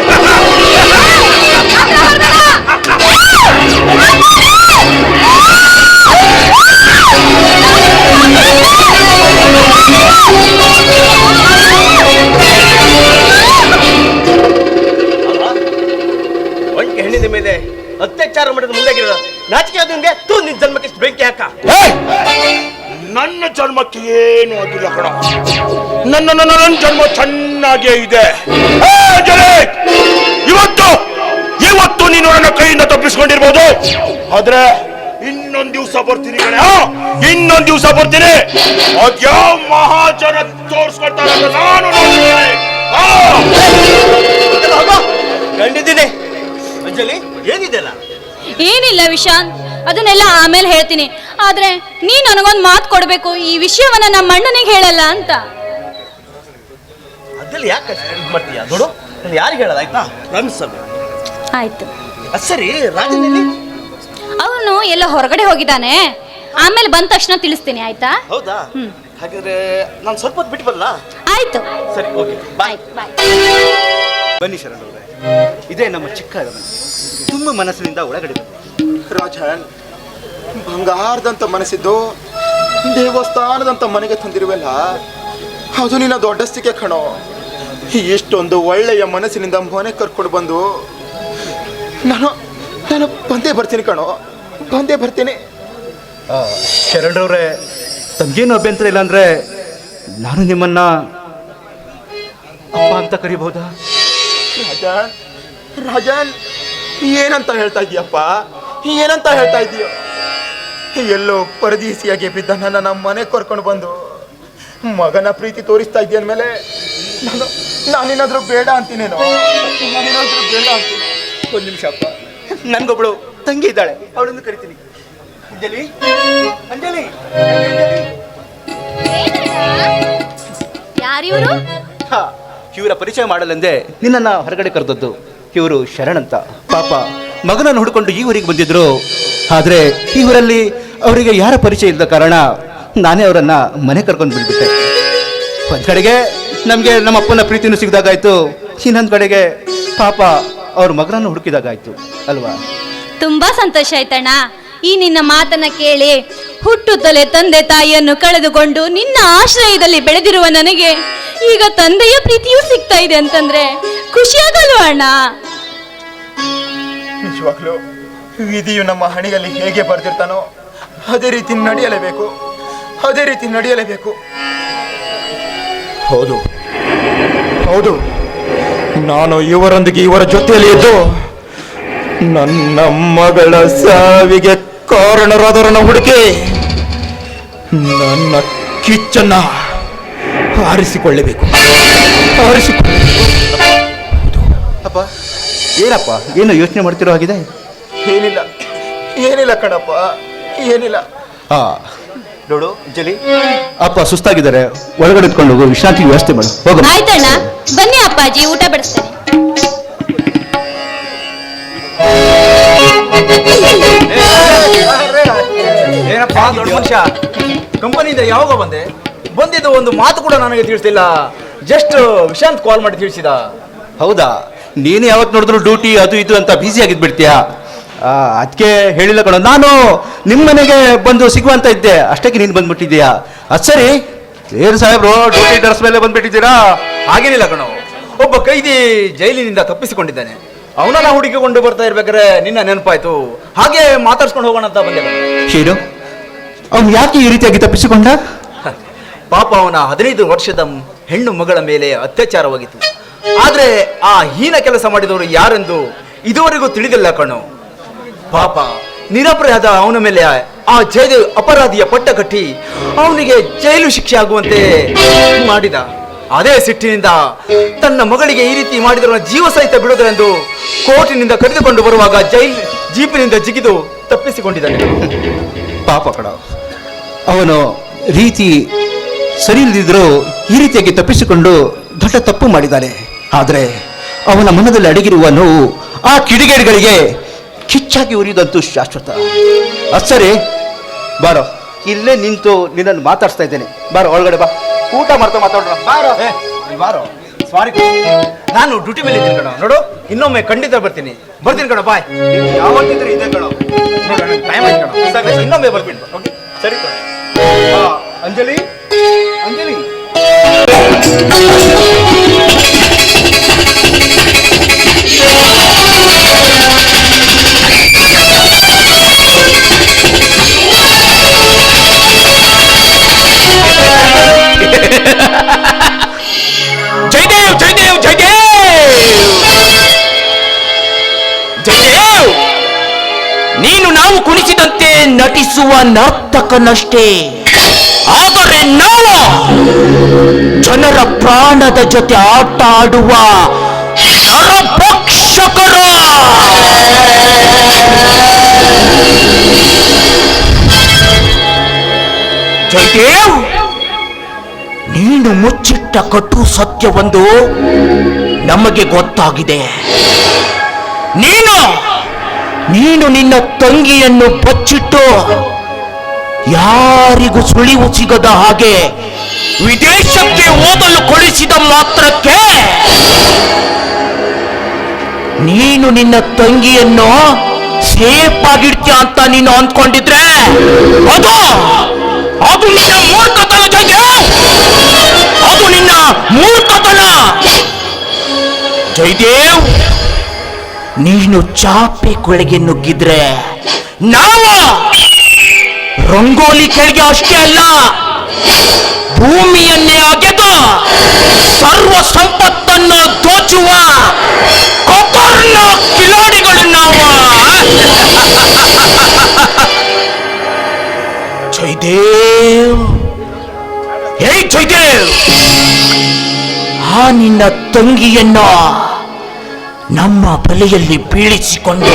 ಒಂಟಿ ಹೆಣ್ಣಿನ ಮೇಲೆ ಅತ್ಯಾಚಾರ ಮಾಡಿದ ಮುಂದಾಗಿರೋ ನಾಚಿಕೆ ಅದು ನಿಮ್ಗೆ ನಿನ್ ಜನ್ಮಕ್ಕೆ ಇಷ್ಟು ಬೆಂಕಿ ಹಾಕ. ನನ್ನ ಜನ್ಮಕ್ಕೆ ಏನು ಆಗಿಲ್ಲ ಕಣ. ನನ್ನ ಜನ್ಮ ಚೆನ್ನಾಗೇ ಇದೆ. ಇವತ್ತು ನೀನು ನನ್ನ ಕೈಯಿಂದ ತಪ್ಪಿಸ್ಕೊಂಡಿರ್ಬೋದು, ಆದ್ರೆ ಇನ್ನೊಂದ್ ದಿವಸ ಬರ್ತೀನಿ ಕಣ. ಇನ್ನೊಂದ್ ದಿವಸ ಬರ್ತೀನಿ. ಅದ್ಯಾವ ಮಹಾಜನ ತೋರ್ಸ್ಕೊಳ್ತಾರೆ ಅಂತ ನಾನು ನೋಡ್ತೀನಿ. ಕಂಡಿದ್ದೀನಿ. ಅಂಜಲಿ, ಏನಿದೆಲ್ಲ? ಏನಿಲ್ಲ ವಿಶಾಂತ್, ಅದನ್ನೆಲ್ಲ ಆಮೇಲೆ ಹೇಳ್ತೀನಿ. ಆದ್ರೆ ನೀನ್ ನನಗೊಂದು ಮಾತು ಕೊಡ್ಬೇಕು, ಈ ವಿಷಯವನ್ನ ನಮ್ಮ ಅಣ್ಣನಿಗೆ ಹೇಳಲ್ಲ ಅಂತ. ಅದ್ರಲ್ಲಿ ಯಾಕೆ ಮಾಡ್ತೀಯ? ನೋಡು, ಯಾರಿಗೆ ಹೇಳಲ್ಲ ಆಯ್ತಾ? ರಮಿಸಲ್ಲ. ಆಯ್ತು. ಸರಿ, ರಾಜನಲ್ಲಿ ಅವನು ಎಲ್ಲ ಹೊರಗಡೆ ಹೋಗಿದ್ದಾನೆ. ಆಮೇಲೆ ಬಂದ ತಕ್ಷಣ ತಿಳಿಸ್ತೀನಿ, ಆಯ್ತಾ? ಹೌದಾ? ಹಾಗಾದ್ರೆ ನಾನು ಸ್ವಲ್ಪ ಹೊತ್ತು ಬಿಟ್ಟು ಬರಲ್ಲ? ಆಯ್ತು. ಸರಿ, ಓಕೆ, ಬಾಯ್. ಬನ್ನಿ ಶರಣ್ ಅವರೇ, ಇದೇ ನಮ್ಮ ಚಿಕ್ಕ ಅರಮನೆ. ತುಂಬ ಮನಸ್ಸಿನಿಂದ ಒಳಗಡೆ ರಾಜನ್, ಬಂಗಾರದಂತ ಮನಸ್ಸಿದ್ದು ದೇವಸ್ಥಾನದಂತ ಮನೆಗೆ ತಂದಿರುವಲ್ಲ, ಅದು ನಿನ್ನ ದೊಡ್ಡಸ್ತಿಕೆ ಕಣೋ. ಎಷ್ಟೊಂದು ಒಳ್ಳೆಯ ಮನಸ್ಸಿನಿಂದ ಮನೆ ಕರ್ಕೊಂಡು ಬಂದು ನಾನು ಬಂದೇ ಬರ್ತೀನಿ ಕಣೋ, ಬಂದೇ ಬರ್ತೀನಿ. ಶರಣರವ್ರೆ, ತಮ್ಗೇನು ಅಭ್ಯಂತರ ಇಲ್ಲ ಅಂದ್ರೆ ನಾನು ನಿಮ್ಮನ್ನ ಅಪ್ಪ ಅಂತ ಕರಿಬಹುದಾ? ರಾಜನ್, ಏನಂತ ಹೇಳ್ತಾ ಇದೀಯಪ್ಪ? ಏನಂತ ಹೇಳ್ತಾ ಇದೀಯ? ಎಲ್ಲೋ ಪರದೀಸಿಯಾಗಿ ಬಿದ್ದ ನನ್ನ ನಮ್ಮ ಮನೆಗೆ ಕರ್ಕೊಂಡು ಬಂದು ಮಗನ ಪ್ರೀತಿ ತೋರಿಸ್ತಾ ಇದೆಯ ಅಂದಮೇಲೆ ನಾನೇನಾದ್ರೂ ಬೇಡ ಅಂತೀನೇನೋ? ನಾನೇನಾದ್ರೂ ಬೇಡ ಅಂತೀನಿ. ಒಂದು ನಿಮಿಷ ಅಪ್ಪ, ನನ್ಗೊಬ್ಳು ತಂಗಿ ಇದ್ದಾಳೆ, ಅವಳನ್ನು ಕರಿತೀನಿ. ಅಂಜಲಿ, ಅಂಜಲಿ, ಯಾರಿವರು? ಇವರ ಪರಿಚಯ ಮಾಡಲೆಂದೇ ನಿನ್ನನ್ನ ಹೊರಗಡೆ ಕರೆದದ್ದು. ಇವರು ಶರಣ್ ಅಂತ. ಪಾಪ ಮಗನನ್ನು ಹುಡ್ಕೊಂಡು ಈ ಊರಿಗೆ ಬಂದಿದ್ರು. ಆದ್ರೆ ಈ ಊರಲ್ಲಿ ಅವರಿಗೆ ಯಾರ ಪರಿಚಯ ಇಲ್ಲದ ಕಾರಣ ನಾನೇ ಅವರನ್ನ ಮನೆ ಕರ್ಕೊಂಡು ಬಿಡ್ಬಿಟ್ಟೆ. ಒಂದ್ ಕಡೆಗೆ ನಮ್ಗೆ ನಮ್ಮ ಅಪ್ಪನ ಪ್ರೀತಿನೂ ಸಿಗ್ದಾಗಾಯ್ತು, ಇನ್ನೊಂದ್ ಕಡೆಗೆ ಪಾಪ ಅವ್ರ ಮಗನನ್ನು ಹುಡುಕಿದಾಗಾಯ್ತು ಅಲ್ವಾ? ತುಂಬಾ ಸಂತೋಷ ಆಯ್ತಣ್ಣ. ಈ ನಿನ್ನ ಮಾತನ್ನ ಕೇಳಿ ಹುಟ್ಟುತ್ತಲೇ ತಂದೆ ತಾಯಿಯನ್ನು ಕಳೆದುಕೊಂಡು ನಿನ್ನ ಆಶ್ರಯದಲ್ಲಿ ಬೆಳೆದಿರುವ ನನಗೆ ಈಗ ತಂದೆಯ ಪ್ರೀತಿಯೂ ಸಿಗ್ತಾ ಇದೆ ಅಂತಂದ್ರೆ ಖುಷಿಯಾಗಲ್ವ ಅಣ್ಣ? ನಿಜವಾಗ್ಲೂ ವಿಧಿಯು ನಮ್ಮ ಹಣೆಯಲ್ಲಿ ಹೇಗೆ ಬರ್ದಿರ್ತಾನೋ ಅದೇ ರೀತಿ ನಡೆಯಲೇಬೇಕು, ಅದೇ ರೀತಿ ನಡೆಯಲೇಬೇಕು. ಹೌದು ಹೌದು, ನಾನು ಇವರೊಂದಿಗೆ ಇವರ ಜೊತೆಯಲ್ಲಿ ಇದ್ದು ನನ್ನ ಮಗಳ ಸಾವಿಗೆ ಕಾರಣರಾದವರನ್ನ ಹುಡುಕಿ ನನ್ನ ಕಿಚ್ಚನ್ನ ಆರಿಸಿಕೊಳ್ಳಬೇಕು. ಅಪ್ಪ, ಏನಪ್ಪ ಏನು ಯೋಚನೆ ಮಾಡ್ತಿರೋ ಹಾಗಿದೆ? ಏನಿಲ್ಲ ಏನಿಲ್ಲ ಕಣಪ್ಪ, ಏನಿಲ್ಲ. ನೋಡು ಅಂಜಲಿ, ಅಪ್ಪ ಸುಸ್ತಾಗಿದ್ದಾರೆ, ಒಳಗಡೆ ಇಟ್ಕೊಂಡು ಹೋಗು, ವಿಶ್ರಾಂತಿ ವ್ಯವಸ್ಥೆ ಮಾಡು. ಹೋಗು. ಆಯ್ತಣ್ಣ, ಬನ್ನಿ ಅಪ್ಪಾಜಿ, ಊಟ ಬಡಿಸ್ತೇನೆ. ಏನಪ್ಪ ದೊಡ್ಡ ಮನುಷ್ಯ, ಕಂಪನಿಯಿಂದ ಯಾವಾಗ ಬಂದಿದ್ದು ಒಂದು ಮಾತು ಕೂಡ ನನಗೆ ತಿಳಿಸ್ತಿಲ್ಲ. ಜಸ್ಟ್ ವಿಶಾಂತ್ ಕಾಲ್ ಮಾಡಿ ತಿಳಿಸಿದ. ಹೌದಾ? ನೀನು ಯಾವತ್ತು ನೋಡಿದ್ರು ಡ್ಯೂಟಿ ಅದು ಇದು ಅಂತ ಬ್ಯುಸಿ ಆಗಿದ್ಬಿಡ್ತೀಯಾ? ಅದಕ್ಕೆ ಹೇಳಿಲ್ಲ ಕಣ. ನಾನು ನಿಮ್ಮ ಮನೆಗೆ ಬಂದು ಸಿಗುವಂತ ಇದ್ದೆ, ಅಷ್ಟಕ್ಕೆ ನೀನು ಬಂದ್ಬಿಟ್ಟಿದ್ದೀಯಾ? ಅದು ಸರಿ, ಏನು ಸಾಹೇಬ್ರು ಡ್ಯೂಟಿ ಡ್ರೆಸ್ ಮೇಲೆ ಬಂದ್ಬಿಟ್ಟಿದ್ದೀರಾ? ಹಾಗೇನಿಲ್ಲ ಕಣೋ, ಒಬ್ಬ ಕೈದಿ ಜೈಲಿನಿಂದ ತಪ್ಪಿಸಿಕೊಂಡಿದ್ದಾನೆ. ಅವನನ್ನ ಹುಡುಕಿಕೊಂಡು ಬರ್ತಾ ಇರ್ಬೇಕಾದ್ರೆ ನಿನ್ನ ನೆನಪಾಯ್ತು, ಹಾಗೆ ಮಾತಾಡ್ಸ್ಕೊಂಡು ಹೋಗೋಣ ಅಂತ ಬಂದೆ. ಏನು, ಅವನು ಯಾಕೆ ಈ ರೀತಿಯಾಗಿ ತಪ್ಪಿಸಿಕೊಂಡ? ಪಾಪ ಅವನ 15 ವರ್ಷದ ಹೆಣ್ಣು ಮಗಳ ಮೇಲೆ ಅತ್ಯಾಚಾರವಾಗಿತ್ತು. ಆದ್ರೆ ಆ ಹೀನ ಕೆಲಸ ಮಾಡಿದವರು ಯಾರೆಂದು ಇದುವರೆಗೂ ತಿಳಿದಿಲ್ಲ ಕಣೋ. ಪಾಪ ನಿರಪರಾಧ ಅವನ ಮೇಲೆ ಆ ಜಯದೇವ್ ಅಪರಾಧಿಯ ಪಟ್ಟ ಕಟ್ಟಿ ಅವನಿಗೆ ಜೈಲು ಶಿಕ್ಷೆ ಆಗುವಂತೆ ಮಾಡಿದ. ಅದೇ ಸಿಟ್ಟಿನಿಂದ ತನ್ನ ಮಗಳಿಗೆ ಈ ರೀತಿ ಮಾಡಿದರೂ ಜೀವ ಸಹಿತ ಬಿಡುವುದರೆಂದು ಕೋರ್ಟಿನಿಂದ ಕರೆದುಕೊಂಡು ಬರುವಾಗ ಜೀಪಿನಿಂದ ಜಿಗಿದು ತಪ್ಪಿಸಿಕೊಂಡಿದ್ದಾನೆ. ಪಾಪ ಕಣ, ಅವನು ರೀತಿ ಸರಿ ಇಲ್ಲದಿದ್ರೂ ಈ ರೀತಿಯಾಗಿ ತಪ್ಪಿಸಿಕೊಂಡು ದೊಡ್ಡ ತಪ್ಪು ಮಾಡಿದ್ದಾನೆ. ಆದರೆ ಅವನ ಮನದಲ್ಲಿ ಅಡಗಿರುವ ನೋವು ಆ ಕಿಡಿಗೇಡಿಗಳಿಗೆ ಕಿಚ್ಚಾಗಿ ಉರಿಯುವುದಂತೂ ಶಾಶ್ವತ. ಸರಿ ಬಾರೋ, ಇಲ್ಲೇ ನಿಂತು ನಿನ್ನನ್ನು ಮಾತಾಡ್ಸ್ತಾ ಇದ್ದೇನೆ. ಬಾರೋ ಒಳಗಡೆ ಬಾ, ಊಟ ಮಾಡ್ತಾ ಮಾತಾಡೋಣ. ಬಾರೋ ಬಾರೋ. ಸಾರಿ, ನಾನು ಡ್ಯೂಟಿ ಮೇಲೆ ಇದ್ದೀನಿ ಕಣ. ನೋಡು, ಇನ್ನೊಮ್ಮೆ ಖಂಡಿತ ಬರ್ತೀನಿ ಕಣ. ಬಾಯ್. ಯಾವತ್ತಿದ್ರು ಇದೆ ಕಣ. ನೋಡು, ಟೈಮ್ ಆಯ್ತು ಕಣ. ಸರಿ, ಇನ್ನೊಮ್ಮೆ ಬರ್ತೀನಿ. ಓಕೆ, ಸರಿ ಕಣ. ಅಂಜಲಿ, ಅಂಜಲಿ. ಜಯದೇವ್ ಜಯದೇವ್ ಜಯದೇವ್ ಜಯದೇವ್, ನೀನು ನಾವು ಕುಣಿಸಿದಂತೆ ನಟಿಸುವ ನರ್ತಕನಷ್ಟೇ, ಆದರೆ ನಾವು ಜನರ ಪ್ರಾಣದ ಜೊತೆ ಆಟ ಆಡುವ ನರಭಕ್ಷಕರು. ಜಯದೇವ್, ನೀನು ಮುಚ್ಚಿಟ್ಟ ಕಟು ಸತ್ಯವೊಂದು ನಮಗೆ ಗೊತ್ತಾಗಿದೆ. ನೀನು ನಿನ್ನ ತಂಗಿಯನ್ನು ಬಚ್ಚಿಟ್ಟು ಯಾರಿಗೂ ಸುಳಿವು ಸಿಗದ ಹಾಗೆ ವಿದೇಶಕ್ಕೆ ಓದಲು ಕಳಿಸಿದ ಮಾತ್ರಕ್ಕೆ ನೀನು ನಿನ್ನ ತಂಗಿಯನ್ನು ಸೇಫ್ ಆಗಿಡ್ತೀಯ ಅಂತ ನೀನು ಅಂದ್ಕೊಂಡಿದ್ರೆ ಅದು ನಿನ್ನ ಮೂರ್ಖತನ ಜಯದೇವ್, ಅದು ನಿನ್ನ ಮೂರ್ಖತನ ಜಯದೇವ್. ನೀನು ಚಾಪೆ ಕೆಳಗೆ ನುಗ್ಗಿದ್ರೆ ನಾವು ರಂಗೋಲಿ ಕೆಳಗೆ ಅಷ್ಟೇ ಅಲ್ಲ, ಭೂಮಿಯನ್ನೇ ಅಗೆದು ಸರ್ವ ಸಂಪತ್ತನ್ನು ದೋಚುವ ಕೊಕರ್ನ ಕಿಲಾಡಿಗಳು ನಾವು. ಜಯದೇವ್, ಹೇ ಜಯದೇವ್, ಆ ನಿನ್ನ ತಂಗಿಯನ್ನ ನಮ್ಮ ಬಲೆಯಲ್ಲಿ ಬೀಳಿಸಿಕೊಂಡು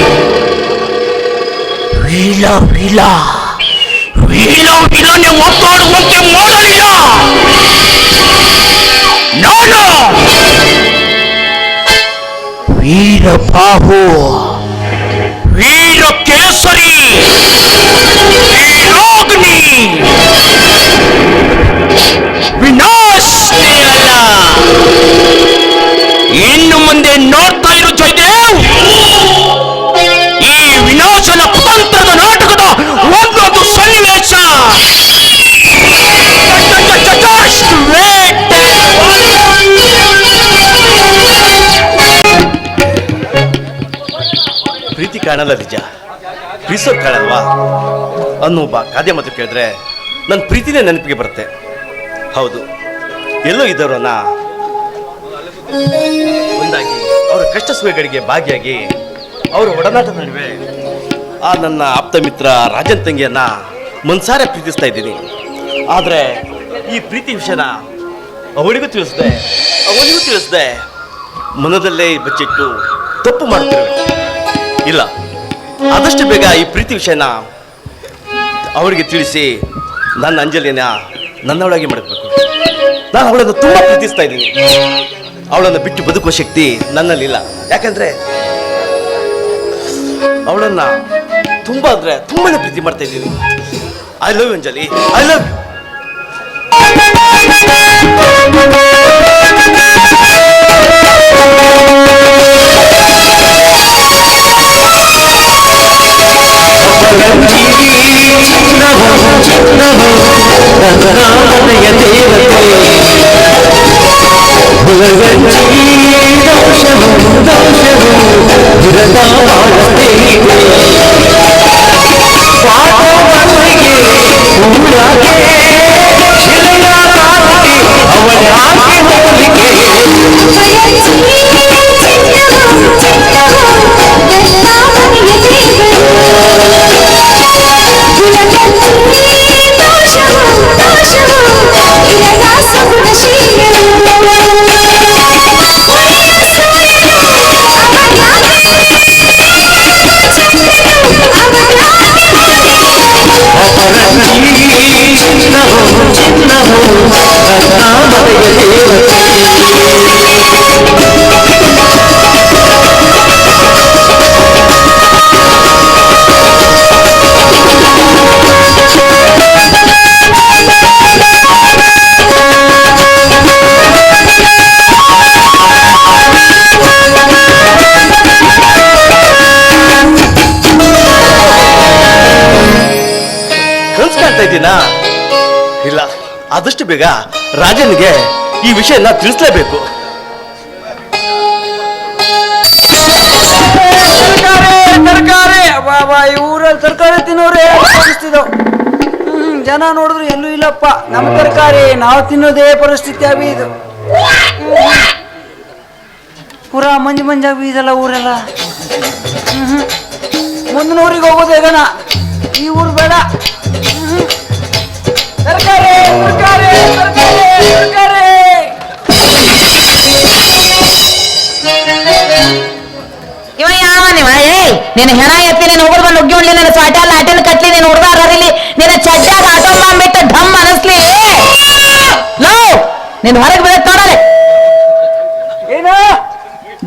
ವೀಳನೆ ಒತ್ತಾಡುವಂತೆ ಮಾಡಲಿಲ್ಲ. ನಾನು ವೀರಬಾಹು, ವೀರ ಕೇಸರಿ, ವೀರಾಗ್ನಿ, ವಿನಾಶನೇ ಅಲ್ಲ. ಇನ್ನು ಮುಂದೆ ನೋಡ್ತಾ ಇರು ಜಯದೇವ್, ಈ ವಿನಾಶನ ಕುತಂತ್ರದ ನಾಟಕದ ಒಂದೊಂದು ಸನ್ನಿವೇಶ. ಪ್ರೀತಿ ಕಾಣಲ್ಲ ನಿಜ, ಪ್ರೀಸೋದು ಕಾಣಲ್ವಾ ಅನ್ನೋ ಒಬ್ಬ ಗಾದೆ ಮಾತು ಕೇಳಿದ್ರೆ ನನ್ನ ಪ್ರೀತಿನೇ ನೆನಪಿಗೆ ಬರುತ್ತೆ. ಹೌದು, ಎಲ್ಲೋ ಇದ್ದವರನ್ನ ಒಂದಾಗಿ ಅವರ ಕಷ್ಟ ಸುಖಗಳಿಗೆ ಭಾಗಿಯಾಗಿ ಅವರ ಒಡನಾಟದ ನಡುವೆ ಆ ನನ್ನ ಆಪ್ತ ಮಿತ್ರ ರಾಜನ್ ತಂಗಿಯನ್ನ ಮನ್ಸಾರೆ ಪ್ರೀತಿಸ್ತಾ ಇದ್ದೀನಿ. ಆದರೆ ಈ ಪ್ರೀತಿ ವಿಷಯನ ಅವಳಿಗೂ ತಿಳಿಸ್ದೆ, ಅವನಿಗೂ ತಿಳಿಸ್ದೆ, ಮನದಲ್ಲೇ ಬಚ್ಚಿಟ್ಟು ತಪ್ಪು ಮಾಡ್ತಿರುವೆ. ಇಲ್ಲ, ಆದಷ್ಟು ಬೇಗ ಈ ಪ್ರೀತಿ ವಿಷಯನ ಅವರಿಗೆ ತಿಳಿಸಿ ನನ್ನ ಅಂಜಲಿನ ನನ್ನೊಳಗೆ ಮಾಡಬೇಕು. ನಾನು ಅವಳನ್ನು ತುಂಬಾ ಪ್ರೀತಿಸ್ತಾ ಇದ್ದೀನಿ. ಅವಳನ್ನು ಬಿಟ್ಟು ಬದುಕುವ ಶಕ್ತಿ ನನ್ನಲ್ಲಿಲ್ಲ. ಯಾಕಂದ್ರೆ ಅವಳನ್ನ ತುಂಬಾ ಅಂದ್ರೆ ತುಂಬಾನೇ ಪ್ರೀತಿ ಮಾಡ್ತಾ ಇದ್ದೀನಿ. I love you Anjali, I love you. ದೋಷ ಇಲ್ಲ, ಆದಷ್ಟು ಬೇಗ ರಾಜನಿಗೆ ಈ ವಿಷಯನ ತಿಳಿಸ್ಲೇಬೇಕು. ತರಕಾರಿ ಬಾಬಾ, ಈ ಊರಲ್ಲಿ ತರಕಾರಿ ತಿನ್ನೋರೇ ಪರಿಸ್ಥಿತಿ. ಜನ ನೋಡಿದ್ರು ಎಲ್ಲೂ ಇಲ್ಲಪ್ಪ. ನಮ್ಮ ತರಕಾರಿ ನಾವು ತಿನ್ನೋದೇ ಪರಿಸ್ಥಿತಿ ಆಗಿ ಇದು. ಪೂರ ಮಂಜು ಮಂಜಾಗಿ ಇದೆಲ್ಲ ಊರೆಲ್ಲ. ಮುಂದಿನ ಊರಿಗೆ ಹೋಗೋದು ಹೇಗನ, ಈ ಊರು ಬೇಡ. ತರಕಾರಿ ತರಕಾರಿ ತರಕಾರಿ ತರಕಾರಿ. ಇವ ಯಾವ ನೀವ? ನಿನ್ನ ಹೆಣ ಎತ್ತಿ ನೀನು ಹೋಗೋದು ಬಂದು ನುಗ್ಗಿ ಉಣ್ಲಿ, ನನ್ನ ಸ್ವಾಟ ಲಾಟಿನ ಕಟ್ಲಿ, ನೀನು ಹುಡ್ದಾರಿಲಿ, ನಿನ್ನ ಚಡ್ಡಾಗ ಆಟೋ ಮಾಡ್ಬಿಟ್ಟು ಢಮ್ ಅನಸ್ಲಿ. ಲೋ ನಿನ್ ಹೊರಗೆ ಬೀಳತ್ ನೋಡಲೆ ಏನು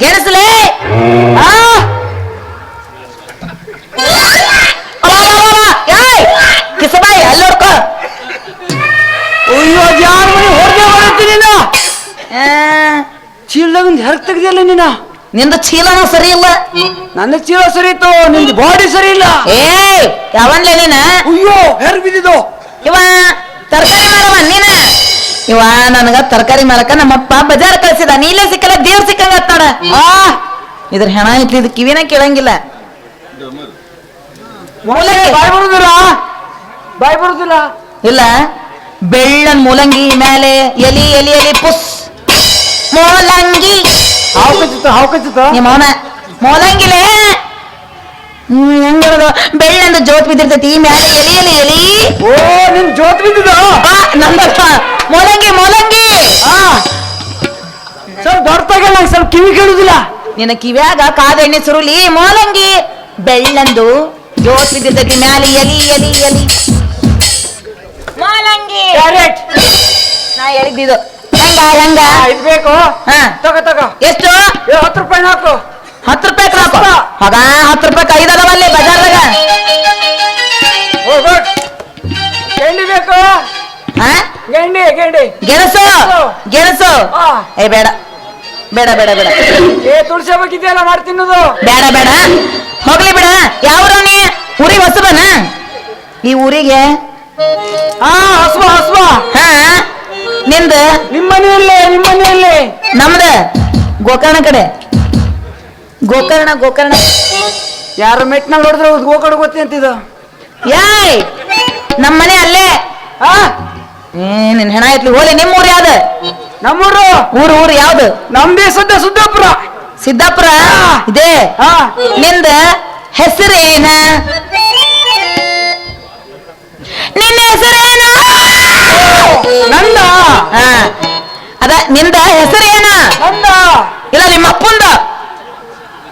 ಗೆಣಸ್ಲೇ. ಕಿಸಬಾಯಿ ಅಲ್ಲಿ ನೋಡ್ಕೋ. ಅಯ್ಯೋ, ಯಾರ ಮನೆ ಹೊರಗೆ ಬರುತ್ತೀನಿ ನೀನು? ಚೀಲದಾಗ ಹೆರಗ್ ತೆಗ್ದಿಯಲ್ಲ ನೀನು. ನಿಂದು ಚೀಲನೂ ಸರಿ ಇಲ್ಲ. ನನ್ನ ಚೀಲ ಸರಿ ಇತ್ತು, ನಿಂದು ಬಾಡಿ ಸರಿ ಇಲ್ಲ. ಯಾವನ್ಲೆ ನೀನ? ಅಯ್ಯೋ, ಹೆರಗ್ ಬಿದ್ದಿದ್ದು. ಇವ ತರಕಾರಿ ಮಾರವ ನೀನ. ಇವ ನನಗ ತರಕಾರಿ ಮಾರಕ ನಮ್ಮಪ್ಪ ಬಜಾರ್ ಕಳ್ಸಿದ. ನೀಲೇ ಸಿಕ್ಕಲ್ಲ, ದೇವ್ರ ಸಿಕ್ಕಂಗತ್ ನೋಡ. ಇದ್ರ ಹೆಣ ಇಟ್ಲಿ, ಇದು ಕಿವಿನ ಕೇಳಂಗಿಲ್ಲ. ಬಾಯ್ ಬರುದಿಲ್ಲ, ಬಾಯ್ ಬರುದಿಲ್ಲ. ಇಲ್ಲ, ಬೆಳ್ಳನ್ ಮೂಲಂಗಿ ಮೇಲೆ ಎಲಿ ಎಲಿ ಎಲಿ ಪುಸ್ ಮೂಲಂಗಿ. ಹಾವು ಕಚ್ಚಿತ್ತು, ಹಾವು ಕಚ್ಚಿತ್ತು. ನಿಮ್ಮ ಅವನ ಮೂಲಂಗಿಲೆ ಹೆಂಗದು ಬೆಳ್ಳಂದು ಜೋತ್ ಬಿದ್ದಿರ್ತೈತಿ, ಮ್ಯಾಲೆ ಎಲಿ ಎಲಿ ಎಲಿ. ಓ, ನಿನ್ ಜೋತ್ ಬಿದ್ದಿದ್ದು. ನಂದಪ್ಪ ಮೂಲಂಗಿ ಮೂಲಂಗಿ. ಸ್ವಲ್ಪ ದೊಡ್ಡಾಗಲ್ಲ, ಸ್ವಲ್ಪ ಕಿವಿ ಕೇಳುದಿಲ್ಲ. ನಿನ್ನ ಕಿವ್ಯಾಗ ಕಾದ ಎಣ್ಣೆ ಸುರುಳಿ. ಮೂಲಂಗಿ ಬೆಳ್ಳಂದು ಜೋತ್ ಬಿದ್ದಿರ್ತೈತಿ, ಮ್ಯಾಲೆ ಎಲಿ ಎಲಿ ಎಲಿ. ಮೂಲಂಗಿ ನಾ ಹೇಳಿದ್ದು ಹೆಂಗ ಹೆಂಗ ಇದು ಬೇಕು. ತಗೋ ತಗೋ. ಎಷ್ಟು? 10 ರೂಪಾಯಿ ಹಾಕು. 10 ರೂಪಾಯಿ ಹಾಕು. ಆಗ 10 ರೂಪಾಯಿ ಐದಲ್ಲವಲ್ಲಿ ಬಜಾರ್ದಾಗ. ಗೆಂಡಿ ಬೇಕು. ಗೆಂಡಿ ಗೆಂಡಿ. ಗೆಣಸು ಗೆಣಸು. ಏ ಬೇಡ ಬೇಡ ಬೇಡ ಬೇಡ. ತುಳಸಿ ಹಬ್ಬಕ್ಕಿದೆಯಲ್ಲ ಮಾಡಿ ತಿನ್ನೋದು. ಬೇಡ ಬೇಡ, ಹೋಗ್ಲಿ ಬಿಡ. ಯಾವ್ರ ನೀ ಊರಿಗೆ ಹೊಸಬನ? ಈ ಊರಿಗೆ ಹಸುವ ಹಸುವ. ನಿಂದ ನಿಮ್ಮನೆಯಲ್ಲೇ ನಿಮ್ಮನೆಯಲ್ಲೇ. ನಮ್ದ ಗೋಕರ್ಣ ಕಡೆ. ಗೋಕರ್ಣ ಗೋಕರ್ಣ. ಯಾರ ಮೆಟ್ನಾಗ ನೋಡಿದ್ರೆ ಗೋಕರ್ಣ ಗೊತ್ತಿ ಅಂತಿದ್ದು. ಯಾಯ್ ನಮ್ಮನೆ ಅಲ್ಲೇ. ನಿನ್ ಹೆಣ ಎತ್ಲಿ ಹೋಲಿ. ನಿಮ್ಮ ಊರು ಯಾವ್ದು? ನಮ್ಮೂರು. ಊರು ಊರು ಯಾವ್ದು? ನಮ್ದೇ ಸದ್ಯ ಸಿದ್ದಾಪುರ. ಸಿದ್ದಾಪುರ ಇದೆ. ನಿಂದ ಹೆಸರೇನ? ನಿನ್ನ ಹೆಸರೇನ? ನಂದ. ಅದ ನಿಂದ ಹೆಸರೇನ? ನಂದ. ಇಲ್ಲ ನಿಮ್ಮ ಅಪ್ಪಂದ.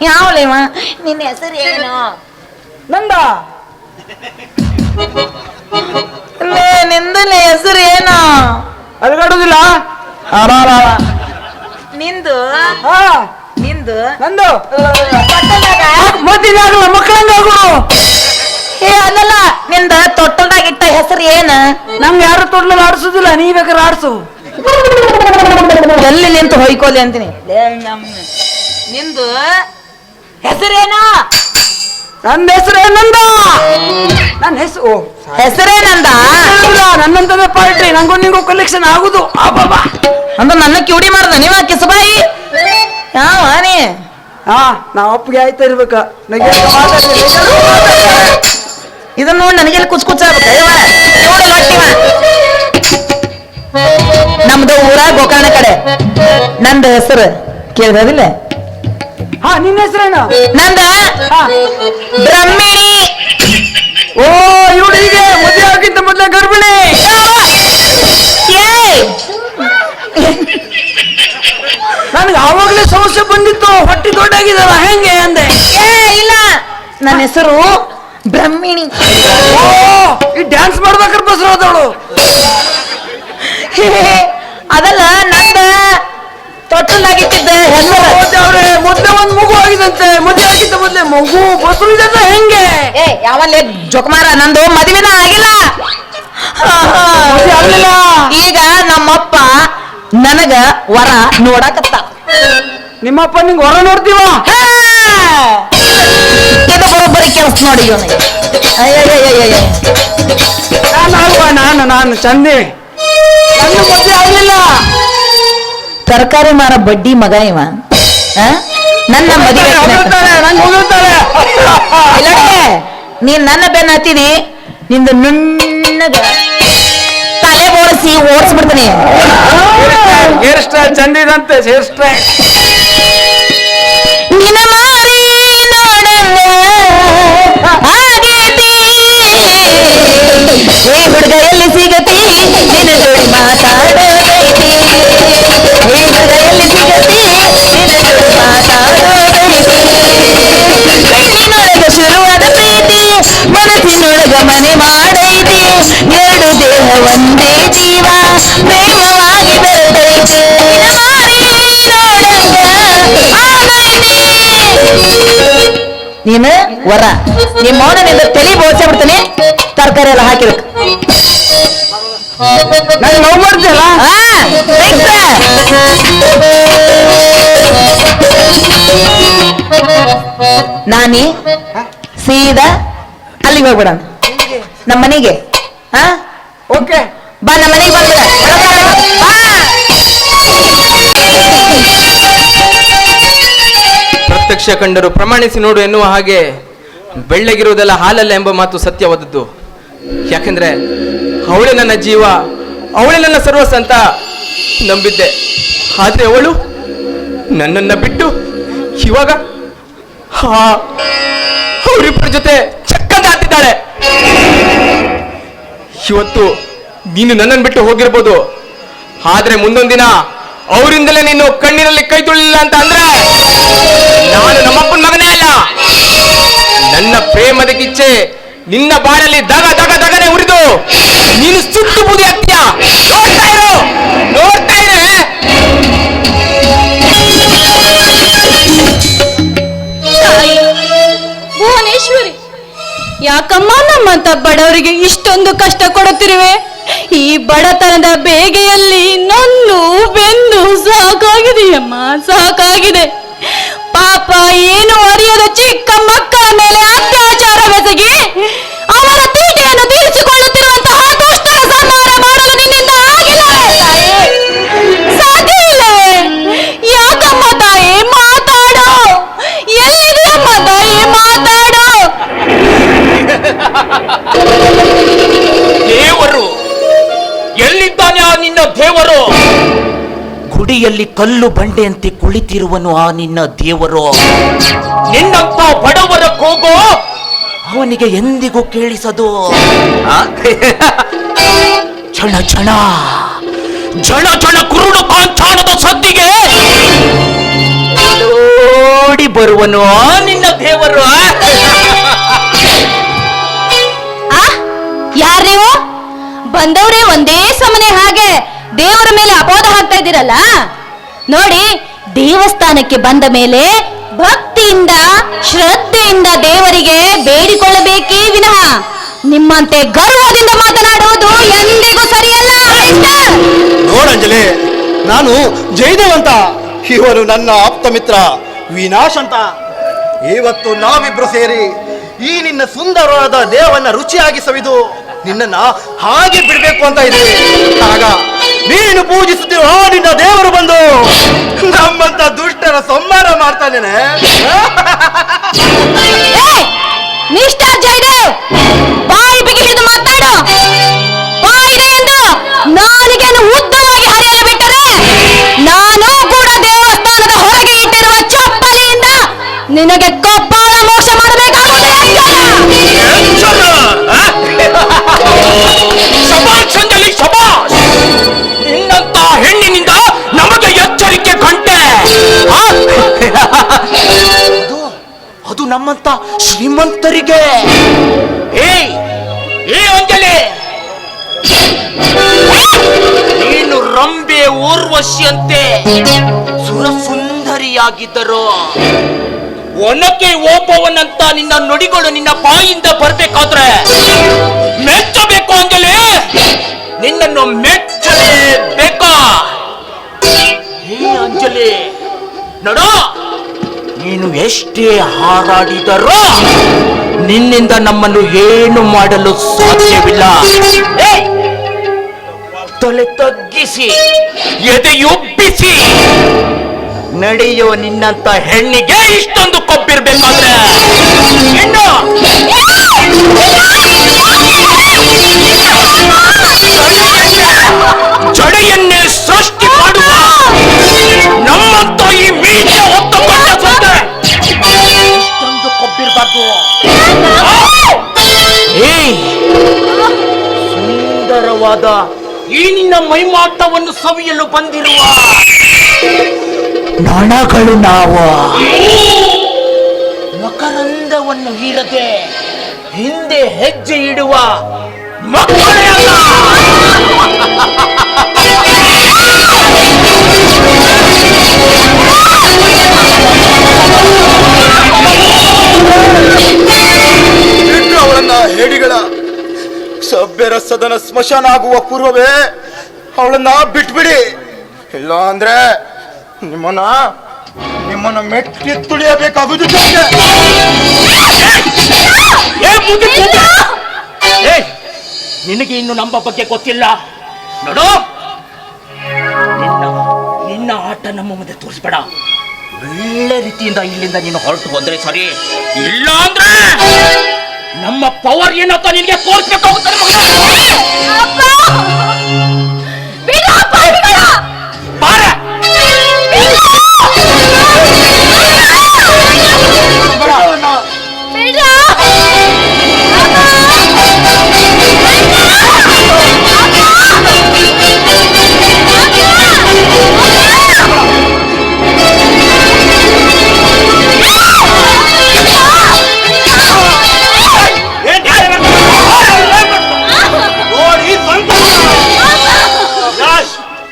ಯಾವಲೇವ? ನಿನ್ನ ಹೆಸರೇನು? ನಂದ. ನಿಂದ ಹೆಸರೇನು? ಅಲ್ಗಾಡುದಿಲ್ಲ. ನಿಂದು ನಿಂದು ನಂದು. ಮತ್ತಿನಾಗಲ್ಲ, ಮಕ್ಕಳಂಗಾಗು. ಅದಲ್ಲ, ನಿಂದ ತೊಟ್ಟಲ್ದಾಗ ಇಟ್ಟ ಹೆಸರು ಏನ? ನಮ್ಗೆ ಯಾರು ತೊಟ್ಲಲ್ಲಿ ಆಡಿಸೋದಿಲ್ಲ, ನೀ ಬೇಕಾದ್ರೆ ಆಡ್ಸು. ಎಲ್ಲಿ ನಿಂತು ಹೊಯ್ಕೋಲಿ ಅಂತೀನಿ. ನಿಂದು ಹೆಸರೇನು? ನನ್ನ ಹೆಸರೇನಂದ. ನನ್ನ ಹೆಸರು ಹೆಸರೇನಂದ? ನನ್ನಂತದೇ ಪಾರ್ಟಿ. ನಂಗೂ ನಿಂಗೂ ಕಲೆಕ್ಷನ್ ಆಗುದು. ಅಂದ ನನ್ನ ಕಿವಿಡಿ ಮಾಡ್ದ ನೀವ ಕಿಸಬಾಯಿ. ಯಾವ ನೀ? ನಾವ್ ಅಪ್ಪಿಗೆ ಆಯ್ತಾ ಇರ್ಬೇಕ. ಇದನ್ನ ನೋಡಿ ನನಗೆಲ್ಲ ಕುಚ್ ಕುಚ್ಚ ನಮ್ದು ಊರ ಗೋಕರ್ಣ ಕಡೆ. ನಂದ ಹೆಸರು ಕೇಳಿದಿಲ್ಲ? ನಿನ್ನ ಹೆಸರೇನು? ನಂದ ಬ್ರಹ್ಮಿಣಿ. ಓ, ಇವಳಿಗೆ ಮದುವೆ ಆಗಿಂತ ಮೊದಲೇ ಗರ್ಭಿಣಿ. ನನ್ಗೆ ಆವಾಗಲೇ ಸಮಸ್ಯೆ ಬಂದಿತ್ತು, ಹೊಟ್ಟಿ ದೊಡ್ಡಾಗಿದಲ್ಲ, ಹೆಂಗೆ ಅಂದೆ. ಇಲ್ಲ, ನನ್ನ ಹೆಸರು ಬ್ರಹ್ಮಿಣಿ. ಓ, ಈ ಡ್ಯಾನ್ಸ್ ಮಾಡ್ಬೇಕಾದ್ರೆ ಬಸರೋದವಳು. ಅದಲ್ಲ, ನಂದ ತೊಟ್ಟಲಾಗಿದ್ದ ಹೆಸರು. ಮೊದಲೇ ಒಂದ್ ಮಗು ಆಗಿದಂತೆ, ಮದುವೆ ಆಗಿದ್ದ ಮೊದಲೇ ಮಗು ಬಸರು ಇದೆ ಹೆಂಗೆ? ಯಾವಲ್ಲೇ ಜೋಕುಮಾರ, ನಂದು ಮದುವೆನ ಆಗಿಲ್ಲ. ಈಗ ನಮ್ಮಪ್ಪ ನನಗ ವರ ನೋಡಕತ್ತ. ನಿಮ್ಮಪ್ಪ ನಿಂಗೆ ಹೊರ ನೋಡ್ತೀವ? ಇದು ಬರೋಬ್ಬರಿ ಕೆಲಸ ನೋಡಿ. ನಾನು ಚಂದಿ ಮದುವೆ ಆಗ್ಲಿಲ್ಲ. ತರಕಾರಿ ಮಾರ ಬಡ್ಡಿ ಮಗ ಇವ ಆ? ನನ್ನ ಮದುವೆ ಹೊಗಳ್ತಾಳೆ, ನಂಗ್ ಹೊಗಳ್ತಾಳೆ. ಇಲ್ಲಡೆ, ನೀನ್ ನನ್ನ ಬೆನ್ನ ಹತ್ತಿದಿ, ನಿಂದು ನುಣ್ಣಗ ತಲೆ ಬೋಳಿಸಿ ಓಡಿಸ್ಬಿಡ್ತೀನಿ. ಹೇರ್ ಸ್ಟೈಲ್ ಚಂದಿದಂತೆ, ಹೇರ್ ಸ್ಟೈಲ್. ನಿನ್ನ ಮಾರಿ ನೋಡಂಗ ಆಗೇತಿ, ಏ ಹುಡುಗ ಎಲ್ಲಿ ಸಿಗತಿ, ನಿನ್ನ ಜೋಡಿ ಮಾತಾಡೋದೈತಿ, ಏ ಹುಡುಗ ಎಲ್ಲಿ ಸಿಗತಿ, ನಿನ್ನ ಜೋಡಿ ಮಾತಾಡೋದೈತಿ. ಕಣ್ಣಿನೊಳಗ ಶುರುವಾದ ಪ್ರೀತಿ, ಮನಸ್ಸಿನೊಳಗ ಮನೆ ಮಾಡೈತಿ, ಎರಡು ದೇಹ ಒಂದೇ ಜೀವ ಪ್ರೇಮವಾಗಿ ಬೆರೆತೈತಿ. ನಿನ್ನ ಮಾರಿ ನೋಡಂಗ ಆಗೈತಿ. ನೀನು ವರ ನಿಮ್ಮ ಮೌನನಿಂದ ತಲೆ ಬೋಳ್ಸೇ ಬಿಡ್ತಾನೆ. ತರಕಾರಿ ಎಲ್ಲ ಹಾಕಿಬೇಕು. ನಂಗೆ ನೋವು ಮಾಡ್ತೀಯಲ್ಲ? ನಾನಿ ಸೀದಾ ಅಲ್ಲಿಗೆ ಹೋಗ್ಬಿಡ, ನಮ್ಮ ಮನೆಗೆ. ಹಾ ಓಕೆ, ಬಾ, ನಮ್ಮ ಮನೆಗೆ ಬಂದ್ಬಿಡ. ಪ್ರತ್ಯಕ್ಷ ಕಂಡರು ಪ್ರಮಾಣಿಸಿ ನೋಡು ಎನ್ನುವ ಹಾಗೆ ಬೆಳ್ಳಗಿರುವುದೆಲ್ಲ ಹಾಲಲ್ಲ ಎಂಬ ಮಾತು ಸತ್ಯವಾದದ್ದು. ಯಾಕೆಂದ್ರೆ ಅವಳೇ ನನ್ನ ಜೀವ, ಅವಳೇ ನನ್ನ ಸರ್ವಸ್ವ ಅಂತ ನಂಬಿದ್ದೆ. ಆದ್ರೆ ಅವಳು ನನ್ನನ್ನ ಬಿಟ್ಟು ಇವಾಗ ಅವರಿಬ್ಬರ ಜೊತೆ ಚಕ್ಕಂತ ಆಡ್ತಿದ್ದಾಳೆ. ಇವತ್ತು ನೀನು ನನ್ನನ್ನು ಬಿಟ್ಟು ಹೋಗಿರ್ಬೋದು, ಆದ್ರೆ ಮುಂದೊಂದು ದಿನ ಅವರಿಂದಲೇ ನೀನು ಕಣ್ಣೀರಲ್ಲಿ ಕೈ ತುಳಿಲಿಲ್ಲ ಅಂತ ಅಂದ್ರೆ ನಾನು ನಮ್ಮಪ್ಪನ ಮಗನೇ ಅಲ್ಲ. ನನ್ನ ಪ್ರೇಮದ ಕಿಚ್ಚೆ ನಿನ್ನ ಬಾಳಲ್ಲಿ ದಗ ದಗ ದಗನೆ ಉರಿದು ನೀನು ಸುಟ್ಟು ಬುದಿ ಆಗ್ತೀಯ. ನೋಡ್ತಾ ಇರು, ನೋಡ್ತಾ ಇರೆ. ತಾಯಿ ಭುವನೇಶ್ವರಿ, ಯಾಕಮ್ಮ ನಮ್ಮಂತ ಬಡವರಿಗೆ ಇಷ್ಟೊಂದು ಕಷ್ಟ ಕೊಡುತ್ತಿರುವೆ? ಈ ಬಡತನದ ಬೇಗೆಯಲ್ಲಿ ನೊಂದು ಬೆಂದು ಸಾಕಾಗಿದೆಯಮ್ಮ, ಸಾಕಾಗಿದೆ. ಪಾಪ ಏನು ಅರಿಯದ ಚಿಕ್ಕ ಮಕ್ಕಳ ಮೇಲೆ ಅತ್ಯಾಚಾರವೆಸಗಿ ಅವರ ತೀಟೆಯನ್ನು ತೀರಿಸಿಕೊಳ್ಳುತ್ತಿರುವಂತಹ ದುಷ್ಟರ ಸಂಹಾರ ಮಾಡಲು ನಿನ್ನಿಂದ ಆಗಿಲ್ಲವೇ ತಾಯಿ? ಸಾಧ್ಯ ಇಲ್ಲವೇ? ಯಾಕಮ್ಮ ತಾಯಿ, ಮಾತಾಡು. ಎಲ್ಲಿದೆಯಮ್ಮ ತಾಯಿ, ಮಾತಾಡು. ದೇವರು ಎಲ್ಲಿದ್ದಾನೆ ಆ ನಿನ್ನ ದೇವರು? ಗುಡಿಯಲ್ಲಿ ಕಲ್ಲು ಬಂಡೆಯಂತೆ ಕುಳಿತಿರುವನು ಆ ನಿನ್ನ ದೇವರು. ನಿನ್ನಂತ ಬಡವರ ಕೂಗು ಅವನಿಗೆ ಎಂದಿಗೂ ಕೇಳಿಸದು. ಕ್ಷಣ ಕ್ಷಣ ಜಣ ಜಣ ಕುರುಡು ಕಾಂಚಾಣದ ಸದ್ದಿಗೆ ಓಡಿ ಬರುವನು ಆ ನಿನ್ನ ದೇವರು. ಯಾರ್ರೀವು? ಬಂದವರೇ ಒಂದೇ ಸಮನೆ ಹಾಗೆ ದೇವರ ಮೇಲೆ ಅಪವಾದ ಹಾಕ್ತಾ ಇದ್ದೀರಲ್ಲ. ನೋಡಿ, ದೇವಸ್ಥಾನಕ್ಕೆ ಬಂದ ಮೇಲೆ ಭಕ್ತಿಯಿಂದ ಶ್ರದ್ಧೆಯಿಂದ ದೇವರಿಗೆ ಬೇಡಿಕೊಳ್ಳಬೇಕೇ ವಿನಃ ನಿಮ್ಮಂತೆ ಗರ್ವದಿಂದ ಮಾತನಾಡುವುದು ಎಂದಿಗೂ ಸರಿಯಲ್ಲ. ನೋಡಂಜಲಿ, ನಾನು ಜಯದೇವ್ ಅಂತ, ಇವನು ನನ್ನ ಆಪ್ತ ಮಿತ್ರ ವಿನಾಶ್ ಅಂತ. ಇವತ್ತು ನಾವಿಬ್ರು ಸೇರಿ ಈ ನಿನ್ನ ಸುಂದರವಾದ ದೇವನ್ನ ರುಚಿಯಾಗಿ ಸವಿದು ನಿನ್ನನ್ನ ಹಾಗೆ ಬಿಡ್ಬೇಕು ಅಂತ ಇದ್ದೀವಿ. ಆಗ ನೀನು ಪೂಜಿಸುತ್ತಿರುವ ಆ ನಿನ್ನ ದೇವರು ಬಂದು ನಮ್ಮಂತ ದುಷ್ಟರ ಸಂಹಾರ ಮಾಡ್ತಾನೇನೆ. ಮಿಸ್ಟರ್ ಜಯದೇವ್, ಬಾಯಿ ಬಿಗಿದು ಮಾತಾಡು. ಬಾಯಿದೆಯಿಂದ ನಾಲಿಗೆಯನ್ನು ಉದ್ದವಾಗಿ ಹರಿಯಲು ಬಿಟ್ಟರೆ ನಾನು ಕೂಡ ದೇವಸ್ಥಾನದ ಹೊರಗೆ ಇಟ್ಟಿರುವ ಚಪ್ಪಲಿಯಿಂದ ನಿನಗೆ ಕಪಾಳ ಮೋಕ್ಷ ಮಾಡಬೇಕಾಗುತ್ತದೆ. ಶಬಾಷ್ ಶಬಾಷ್, ನಿನ್ನಂತ ಹೆಣ್ಣಿನಿಂದ ನಮಗೆ ಎಚ್ಚರಿಕೆ ಗಂಟೆ. ಅದು ನಮ್ಮಂತ ಶ್ರೀಮಂತರಿಗೆ. ಏ ಅಂಜಲಿ, ನೀನು ರಂಬೆ ಊರ್ವಶಿಯಂತೆ ಸುರಸುಂದರಿಯಾಗಿದ್ದರು. ಒನಕೆ ಓಪವನಂತ ನಿನ್ನ ನುಡಿಗಳು ನಿನ್ನ ಬಾಯಿಂದ ಬರ್ಬೇಕಾದ್ರೆ ಮೆಚ್ಚಬೇಕು ಅಂಜಲಿ, ನಿನ್ನನ್ನು ಮೆಚ್ಚಲೇಬೇಕಾ? ಅಂಜಲಿ ನೋಡ, ನೀನು ಎಷ್ಟೇ ಹಾರಾಡಿದರೋ ನಿನ್ನಿಂದ ನಮ್ಮನ್ನು ಏನು ಮಾಡಲು ಸಾಧ್ಯವಿಲ್ಲ. ತಲೆ ತಗ್ಗಿಸಿ ಎದೆಯೊಬ್ಬಿಸಿ ನಡೆಯೋ ನಿನ್ನಂತ ಹೆಣ್ಣಿಗೆ ಇಷ್ಟೊಂದು ಕೊಬ್ಬಿರ್ಬೇಕಾದ್ರೆ ಹೆಣ್ಣು ಜಡೆಯನ್ನೇ ಸೃಷ್ಟಿ ಮಾಡುವ ನಮ್ಮಂತ ಈ ಮೀಡಿಯ ಒತ್ತುಕೊಂಡ ಸೊಂದೆ ಇಷ್ಟೊಂದು ಕೊಬ್ಬಿರ್ಬಾರ್ದು. ಸುಂದರವಾದ ಈ ನಿನ್ನ ಮೈಮಾಟವನ್ನು ಸವಿಯಲು ಬಂದಿರುವ ನೊಣಗಳು ನಾವು. ಮಕರಂದವನ್ನು ಹೀರದೆ ಹಿಂದೆ ಹೆಜ್ಜೆ ಇಡುವ ಮಕ್ಕಳೇ ಅಲ್ಲ. ಅವಳನ್ನ ಹೇಡಿಗಳ ಸಭ್ಯರ ಸದನ ಸ್ಮಶಾನ ಆಗುವ ಪೂರ್ವವೇ ಅವಳನ್ನ ಬಿಟ್ಬಿಡಿ, ಇಲ್ಲ ಅಂದ್ರೆ ನಿಮ್ಮನ್ನ ಮೆಟ್ಟಿ ತುಳಿಯಬೇಕಾಗುವುದು. ನಿನಗೆ ಇನ್ನು ನಮ್ಮ ಬಗ್ಗೆ ಗೊತ್ತಿಲ್ಲ ನೋಡು. ನಿನ್ನ ಆಟ ನಮ್ಮ ಮುಂದೆ ತೋರಿಸ್ಬೇಡ. ಒಳ್ಳೆ ರೀತಿಯಿಂದ ಇಲ್ಲಿಂದ ನೀನು ಹೊರಟು ಬಂದ್ರೆ ಸರಿ, ಇಲ್ಲ ಅಂದ್ರೆ ನಮ್ಮ ಪವರ್ ಏನಂತ ನಿನಗೆ ತೋರಿಸ್ಬೇಕಾಗುತ್ತದೆ.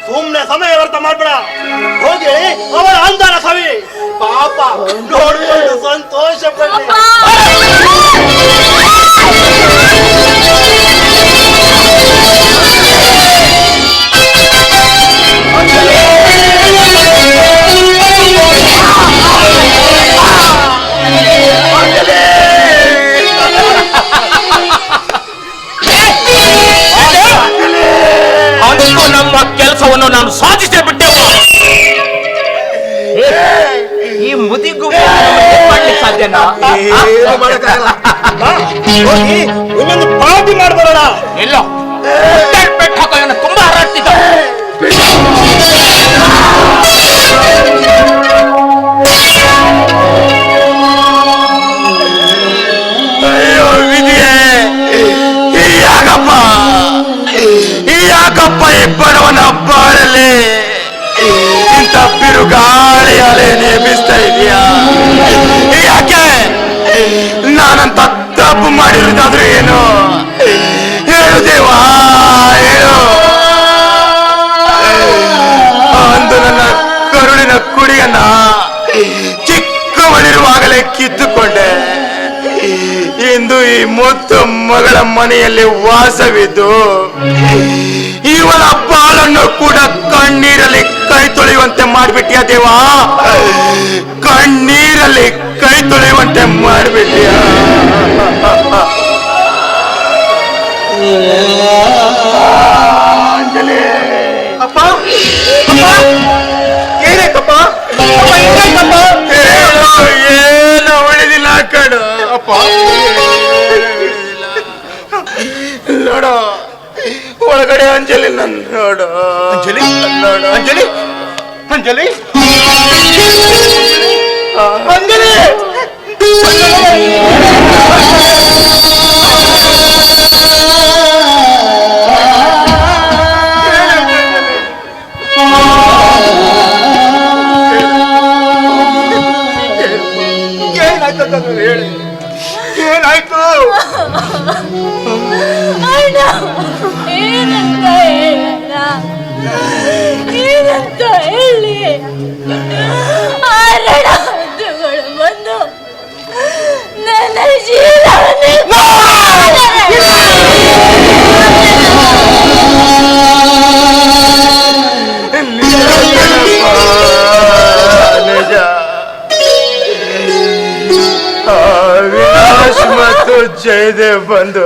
ಸುಮ್ನೆ ಸಮಯ ವ್ಯರ್ಥ ಮಾಡ್ಬೇಡ, ಹೋಗಿ ಅವಳ ಅಂದಾನ ಸವಿ ಪಾಪ ನೋಡ್ಕೊಂಡು ಸಂತೋಷ ಪಡ್ಲಿ. ನಮ್ಮ ಕೆಲಸವನ್ನು ನಾನು ಸಾಧಿಸೇ ಬಿಟ್ಟೆವು. ಈ ಮುದಿಗೂ ಮಾಡ್ಲಿಕ್ಕೆ ಸಾಧ್ಯನಾ? ಹೋಗಿ ಇನ್ನೊಂದು ಪಾರ್ಟಿ ಮಾಡ್ಬರೋಣ. ಇಲ್ಲ, ಪೆಟ್ಟು ಹಾಕೋ, ಇವನು ತುಂಬಾ ಹರಡ್ತಿದ್ದ. ಅಯ್ಯೋ ವಿಧಿಯೇ, ಯಾಕಪ್ಪ ಈ ಬಡವನ ಬಾಳಲ್ಲಿ ಇಂಥ ಬಿರುಗಾಳಿ ಅಲೆ ನೇಮಿಸ್ತಾ ಇದೀಯಾ? ಯಾಕೆ ನಾನಂತ ತಪ್ಪು ಮಾಡಿರೋದಾದ್ರೂ ಏನು? ಹೇಳು ದೇವಾ, ಹೇಳು. ಅಂದು ನನ್ನ ಕರುಳಿನ ಕುಡಿಯನ್ನ ಚಿಕ್ಕವಳಿರುವಾಗಲೇ ಕಿತ್ತುಕೊಂಡೆ. ಇಂದು ಈ ಮುತ್ತು ಮಗಳ ಮನೆಯಲ್ಲಿ ವಾಸವಿದ್ದು ಇವಳ ಬಾಳನ್ನು ಕೂಡ ಕಣ್ಣೀರಲ್ಲಿ ಕೈ ತೊಳೆಯುವಂತೆ ಮಾಡಿಬಿಟ್ಟಿಯ ದೇವಾ, ಕಣ್ಣೀರಲ್ಲಿ ಕೈ ತೊಳೆಯುವಂತೆ ಮಾಡಿಬಿಟ್ಟಿಯ. ಅಪ್ಪ ಏನಾಯ್ತಪ್ಪ? ಏನು ಉಳಿದಿಲ್ಲ ಕಡು ಅಪ್ಪ. ನೋಡು ಒಳಗಡೆ ಅಂಜಲಿ ನನ್ನ ನೋಡು. ಅಂಜಲಿ ನೋಡು. ಅಂಜಲಿ ಅಂಜಲಿ ಅಂಜಲಿ ಏನಾಯ್ತು ಹೇಳಿ, ಏನಾಯ್ತು? ಏನಂತ ಹೇಳೋಣ, ಏನಂತ ಹೇಳಿ? ಆರಡಗಳು ಬಂದು ನನ್ನ ಜೀವನವನ್ನೇ ನಿಜ. ಅವಿನಾಶ್ ಮತ್ತು ಜಯದೇವ್ ಬಂದು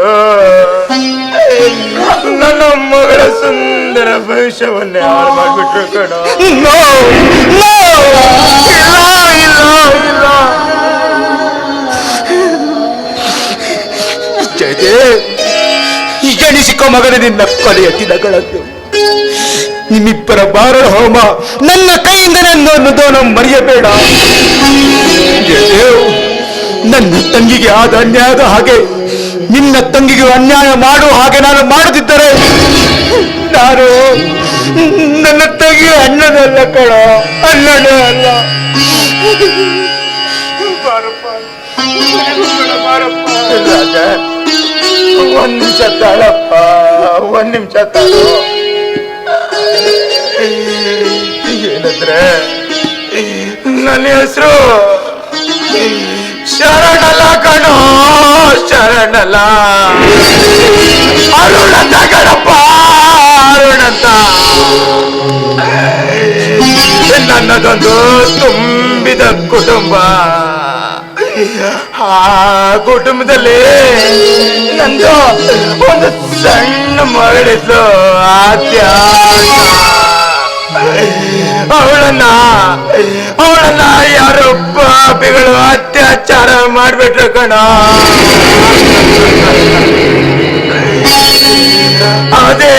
ನನ್ನ ಮಗಳ ಸುಂದರ ಭವಿಷ್ಯವನ್ನೇ ಹಾಳು ಮಾಡ್ಬಿಟ್ರು ಕಣ. No! No! ಇಲ್ಲ. ಜಯದೇ, ಎಣಿಸಿಕೋ ಮಗನ ನಿನ್ನ ಕೊನೆಯ ದಿನಗಳದ್ದು. ನಿಮ್ಮಿಬ್ಬರ ಬಾರಣ ಹೋಮ ನನ್ನ ಕೈಯಿಂದ ಅನ್ನೋದನ್ನು ಮರೆಯಬೇಡ. ಜಯದೇವ್, ನನ್ನ ತಂಗಿಗೆ ಆದ ಅನ್ಯಾಯದ ಹಾಗೆ ನಿನ್ನ ತಂಗಿಗೆ ಅನ್ಯಾಯ ಮಾಡುವ ಹಾಗೆ ನಾನು ಮಾಡದಿದ್ದರೆ ನಾನು ನನ್ನ ತಂಗಿ ಅಣ್ಣನಲ್ಲ ಕಣ, ಅಣ್ಣನೇ ಅಲ್ಲ. ರಾಜ, ಒಂದ್ ನಿಮಿಷ ತಾಳಪ್ಪ, ಒಂದ್ ನಿಮಿಷ ತಾಳು. ಏನಂದ್ರೆ ನನ್ನ ಹೆಸರು ಶರಣಲ್ಲ ಕಣೋ, ಶರಣಲ್ಲ, ಅರುಣಂತ ಕಣಪ್ಪ, ಅರುಣಂತ. ನನ್ನದೊಂದು ತುಂಬಿದ ಕುಟುಂಬ. ಆ ಕುಟುಂಬದಲ್ಲಿ ನಂದು ಒಂದು ಸಣ್ಣ ಮಗಳಿದ್ಲು, ಅವಳನ್ನ ಯಾರೋ ಪಾಪಿಗಳು ಅತ್ಯಾಚಾರ ಮಾಡ್ಬಿಟ್ರು ಕಣ. ಅದೇ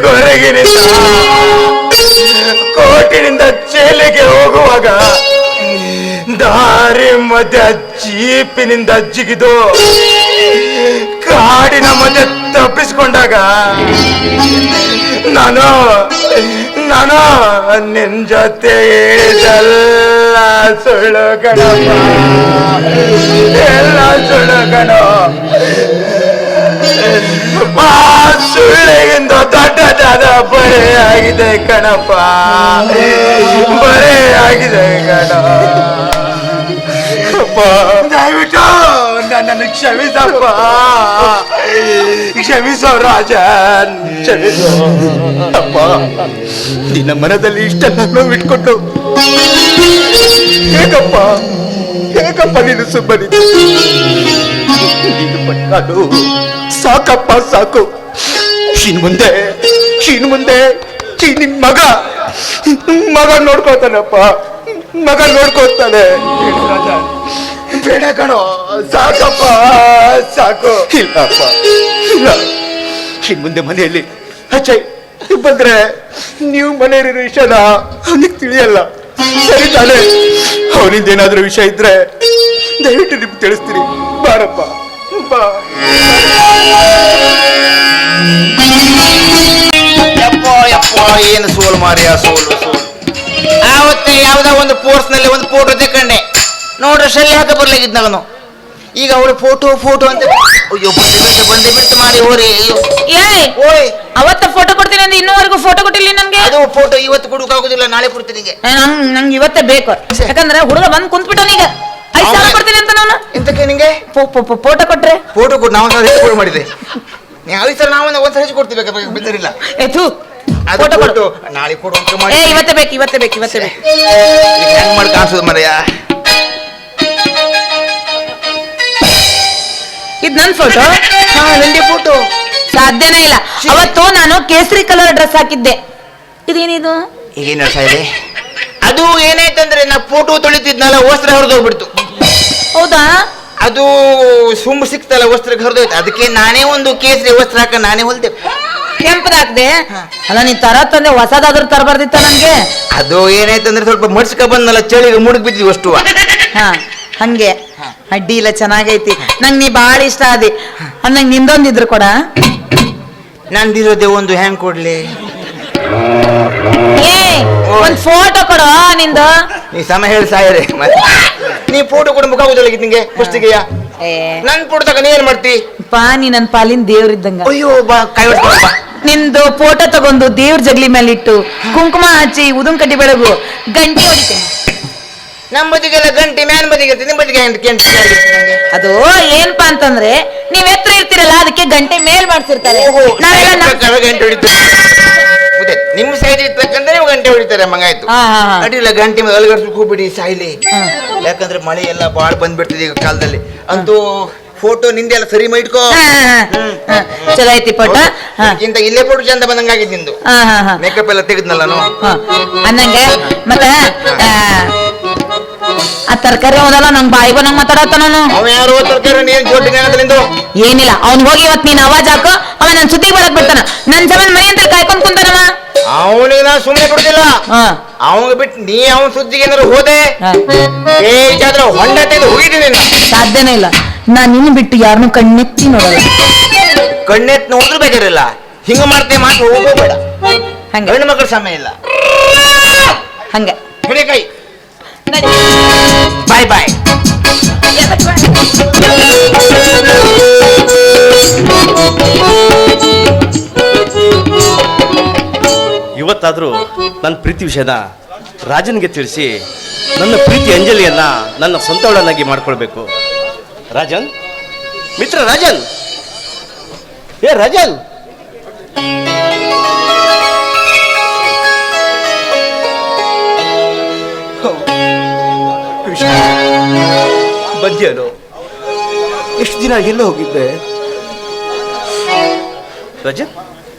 ಕೊರಗಿನಿಂದ ಕೋಟಿನಿಂದ ಜೈಲಿಗೆ ಹೋಗುವಾಗ ದಾರಿ ಮಧ್ಯ ಜೀಪಿನಿಂದ ಜಿಗಿದು ಕಾಡಿನ ಮಧ್ಯೆ ತಪ್ಪಿಸ್ಕೊಂಡಾಗ ನಾನು ನಿನ್ ಜೊತೆ ಹೇಳಿದೆಲ್ಲ ಸುಳ್ಳು ಕಣಪ್ಪ, ಎಲ್ಲ ಸುಳ್ಳು ಕಣ. ಆ ಸುಳ್ಳಿಗಿಂತ ದೊಡ್ಡದಾದ ಬರೆ ಆಗಿದೆ ಕಣಪ್ಪ, ಬರೆ ಆಗಿದೆ ಕಣ. ದಯವಿಟ್ಟು ನನ್ನನ್ನು ಕ್ಷಮಿಸಪ್ಪ, ಕ್ಷಮಿಸೋ ರಾಜನ್, ಕ್ಷಮಿಸೋ. ಅಪ್ಪ, ನಿನ್ನ ಮನದಲ್ಲಿ ಇಷ್ಟೆಲ್ಲ ನೋವಿಟ್ಕೊಂಡು ಹೇಗಪ್ಪ ನೀನು ಸುಮ್ಮನಿದ್ದು? ನೀನು ಪಟ್ಟಾಡು ಸಾಕಪ್ಪ, ಸಾಕು. ಇನ್ ಮುಂದೆ ನಿನ್ ಮಗ ನೋಡ್ಕೋತಾನಪ್ಪ, ಮಗ ನೋಡ್ಕೋತಾನೆ. ಬೇಡ ಕಣೋ, ಸಾಕಪ್ಪ, ಸಾಕು. ಇಲ್ಲಪ್ಪ, ಇಲ್ಲ. ಇನ್ ಮುಂದೆ ಮನೆಯಲ್ಲಿ ಅಚ್ಚಯ್ ಬಂದ್ರೆ ನೀವು ಮನೆಯಲ್ಲಿರೋ ವಿಷಯನ ಅವನಿಗೆ ತಿಳಿಯಲ್ಲ, ಸರಿ ತಾನೆ? ಅವನಿಂದ ಏನಾದ್ರೂ ವಿಷಯ ಇದ್ರೆ ದಯವಿಟ್ಟು ನಿಮ್ಗೆ ತಿಳಿಸ್ತೀನಿ. ಬಾರಪ್ಪ, ಬಾ. ಯಪ್ಪೋ ಏನು ಸೋಲು ಮಾರಿಯ, ಸೋಲು. ಆವತ್ತೆ ಯಾವ್ದೋ ಒಂದು ಪೋರ್ಸ್ ನಲ್ಲಿ ಒಂದು ಫೋಟೋ ತೆಕೊಂಡೆ, ನೋಡ್ರೆ ಶಲ್ಯ ಹಾಕ ಬರ್ಲಾಗಿದ್ ನಾನು. ಈಗ ಅವಳು ಫೋಟೋ ಅಂತ ಅಯ್ಯೋ ಬಂದೆ ಬಿಟ್ಟು ಮಾಡಿ ಹೋರಿ. ಓಯ್, ಅವತ್ತ ಫೋಟೋ ಕೊಡ್ತೀನಿ ಅಂದ್ರೆ ಇನ್ನೂವರೆಗೂ ಫೋಟೋ ಕೊಟ್ಟಿಲ್ಲ ನನ್ಗೆ. ಅದು ಫೋಟೋ ಇವತ್ತು ಕೊಡೋಕಾಗುದಿಲ್ಲ, ನಾಳೆ ಕೊಡ್ತೀನಿ. ನಂಗೆ ಇವತ್ತೇ ಬೇಕು, ಯಾಕಂದ್ರೆ ಹುಡುಗ ಬಂದ್ ಕುಂತ್ಬಿಟ್ಟು ಈಗ 5 ಸಾವಿರ ಕೊಡ್ತೀನಿ ಅಂತ ನಾನು. ಎಂತಕ್ಕೆ ನಿಂಗೆ ಫೋಟೋ ಕೊಟ್ರೆ? ಫೋಟೋ ಕೊಟ್ಟು ನಾವು ಹೆಚ್ಚು ಮಾಡಿದೆ. ನೀವು 5 ಸಾವಿರ ನಾವು ಒಂದ್ಸಲ ಹೆಚ್ಚು ಕೊಡ್ತೀವಿ, ಬಿದ್ದರಿಲ್ಲ. ಫೋಟೋ ಕೊಟ್ಟು ನಾಳೆ ಕೊಡು ಅಂತ ಮಾಡಿ. ಇವತ್ತೇ ಬೇಕು. ಹೆಂಗ್ ಮಾಡಿ ಕಾಣಿಸೋದು ಮರೆಯ? ಇದ್ ನನ್ ಫೋಟೋ? ನಂಗೆ ಫೋಟೋ ಸಾಧ್ಯನೇ ಇಲ್ಲ. ಅವತ್ತು ನಾನು ಕೇಸರಿ ಕಲರ್ ಡ್ರೆಸ್ ಹಾಕಿದ್ದೆ. ಇದೇನಿದು? ಈಗೇನು ಇದೆ? ಅದು ಏನಾಯ್ತಂದ್ರೆ ನಾ ಫೋಟೋ ತೊಳಿತಿದ್ನಲ್ಲ, ವಸ್ತ್ರ ಹರಿದೋಗ್ಬಿಡ್ತು. ಹೌದಾ? ಅದು ಸುಮ್ಮ ಸಿಕ್ತಲ್ಲ, ವಸ್ತ್ರಕ್ಕೆ ಹರಿದೋಯ್ತು. ಅದಕ್ಕೆ ನಾನೇ ಒಂದು ಕೇಸರಿ ವಸ್ತ್ರ ಹಾಕ ನಾನೇ ಹೊಲ್ದೆ. ಕೆಂಪದಾಕ್ದೆ? ಅಲ್ಲ, ನೀ ತಂದೆ ಹೊಸದಾದ್ರೂ ತರಬಾರ್ದಿತ್ತ ನನ್ಗೆ? ಅದು ಏನಾಯ್ತಂದ್ರೆ ಸ್ವಲ್ಪ ಮಡ್ಸ್ಕ ಬಂದಲ್ಲ, ಚಳಿಗೆ ಮುಡುಗ್ ಬಿದ್ದಿವಿ ಅಷ್ಟು. ಹಂಗೆ ಅಡ್ಡಿ ಇಲ್ಲ, ಚೆನ್ನಾಗೈತಿ. ನಂಗೆ ನೀ ಬಾಳ ಇಷ್ಟ ಆದಿ. ನಂಗೆ ನಿಂದೊಂದಿದ್ರು ಕೊಡ. ನಂದಿರೋದೆ ಒಂದು, ಹ್ಯಾಂಗ್ ಕೊಡ್ಲಿ? ಒಂದ್ ಫೋಟೋ ಕೊಡು ನಿಂದು. ನೀ ಸಮ ಹೇಳಿ ಸಾಯರೆ. ನೀ ಫೋಟೋ ಕೊಡ ಮುಖ ಹೋದಲ್ಲಿಗೆ ನಿಂಗೆ ಫಸ್ಟಿಗೆಯ ನನ್ ಫೋಟೋ ತಗ ನೀ ಏನ್ ಮಾಡ್ತಿ? ನೀ ನನ್ ಪಾಲಿನ ದೇವ್ರಿದ್ದಂಗ. ಅಯ್ಯೋ ಬಾ, ಕೈ ಹೊಡ್ಕೊಂಡ್ ಬಾ. ನಿಂದು ಫೋಟೋ ತಗೊಂಡು ದೇವ್ರ ಜಗ್ಲಿ ಮೇಲೆ ಇಟ್ಟು ಕುಂಕುಮ ಹಚ್ಚಿ ಉದುನ್ ಕಡ್ಡಿ ಬೆಳಗು ಗಂಟೆ ಹೊಡಿತೇನೆ. ನಮ್ಮ ಬದಿಗೆಲ್ಲ ಗಂಟೆ ಮ್ಯಾನ್ ಬದಿಗೆ ಇರ್ತದೆ, ನಿಮ್ಮ ಬದಿಗೆ ಅದು ಏನಪ್ಪಾ ಅಂತಂದ್ರೆ ನೀವ್ ಎತ್ತರ ಇರ್ತೀರಲ್ಲ, ಅದಕ್ಕೆ ಗಂಟೆ ಮೇಲ್ ಮಾಡ್ಸಿರ್ತಾರೆ. ಗಂಟೆ ಹೊಡಿತಾರೆ ನಿಮ್ಮ ಸೈಡ್ ಇರ್ತಕ್ಕಂದ್ರೆ ನೀವು ಗಂಟೆ ಹೊಡಿತಾರೆ. ಮಂಗಾಯ್ತು, ಅಡ್ಡಿಲ್ಲ. ಗಂಟೆ ಅಲ್ಗಡ್ಸ್ಬೇಕು ಹೋಗ್ಬಿಡಿ ಸಾಯ್ಲಿ. ಯಾಕಂದ್ರೆ ಮಳೆ ಎಲ್ಲ ಬಾಳ್ ಬಂದ್ಬಿಡ್ತದೆ ಈಗ ಕಾಲದಲ್ಲಿ. ಅಂತೂ ಫೋಟೋ ನಿಂದೆಲ್ಲ ಸರಿ ಮಾಡಿಟ್ಕೋ. ಚಲೋ ಐತಿ ಫೋಟೋ. ಇಂತ ಇಲ್ಲೇ ಫೋಟೋ ಚಂದ ಬಂದಂಗಾಗಿದ್ ನಿಂದು. ಮೇಕಪ್ ಎಲ್ಲ ತೆಗೆದ್ನಲ್ಲ ನಾನು ಅನ್ನಂಗೆ ಮತ್ತ ಆ ತರಕಾರಿ ಹೋದಲ್ಲ ನಂಗ್ ಬಾಯಿ ಬಂದಂಗ್ ಮಾತಾಡತ್ತ ನಾನು. ಅವ ಯಾರು ತರಕಾರಿ ನೀನ್ ಜೋಟಿನಿಂದು ಏನಿಲ್ಲ ಅವ್ನ್ ಹೋಗಿ ಇವತ್ ನೀನ್ ಅವಾಜ್ ಹಾಕು, ಅವ ನನ್ ಸುದ್ದಿ ಬರಕ್ ಬಿಡ್ತಾನ. ನನ್ ಸಂಬಂಧ ಮನೆ ಅಂತ ಕಾಯ್ಕೊಂಡ್ ಕುಂತಾನವ. ಅವನಿಗೆ ನಾ ಸುಮ್ಮನೆ ಬಿಡುದಿಲ್ಲ. ಅವಂಗ ಬಿಟ್ಟು ನೀ ಅವನ ಸುದ್ದಿಗೆ ಏನಾದ್ರು ಹೋದೆ ಏಕಾದ್ರೆ ಹೊಂಡ ತೆಗೆದು ಹೋಗಿದ್ದೀನಿ. ಸಾಧ್ಯನೇ ಇಲ್ಲ. ನಾನ್ ನಿನ್ನ ಬಿಟ್ಟು ಯಾರನ್ನು ಕಣ್ಣೆತ್ತಿ ನೋಡಲ್ಲ. ಕಣ್ಣೆತ್ ನೋಡಿದ್ರು ಬೇಕಾರಿಲ್ಲ, ಹಿಂಗ ಮಾಡ್ತೇ ಮಾತು ಹೋಗೋಬೇಡ. ಹಂಗ ಹೆಣ್ಣು ಮಕ್ಕಳ ಸಮಯ ಇಲ್ಲ. ಹಂಗೆ ಹಿಡಿ ಕೈ. ಬಾಯ್ ಬಾಯ್. ಇವತ್ತಾದರೂ ನನ್ನ ಪ್ರೀತಿ ವಿಷಯನ ರಾಜನ್ಗೆ ತಿಳಿಸಿ ನನ್ನ ಪ್ರೀತಿ ಅಂಜಲಿಯನ್ನ ನನ್ನ ಸ್ವಂತವಳನ್ನಾಗಿ ಮಾಡ್ಕೊಳ್ಬೇಕು. ರಾಜನ್, ಮಿತ್ರ ರಾಜನ್, ಏ ರಾಜನ್, ಬಂದ್ಯಾನು? ಎಷ್ಟು ದಿನ ಎಲ್ಲ ಹೋಗಿದ್ದೆ? ರಾಜನ್,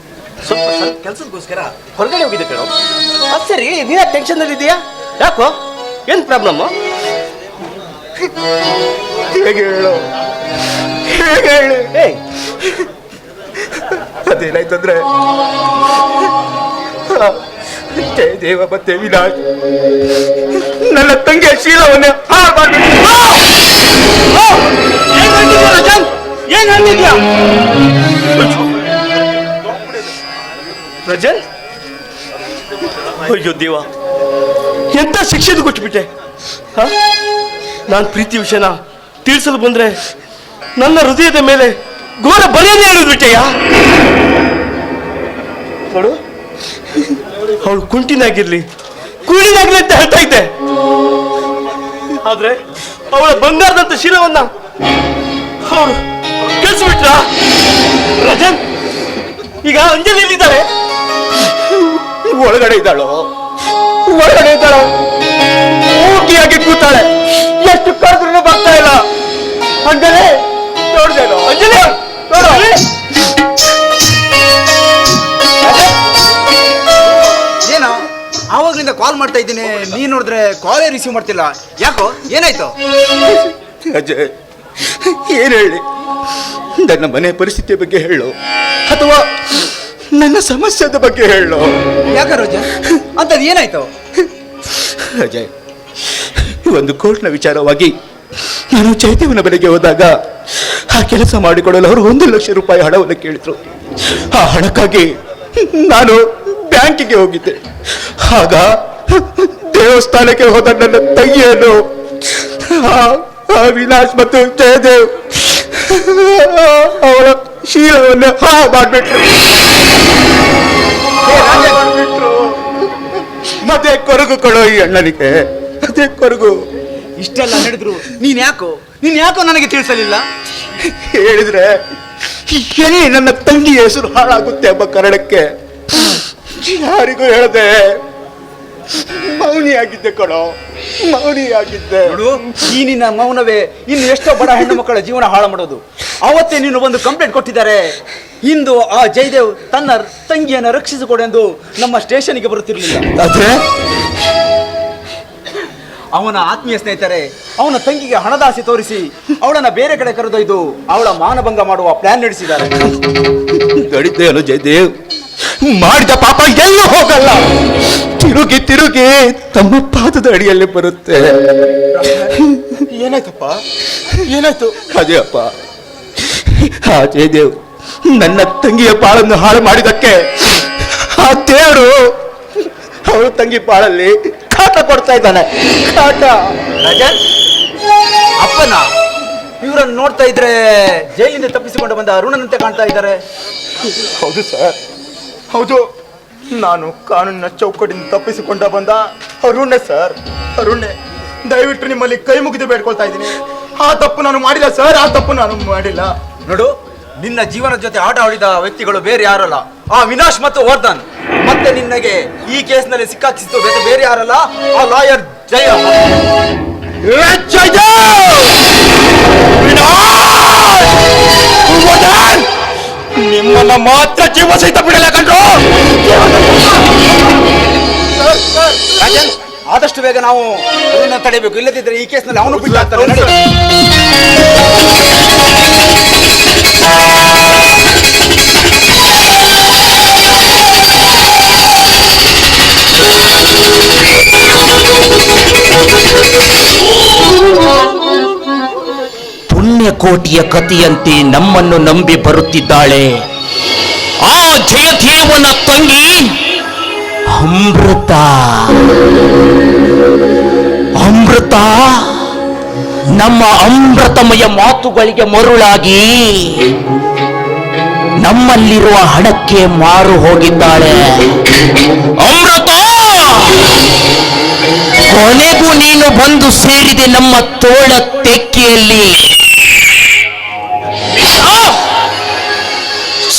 ಸ್ವಲ್ಪ ಕೆಲಸದಗೋಸ್ಕರ ಹೊರಗಡೆ ಹೋಗಿದ್ದೆ ಕಣೋ. ಅದು ಸರಿ, ನೀನ ಟೆನ್ಷನ್ ಅಲ್ಲಿ ಇದೆಯಾ? ಯಾಕೋ, ಏನ್ ಪ್ರಾಬ್ಲಮ್? ಹೇಗೆ ಹೇಳು, ಹೇಗೆ ಹೇಳು. ಅದೇನಾಯ್ತಂದ್ರೆ ಜಯದೇವ ಮತ್ತೆ ವಿನಾಶ್ ನನ್ನ ತಂಗಿಯ ಶೀಲವನ್ನೇ ಹಾಳು ಮಾಡ್ಬಿಟ್ಟು. ಏನ್ ಹೇಳ್ತಿದ್ಯಾ ರಜನ್? ಅಯ್ಯೋ ದೇವ, ಎಂತ ಶಿಕ್ಷೆ ಕೊಟ್ಬಿಟ್ಟೆ. ನಾನು ಪ್ರೀತಿ ವಿಷಯನ ತಿಳಿಸಲು ಬಂದ್ರೆ ನನ್ನ ಹೃದಯದ ಮೇಲೆ ಘೋರ ಬರೆಯನ್ನೇ ಹೇಳಿದ್ಬಿಟ್ಟೆಯ. ನೋಡು, ಅವಳು ಕುಂಟಿನಾಗಿರ್ಲಿ ಕುಳಿನಾಗ್ಲಿ ಅಂತ ಹೇಳ್ತಾ ಇದ್ದೆ, ಆದ್ರೆ ಅವಳ ಬಂಗಾರದಂತ ಶೀಲವನ್ನ ಅವರು ಕೆಲ್ಸ್ಬಿಟ್ರ. ರಜನ್, ಈಗ ಅಂಜಲಿ ಎಲ್ಲಿದ್ದಾರೆ? ಒಳಗಡೆ ಇದ್ದಾಳೋ, ಒಳಗಡೆ ಇದ್ದಾಳೋ, ಮೂಗಿಯಾಗಿ ಕೂತಾಳೆ. ಎಷ್ಟು ಕರೆದ್ರೂ ಬರ್ತಾ ಇಲ್ಲ. ಅಂಜಲಿ ನೋಡ್ದೇನೋ? ಅಂಜಲಿ ನೋಡು. ಏನೋ ಆವಾಗ್ಲಿಂದ ಕಾಲ್ ಮಾಡ್ತಾ ಇದ್ದೀನಿ, ನೀನ್ ನೋಡಿದ್ರೆ ಕಾಲೇ ರಿಸೀವ್ ಮಾಡ್ತಿಲ್ಲ. ಯಾಕೋ, ಏನಾಯ್ತು? ಅಜಯ್, ಏನ್ ಹೇಳಿ? ನನ್ನ ಮನೆ ಪರಿಸ್ಥಿತಿಯ ಬಗ್ಗೆ ಹೇಳು ಅಥವಾ ನನ್ನ ಸಮಸ್ಯೆದ ಬಗ್ಗೆ ಹೇಳು. ಯಾಕ ರೋಜ, ಅಂತದ್ ಏನಾಯ್ತು? ಅಜಯ್, ಒಂದು ಕೋರ್ಟ್ನ ವಿಚಾರವಾಗಿ ನಾನು ಚೈತನ್ಯನ ಮನೆಗೆ ಹೋದಾಗ ಆ ಕೆಲಸ ಮಾಡಿಕೊಡಲು ಅವರು 1 ಲಕ್ಷ ರೂಪಾಯಿ ಹಣವನ್ನು ಕೇಳಿದ್ರು. ಆ ಹಣಕ್ಕಾಗಿ ನಾನು ಬ್ಯಾಂಕಿಗೆ ಹೋಗಿದ್ದೆ. ಆಗ ದೇವಸ್ಥಾನಕ್ಕೆ ಹೋದ ನನ್ನ ತಂಗಿಯನ್ನು ವಿನಾಶ್ ಮತ್ತು ಜಯದೇವ್ ಅವಳ ಶೀಲವನ್ನು ಹಾಳು ಮಾಡ್ಬಿಟ್ರು. ಮತ್ತೆ ಕೊರಗು ಕೊಡೋ ಈ ಅಣ್ಣನಿಗೆ, ಅದೇ ಕೊರಗು. ಇಷ್ಟೆಲ್ಲ ನಡೆದ್ರು ನೀನ್ ಯಾಕೋ ನನಗೆ ತಿಳಿಸಲಿಲ್ಲ? ಹೇಳಿದ್ರೆ ಎಲ್ಲಿ ನನ್ನ ತಂಗಿ ಹೆಸರು ಹಾಳಾಗುತ್ತೆ ಎಂಬ ಕಾರಣಕ್ಕೆ ಯಾರಿಗೂ ಹೇಳದೆ ಮೌನಿಯಾಗಿದ್ದೆ ಕಣೋ, ಮೌನಿಯಾಗಿದ್ದೆ. ನೋಡು, ಈ ನಿನ್ನ ಮೌನವೇ ಇನ್ನು ಎಷ್ಟೋ ಬಡ ಹೆಣ್ಣು ಮಕ್ಕಳ ಜೀವನ ಹಾಳು ಮಾಡೋದು. ಅವತ್ತೇ ನೀನು ಒಂದು ಕಂಪ್ಲೇಂಟ್ ಕೊಟ್ಟಿದ್ದಾರೆ. ಇಂದು ಆ ಜಯದೇವ್ ತನ್ನ ತಂಗಿಯನ್ನು ರಕ್ಷಿಸಿಕೊಡೆಂದು ನಮ್ಮ ಸ್ಟೇಷನ್ಗೆ ಬರುತ್ತಿರಲಿಲ್ಲ. ಆದ್ರೆ ಅವನ ಆತ್ಮೀಯ ಸ್ನೇಹಿತರೆ ಅವನ ತಂಗಿಗೆ ಹಣದಾಸೆ ತೋರಿಸಿ ಅವಳನ್ನ ಬೇರೆ ಕಡೆ ಕರೆದೊಯ್ದು ಅವಳ ಮಾನಭಂಗ ಮಾಡುವ ಪ್ಲಾನ್ ನಡೆಸಿದ್ದಾರೆ. ನಡೀತೇನು ಜಯದೇವ್? ಮಾಡಿದ ಪಾಪ ಎಲ್ಲೂ ಹೋಗಲ್ಲ, ತಿರುಗಿ ತಿರುಗಿ ತಮ್ಮ ಪಾದದ ಅಡಿಯಲ್ಲಿ ಬರುತ್ತೆ. ಏನಾಯ್ತಪ್ಪ, ಏನಾಯ್ತು? ಅದೇ ಅಪ್ಪ, ಆ ಜಯದೇವ್ ನನ್ನ ತಂಗಿಯ ಬಾಳನ್ನು ಹಾಳು ಮಾಡಿದಕ್ಕೆ ಆ ದೇವರು ಅವಳ ತಂಗಿ ಬಾಳಲ್ಲಿ ಕಾಟ ಕೊಡ್ತಾ ಇದ್ದಾನೆ, ಕಾಟ. ಅಪ್ಪನ ಇವರನ್ನು ನೋಡ್ತಾ ಇದ್ರೆ ಜೈಲಿಂದ ತಪ್ಪಿಸಿಕೊಂಡು ಬಂದ ಅರುಣನಂತೆ ಕಾಣ್ತಾ ಇದ್ದಾರೆ. ಹೌದು ಸರ್, ಹೌದು. ನಾನು ಕಾನೂನಿನ ಚೌಕಟ್ಟಿಂದ ತಪ್ಪಿಸಿಕೊಂಡ ಬಂದ ಅರುಣೆ ಸರ್, ಅರುಣೆ. ದಯವಿಟ್ಟು ನಿಮ್ಮಲ್ಲಿ ಕೈ ಮುಗಿದು ಬೇಡ್ಕೊಳ್ತಾ ಇದ್ದೀನಿ. ಆ ತಪ್ಪು ನಾನು ಮಾಡಿಲ್ಲ ಸರ್, ಆ ತಪ್ಪು ನಾನು ಮಾಡಿಲ್ಲ. ನೋಡು, ನಿನ್ನ ಜೀವನದ ಜೊತೆ ಆಟ ಆಡಿದ ವ್ಯಕ್ತಿಗಳು ಬೇರೆ ಯಾರಲ್ಲ, ಆ ವಿನಾಶ್ ಮತ್ತು ವರ್ಧನ್. ಮತ್ತೆ ನಿನ್ನಗೆ ಈ ಕೇಸ್ನಲ್ಲಿ ಸಿಕ್ಕಾಕಿಸಿದ್ದು ಬೇರೆ ಯಾರಲ್ಲ, ಆ ಲಾಯರ್ ಜಯ. ವಿನಾಶ್! ನಿಮ್ಮನ್ನ ಮಾತ್ರ ಜೀವ ಸಹಿತ ಬಿಡಲ್ಲ ಕಂಡ್ರು. ರಾಜನ್, ಆದಷ್ಟು ಬೇಗ ನಾವು ಅದನ್ನ ತಡೆಯಬೇಕು, ಇಲ್ಲದಿದ್ದರೆ ಈ ಕೇಸ್ನಲ್ಲಿ ಅವನು ಬಿಟ್ಟಾಗ್ತಾನೆ. ನಡಿ. ಪುಣ್ಯಕೋಟಿಯ ಕಥೆಯಂತೆ ನಮ್ಮನ್ನು ನಂಬಿ ಬರುತ್ತಿದ್ದಾಳೆ ಆ ಜಯದೇವನ ತಂಗಿ ಅಮೃತ. ಅಮೃತ ನಮ್ಮ ಅಮೃತಮಯ ಮಾತುಗಳಿಗೆ ಮರುಳಾಗಿ ನಮ್ಮಲ್ಲಿರುವ ಹಣಕ್ಕೆ ಮಾರು ಹೋಗಿದ್ದಾಳೆ. ಅಮೃತ, ಕೊನೆಗೂ ನೀನು ಬಂದು ಸೇರಿದೆ ನಮ್ಮ ತೋಳ ತೆಕ್ಕೆಯಲ್ಲಿ.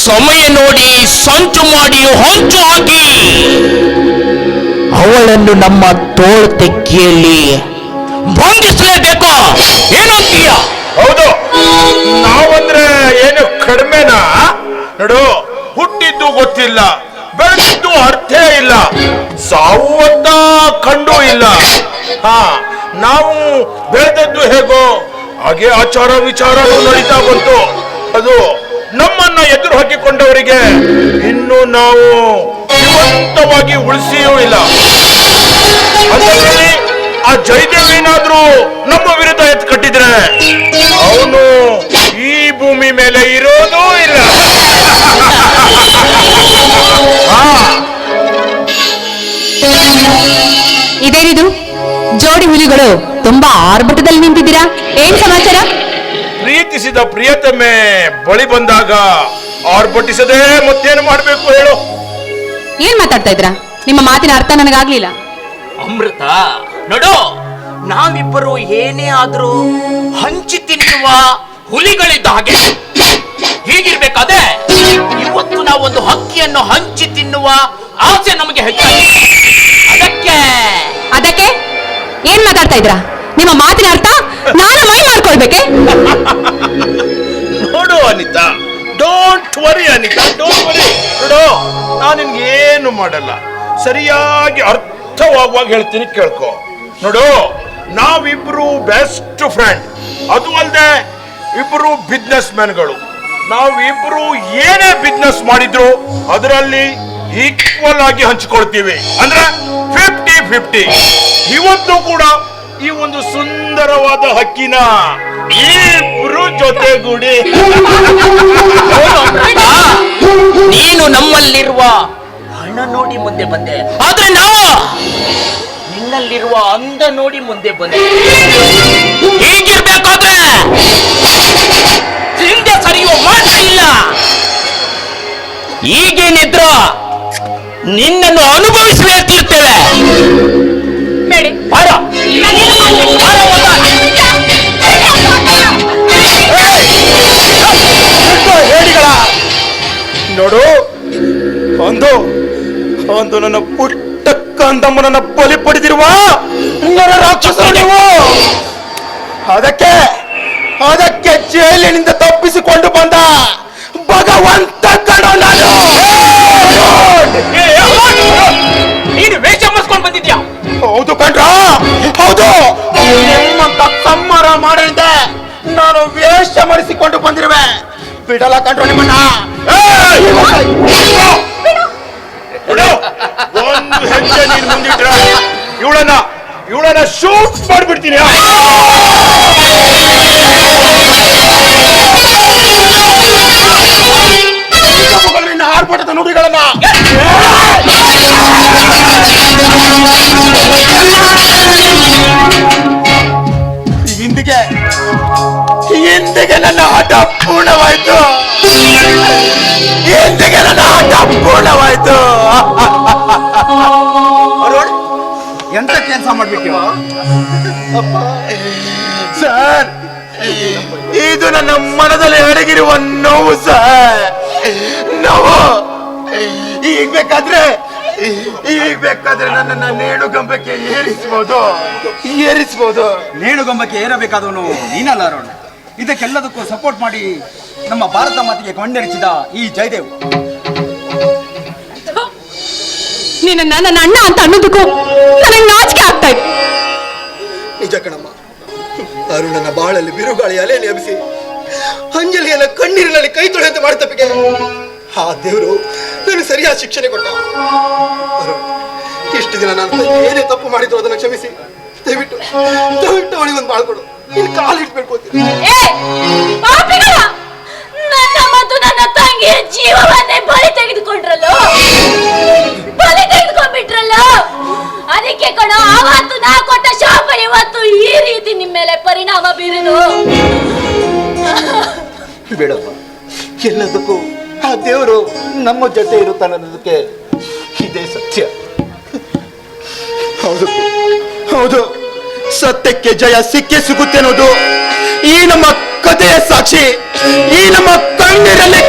ಸಮಯ ನೋಡಿ ಸಂಚು ಮಾಡಿ ಹೊಂಚು ಹಾಕಿ ಅವಳನ್ನು ನಮ್ಮ ತೋಳ ತೆಕ್ಕೆಯಲ್ಲಿ ಬಂಧಿಸಲೇಬೇಕು. ಏನಂತೀಯ? ಹೌದು, ನಾವಂದ್ರೆ ಏನು ಕಡಿಮೆನಾ? ನೋಡು, ಹುಟ್ಟಿದ್ದು ಗೊತ್ತಿಲ್ಲ, ಬೆಳೆದಿದ್ದು ಅರ್ಥ ಇಲ್ಲ, ಸಾವು ಅಂತ ಕಂಡು ಇಲ್ಲ. ಹಾ, ನಾವು ಬೆಳೆದದ್ದು ಹೇಗೋ ಹಾಗೆ ಆಚಾರ ವಿಚಾರ ನಡೀತಾ ಬಂತು. ಅದು ನಮ್ಮನ್ನ ಎದುರು ಹಾಕಿಕೊಂಡವರಿಗೆ ಇನ್ನು ನಾವು ಜೀವಂತವಾಗಿ ಉಳಿಸಿಯೂ ಇಲ್ಲ. ಅದರಲ್ಲಿ ಆ ಜಯದೇವ್ ಏನಾದ್ರೂ ನಮ್ಮ ವಿರುದ್ಧ ಎತ್ತು ಕಟ್ಟಿದ್ರೆ ಅವನು ಈ ಭೂಮಿ ಮೇಲೆ ಇರೋದೂ ಇಲ್ಲ. ಇದೇನಿದು ಜೋಡಿ ಹುಲಿಗಳು ತುಂಬಾ ಆರ್ಭಟದಲ್ಲಿ ನಿಂತಿದ್ದೀರಾ? ಏನ್ ಸಮಾಚಾರ? ಪ್ರೀತಿಸಿದ ಪ್ರಿಯತಮೆ ಬಳಿ ಬಂದಾಗ ಆರ್ಭಟಿಸದೆ ಮತ್ತೇನು ಮಾಡ್ಬೇಕು ಹೇಳು? ಏನ್ ಮಾತಾಡ್ತಾ ಇದ್ರಾ? ನಿಮ್ಮ ಮಾತಿನ ಅರ್ಥ ನನಗಾಗ್ಲಿಲ್ಲ. ಅಮೃತ, ನೋಡು, ನಾವಿಬ್ಬರು ಏನೇ ಆದ್ರೂ ಹಂಚಿ ತಿನ್ನುವ ಹುಲಿಗಳಿದ್ದ ಹಾಗೆ. ಹೀಗಿರ್ಬೇಕಾದ್ರೆ ಇವತ್ತು ನಾವೊಂದು ಹಕ್ಕಿಯನ್ನು ಹಂಚಿ ತಿನ್ನುವ ಆಸೆ ನಮಗೆ ಹೆಚ್ಚಾಗಿದೆ. ಅದಕ್ಕೆ ಏನ್ ಮಾತಾಡ್ತಾ ಇದ್ರಾ? ನಿಮ್ಮ ಮಾತಿನ ಅರ್ಥ ನಾನು ಮೈ ಮಾಡ್ಕೊಳ್ಬೇಕೆ? ನೋಡು Anita, don't worry Anita, don't worry. ನೋಡು, ನಾನು ನಿನ್ಗೆ ಏನು ಮಾಡಲ್ಲ, ಸರಿಯಾಗಿ ಅರ್ಥವಾಗುವಾಗ ಹೇಳ್ತೀನಿ, ಕೇಳ್ಕೊ. ನೋಡು, ನಾವಿಬ್ರು ಬೆಸ್ಟ್ ಫ್ರೆಂಡ್, ಅದು ಅಲ್ಲದೆ ಇಬ್ರು ಬಿಸ್ನೆಸ್ ಮ್ಯಾನ್ಗಳು. ನಾವಿಬ್ರು ಏನೇ ಬಿಸ್ನೆಸ್ ಮಾಡಿದ್ರು ಅದರಲ್ಲಿ ಈಕ್ವಲ್ ಆಗಿ ಹಂಚಿಕೊಳ್ತೀವಿ, ಅಂದ್ರೆ 50-50. ಇವತ್ತು ಕೂಡ ಈ ಒಂದು ಸುಂದರವಾದ ಹಕ್ಕಿನ ಇಬ್ರು ಜೊತೆಗೂಡಿ ನೀನು ನಮ್ಮಲ್ಲಿರುವ ಹಣ ನೋಡಿ ಮುಂದೆ ಬಂದೆ, ಆದ್ರೆ ನಾವು ನಿನ್ನಲ್ಲಿರುವ ಅಂದ ನೋಡಿ ಮುಂದೆ ಬಂದೆ. ಹೀಗಿರ್ಬೇಕಾದ್ರೆ ಹಿಂದೆ ಸರಿಯುವ ಮಾತ ಇಲ್ಲ. ಈಗೇನಿದ್ರು ನಿನ್ನನ್ನು ಅನುಭವಿಸಲೇ ತೀರ್ತೇವೆ. ಬಾರ. ಹೇಳಿಗಳ ನೋಡು, ಒಂದು ನನ್ನ ಪುಟ್ಟ ಕಂದಮ್ಮನನ್ನ ಬಲಿ ಪಡೆದಿರುವ ನನ್ನ ರಾಕ್ಷಸರು ನೀವು. ಅದಕ್ಕೆ ಜೈಲಿನಿಂದ ತಪ್ಪಿಸಿಕೊಂಡು ಬಂದ ಭಗವಂತ ಕಣ ನಾನು. ನೀನು ವೇಷ ಮಾಡಿಸ್ಕೊಂಡು ಬಂದಿದ್ಯಾ? ಹೌದು ಕಣ್ರ, ಹೌದು. ನಿಮ್ಮಂತ ಸಂಹಾರ ಮಾಡಿದ್ದೆ ನಾನು ವೇಷ ಮಾಡಿಸಿಕೊಂಡು ಬಂದಿರುವೆ. ಬಿಡಲ್ಲ ಕಂಡ್ರು ನಿಮ್ಮನ್ನ. ಒಂದು ಹೆಜ್ಜೆ ನೀನು ಮುಂದಿಟ್ರೆ ಇವಳನ್ನ ಶೂಟ್ ಮಾಡ್ಬಿಡ್ತೀನಿ. ನಿನ್ನ ಆರ್ಭಟದ ನುಡಿಗಳನ್ನ ಇಂದಿಗೆ ನನ್ನ ಆಟ ಪೂರ್ಣವಾಯ್ತು. ಎಂತ ಕೆಲಸ ಮಾಡ್ಬಿಟ್ಟು ಸರ್, ಇದು ನನ್ನ ಮನದಲ್ಲಿ ಅಡಗಿರುವ ನೋವು ಸರ್, ನೋವು. ಈಗ ಬೇಕಾದ್ರೆ ನನ್ನನ್ನ ನೇಣುಗಂಬಕ್ಕೆ ಏರಿಸಬಹುದು. ನೇಣುಗಂಬಕ್ಕೆ ಏರಬೇಕಾದವನು ನೀನಲ್ಲ ಅರುಣ್. ಇದಕ್ಕೆಲ್ಲದಕ್ಕೂ ಸಪೋರ್ಟ್ ಮಾಡಿ ನಮ್ಮ ಭಾರತ ಮಾತೆಗೆ ಕೊಂಡರಿಸಿದ ಈ ಜಯದೇವ್ ನಿನ್ನ ನನ್ನ ಅಣ್ಣ ಅಂತ ಅನ್ನೋದಕ್ಕೂ ನನಗೆ ನಾಚಿಕೆ ಆಗ್ತಾ ಇದೆ. ನಿಜ ಕಣಮ್ಮ, ಅರುಣನ ಬಾಳಲ್ಲಿ ಬಿರುಗಾಳಿ ಅಲೆಯಲ್ಲಿ ಎಬ್ಬಿಸಿ ಅಂಜಲಿಯನ್ನ ಕಣ್ಣೀರಿನಲ್ಲಿ ಕೈ ತೊಳೆಯಂತೆ ಮಾಡಿ ತಪ್ಪಿಗೆ ಆ ದೇವರು ನನಗೆ ಸರಿಯಾದ ಶಿಕ್ಷಣೆ ಕೊಟ್ಟ. ಅರುಣ್, ಇಷ್ಟು ದಿನ ನಾನು ಏನೇ ತಪ್ಪು ಮಾಡಿದ್ರು ಅದನ್ನು ಕ್ಷಮಿಸಿ ದಯವಿಟ್ಟು ದಯವಿಟ್ಟು ಅವಳಿಗೆ ಒಂದು ಬಾಳ್ಕೊಡು. ಇಲ್ಲಿ ಕಾಲಿಟ್ಟು ಬೇಡ್ಕೋತೀನಿ. ನನ್ನ ಮತ್ತು ನನ್ನ ತಂಗಿಯ ಜೀವವನ್ನೇ ಬಲಿ ತೆಗೆದುಕೊಂಡ್ರಲ್ಲೋ, ಬಲಿ ತೆಗೆದುಕೊಂಡ್ಬಿಟ್ರಲ್ಲೋ. ಅದಕ್ಕೆ ಕಣ ಆವತ್ತು ನಾ ಕೊಟ್ಟ ಶಾಪ ಇವತ್ತು ಈ ರೀತಿ ನಿಮ್ಮ ಮೇಲೆ ಪರಿಣಾಮ ಬೀರಿದು. ಬೇಡಪ್ಪ, ಎಲ್ಲದಕ್ಕೂ ಆ ದೇವರು ನಮ್ಮ ಜೊತೆ ಇರುತ್ತಾನೆ ಅನ್ನೋದಕ್ಕೆ ಇದೇ ಸತ್ಯ. ಹೌದು ಹೌದು, ಸತ್ಯಕ್ಕೆ ಜಯ ಸಿಕ್ಕೇ ಸಿಗುತ್ತೆ ಅನ್ನೋದು ಈ ನಮ್ಮ ಕಥೆಯ ಸಾಕ್ಷಿ. ಈ ನಮ್ಮ ಕಣ್ಣೀರಲ್ಲಿ